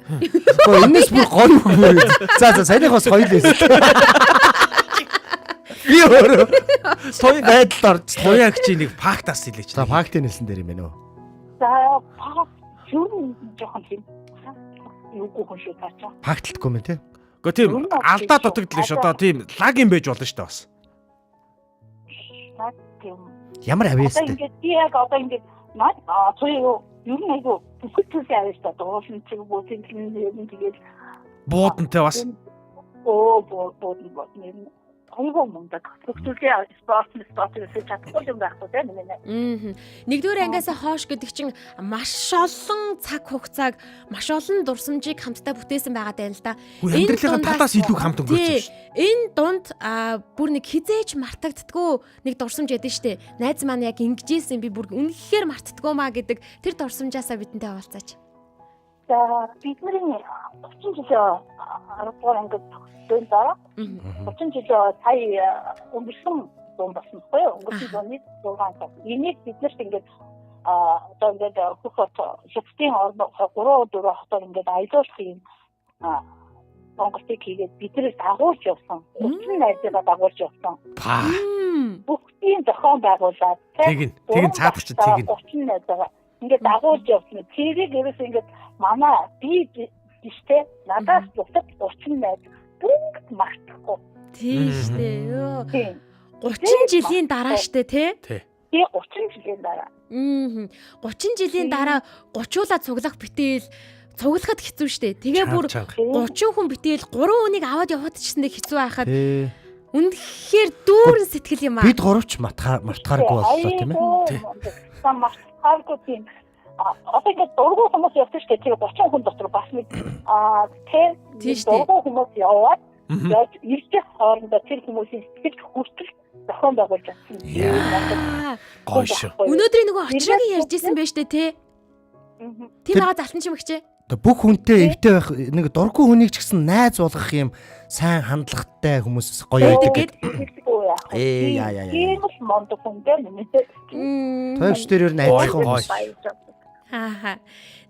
Гоё энэс бүр гоё үг. За саяных бас гоё л байсан. Би өөрөө байдалд орж Туягчийн нэг пактаас хэлээч. За пактын хэлсэн дээр юм байна уу? За пакт юу жоохон тийм юу гоо шиг таач. Пактлахгүй юм те. Гэхдээ тийм алдаа дутагдлаа ш одоо тийм лаг юм байж болно ш та бас. Ямар авьяастай. Одоо ингээд би яг одоо ингээд наад юу нь айгу бүхэл авьяастай дуулсан чиг бүхэн юм тэгээд Буудантай бас. буудэн айгу мундаг. Бүгдээ спорт гэсэн чадахгүй юм байх үү тийм ээ. Нэгдүгээр ангиасаа хоош гэдэг чинь маш олон цаг хугацааг маш олон дурсамжийг хамтдаа бүтээсэн байгаа даа л да. Амьдралын талаас илүү хамт өнгөрсөн шүү. Энэ дунд бүр нэг хизээч мартагддгүй нэг дурсамж ядэн штэ. Найз маань яг ингэжсэн би бүр үнэхээр мартдаггүй маа гэдэг тэр дурсамжаасаа бидэнтэй хаваалцаач. За бидний 30 жил 10 ангид төгссөн дараа 30 жил сая өнгөрсөн зам болсон байхгүй юу? Өнгөрсөн зууны 6 сар. Энийг биднэрт ингээд одоо ингээд хөхөт шигтийн орно 3-4 хотоор ингээд аялуулах юм Монголыг хийгээд биднээс дагуулж явсан. 30 найзгаа дагуулж явсан. Бүгдийн зохион байгуулаад тэгин цаадах чинь тэгин 30 найзгаа ингээд дагуулж явсан. Тэрийг ерөөс ингээд манай би биштэй надаас бусад 30 найз бүгд мартахгүй. Тийм штэ. Йоо. Тийм. 30 жилийн дараа штэ тий. Тий. Тэгээ 30 жилийн дараа. 30 жилийн дараа 30-уулаа цуглах битэл цуглахад хэцүү штэ. Тэгээ бүр 30 хүн битэл 3 хүнийг аваад яваад чсэндээ хэцүү байхад үнэхээр дүүрэн сэтгэл юм аа. Бид гуравч мартахааргүй боллоо тийм ээ. Сам мартахааргүй тийм. Одоо ингээд дургуй хүмүүс явдаг штэ. Тэгээ 30 хүн дотор бас нэг дургуй хүмүүс яваад ирэх хоорондоо тэр хүмүүсийн сэтгэл хүртэл зохион байгуулж чадсан. Гойш. Өнөөдрийн нөгөө очроогийн ярьжсэн байж тээ тий. Тийм байгаа залтан чимэгчээ. Бүх хүнтэй эвтэй байх нэг дургүй хүнийг ч гэсэн найз болгох юм сайн хандлагатай хүмүүс гоё байдаг гэдэг. Яа. Тийм л монд хүнтэй нэмээд. Тойгч дээр нь айдхан гоё. Аа.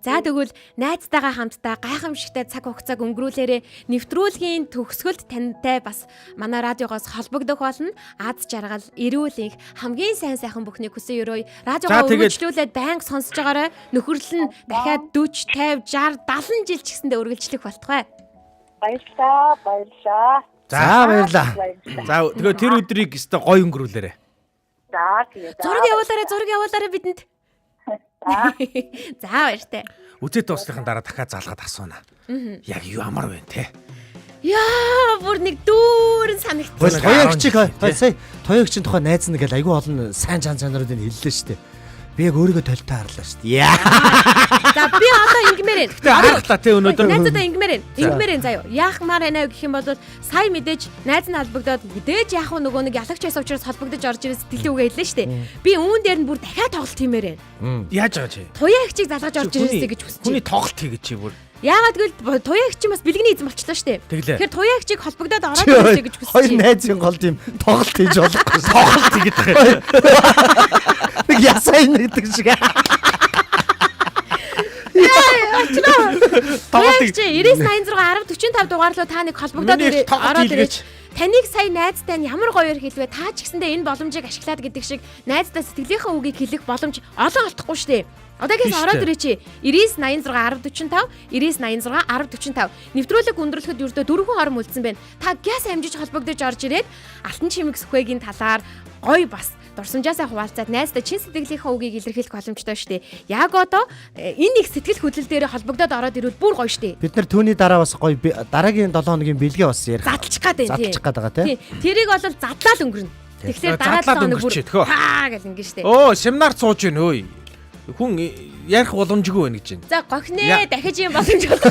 За тэгвэл найзтайгаа хамтдаа гайхамшигтай цаг хугацааг өнгөрүүлээрэ нэвтрүүлгийн төгсгөлд тантай бас манай радиогоос холбогдох болно. Аз жаргал, эрүүл энх хамгийн сайхан бүхнийг хүсэн өрөөе. Радиогоо үргэлжлүүлээд байнга сонсож байгаарай. Нөхөрлөл нь дахиад 40, 50, 60, 70 жил ч гэсэндээ үргэлжлэх болтугай. Баярлалаа. За баярлалаа. За тэгээ тэр өдрийг өстой гоё өнгөрүүлээрэ. За тэгээ. Зураг явуулаарай бидэнд. За баяртай. Үзээ дуусныхан дараа дахиад залгаад асууна. Яг юу амар вэ те? Яа, бүр нэг дүүрэн санагдсан. Тоёгчийн тухай найз нэг л айгүй олон сайн чанаруудыг хэллээ шүү дээ. Би яг өөрийгөө толтой харлаа шүү дээ. За би одоо ингмээр. Гэтэ харахлаа те өнөөдөр. Найзуудаа ингмээр заяа. Яахмаар байна гэх юм бол сая мэдээж найз нь холбогдоод мэдээж яах вэ нөгөө нэг ялагч байсан учраас холбогдож орж ирсэн сэтгэлийн үгээ хэллээ шүү дээ. Би үүн дээр нь бүр дахиад тоглолт хиймээр байна. Яаж байгаа чи? Туяагчийг залгаж орж ирсэн гэж хүсэж. Хүний тоглолт хийгээд чи бүр. Яагаад гэвэл туяагч бас бэлгэний эзэн болчлоо шүү дээ. Тэгэхээр туяагчийг холбогдоод ороод ирсэн гэж хүсэж. Хоёр найзын гол тийм тоглолт хийж болохгүй. Тоглолт хийгээд байгаа. Нэг ясаа нэгдэг шиг. Туяагч 9986 1045 дугаарлуу та нэг холбогдоод ороод ирээч. Таныг сая найзтай нь ямар гоёор хэлвэ? Та ч гэсэндээ энэ боломжийг ашиглаад гэдэг шиг найздаа сэтгэлийнхээ үгийг хэлэх боломж олон олдохгүй шүү дээ. Одоогээс ороод ирээч. 9986 1045 9986 1045 нэвтрүүлэг өндөрлөхөд ердөө 4 хүн орон үлдсэн байна. Та гяс амжиж холбогдож орж ирээд Алтан чимэг сүхвэгийн талаар гоё бас дурсамжаасаа хуваалцаад найздаа чин сэтгэлийнхээ үгийг илэрхийлэх боломжтой шүү дээ. Яг одоо энэ их сэтгэл хөдлөл дээр холбогдоод ороод ирвэл бүр гоё шүү дээ. Бид нар түүний дараа бас гоё дараагийн 7 хоногийн бэлгээ бас ярих. Задлах гээд байна тийм. Задлах гээд байгаа тийм. Тэрийг бол задлаад өнгөрнө. Тэгэхээр дараа 7 хоног бүр гэл ингэ шүү дээ. Оо, семинар сууж байна өөй. Хүн ярих боломжгүй байна гэж байна. За гохнээ дахиж юм боломж байна.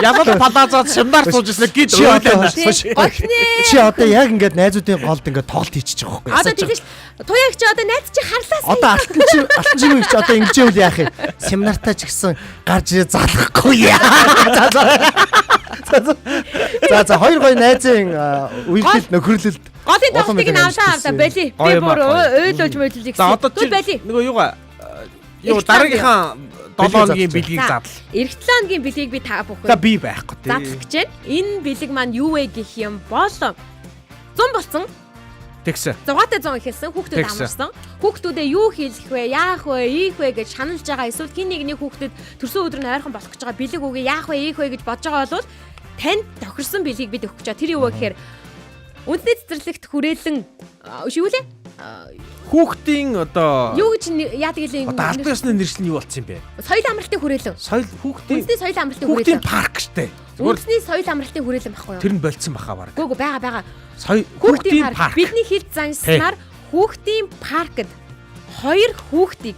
Ямар палазаад семинар сууж ирсэн гэд ойлоо. Гохнээ. Чи одоо яг ингээд найзуудын голд ингээд тоглолт хийчих жоохгүй. Одоо тийм ш. Туяагч одоо найз чи харлаа. Одоо алтан чимэг чи одоо ингэж үйл яах юм. Семинартаа ч гэсэн гарч ирээ залахгүй яа. За хоёр гоё найзын үйлдэл нөхөрлөлд голын тоглолтыг нь авлаа боли. Би бүр ойлож мойлж за одоо чи нөгөө юугаа дараагийнхаа 7 хоногийн бэлгийг задал. Эх 7 хоногийн бэлгийг би та бүхэн. За би байхгүй тий. Задлах гэж байна. Энэ бэлэг маань юу вэ гэх юм бол 100 болсон. Тэгсэн. 6-100 ихэлсэн хүүхдүүд амарсан. Хүүхдүүдээ юу хийх вэ, яах вэ, ийх вэ гэж шаналж байгаа. Эсвэл хин нэгний хүүхдэд төрсөн өдөр нь ойрхон болох гэж байгаа бэлэг үгүй яах вэ, ийх вэ гэж бодож байгаа бол танд тохирсон бэлгийг бид өгөх гэж байгаа. Тэр юу вэ гэхээр үндэсний цэцэрлэгт хүрээлэн юу лээ? Хүүхдийн одоо юу гэж яадаг гэлээ одоо албан ёсны нэршил нь юу болсон юм бэ? Соёл амралтын хүрээлэн. Соёл хүүхдийн үндэсний соёл амралтын хүүхдийн хүрээлэн. парк штэ. Үндэсний соёл амралтын хүрээлэн баггүй юу? Тэр нь болцсон баха баг. Гүг байгаа. Соёл хүүхдийн парк. Бидний хэл занснаар хүүхдийн паркд 2 хүүхдийг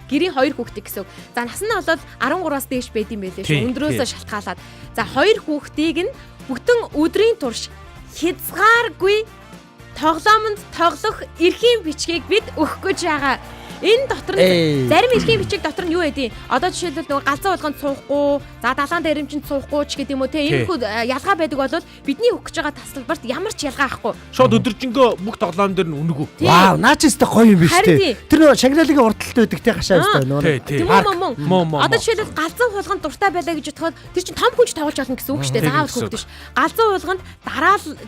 гэрийн 2 хүүхдийг гэсэн. За нас нь бол 13-аас дээш байд юм байлээ шүү. Өндрөөсөө шалтгаалаад. За 2 хүүхдийг нь бүтэн өдрийн турш хязгааргүй тоглоомонд тоглох эрхийн бичгийг бид өгөх гэж байгаа. Энэ дотор нь зарим эрхийн бичиг дотор нь юу байдیں۔ Одоо жишээлбэл нөгөө галзуу болгонд суухгүй, за далаан дээрэмчинд суухгүй ч гэдэг юм уу те. Иймэрхүү ялгаа байдаг бол бидний өгөх гэж байгаа тасалбарт ямар ч ялгаа авахгүй. Шууд өдөржингөө бүх тоглоом дээр нь үнэгүй. Вау, наачстай гоё юм биш те. Тэр нөгөө Шангрилагийн урдталт байдаг те гашаа өстой нөгөө. Тийм. Одоо жишээлбэл галзуу болгонд дуртай байлаа гэж бодоход тэр чинь том хүнч тоглож болно гэсэн үг шүү дээ. Заавал хүүхдэж. Галзуу болгонд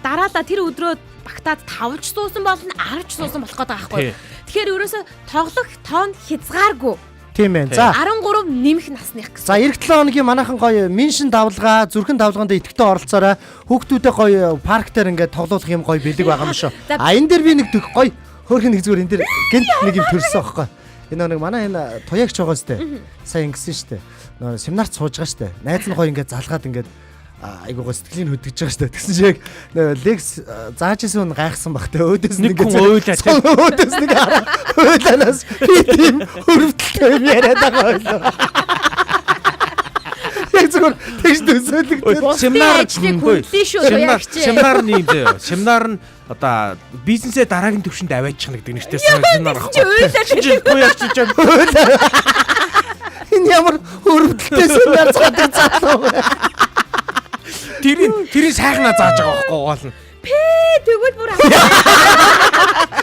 дараалал тэр өдрөө багтаад 5 ч суусан болно 10 ч суусан болох гэдэг аахгүй. Тэгэхээр ерөөсө тоглох тоон хязгааргүй. Тийм ээ. За 13 нэмэх насных гэсэн. За эх 7 хоногийн манайхан гоё миншин давлгаа, зүрхэн давлгаанд идэвхтэй оролцоорой. Хүүхдүүдээ гоё парк дээр ингээд тоглуулах юм гоё бэлэг байгаа юм шүү. А энэ дээр би нэг гоё хөөрхөн нэг зүгээр энэ дээр гэнт нэг юм төрсөн аахгүй. Энэ нэг манай энэ туягч байгаа сте. Сайн ингэсэн штэ. Нөө семинарт сууж байгаа штэ. Найз нь гоё ингээд залгаад ингээд айгуугаа сэтгэлийн хөдөгж байгаа штэ. Тэгсэн чи яг лекс зааж исэн нь гайхсан бах те. Өөдөөс нэг өөдөөс нэг өөдөөс би тийм хөрвөлтэй юм яриад байгаа байлаа. Яг зүгээр тэгж төсөөлөгдөв. Семинар нь юм зөө. Семинар нь одоо бизнесээ дараагийн төвшөнд аваачих гэдэг нэртэй семинар ахгүй. Энэ ямар хөрвөлтэй семинар цаадаг залуу. Тэрийг сайхнаа зааж байгаа байхгүй гол нь. Тэгвэл бүр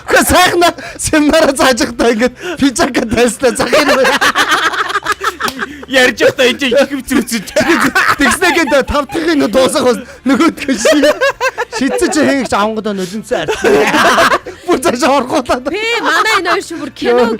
Гэ сайхнаа семинараа зааж байхдаа ингээд пижака тайлстай захын Ярьж байхдаа энэ их хэвцүүцэж. тэгснэгээд 5 дахин дуусах нөгөөдгөө шидцэж хэнгч авангадаа нулимцсан. Бүр цааш орхуулаад. манай энэ хоёр шүү бүр кино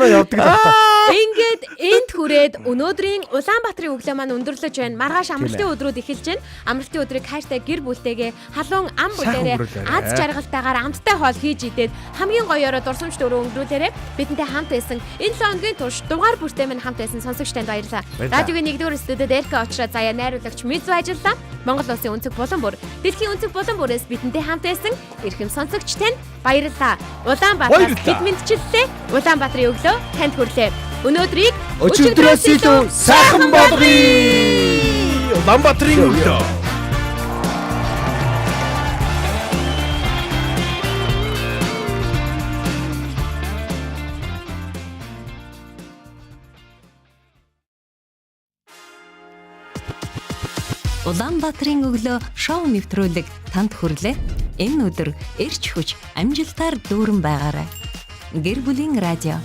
явдаг тахта. Ингээд энд хүрээд өнөөдрийн Улаанбаатарын өглөө маань өндөрлөж байна. Маргааш амралтын өдрүүд эхэлж байна. Амралтын өдрийг хайртай гэр бүлтэйгээ халуун ам бүлээрээ аз жаргалтайгаар амттай хоол хийж идээд хамгийн гоёороо дурсамжт өрөө өнгөрүүлээрээ бидэнтэй хамт байсан. Энэ 7 хоногийн турш дугаар бүртээ минь хамт байсан сонсогч танд баярлалаа. Радиогийн 1-р студид Элка очроо заяа найруулагч Мизу ажиллаа. Монгол Улсын өнцөг булан бүр, дэлхийн өнцөг булан бүрээс бидэнтэй хамт байсан эрхэм сонсогч танд баярлалаа. Улаанбаатар хэд мэдчиллээ. Улаанбаатарын өглөө танд хүрлээ. Өнөөдрийг өчигдрөөс илүү сайхан болгоё. Улаанбаатарын өглөө. Улаанбаатарын өглөө шоу нэвтрүүлэг танд хүрлээ. Энэ өдөр эрч хүч амжилтаар дүүрэн байгаарай. Гэр бүлийн радио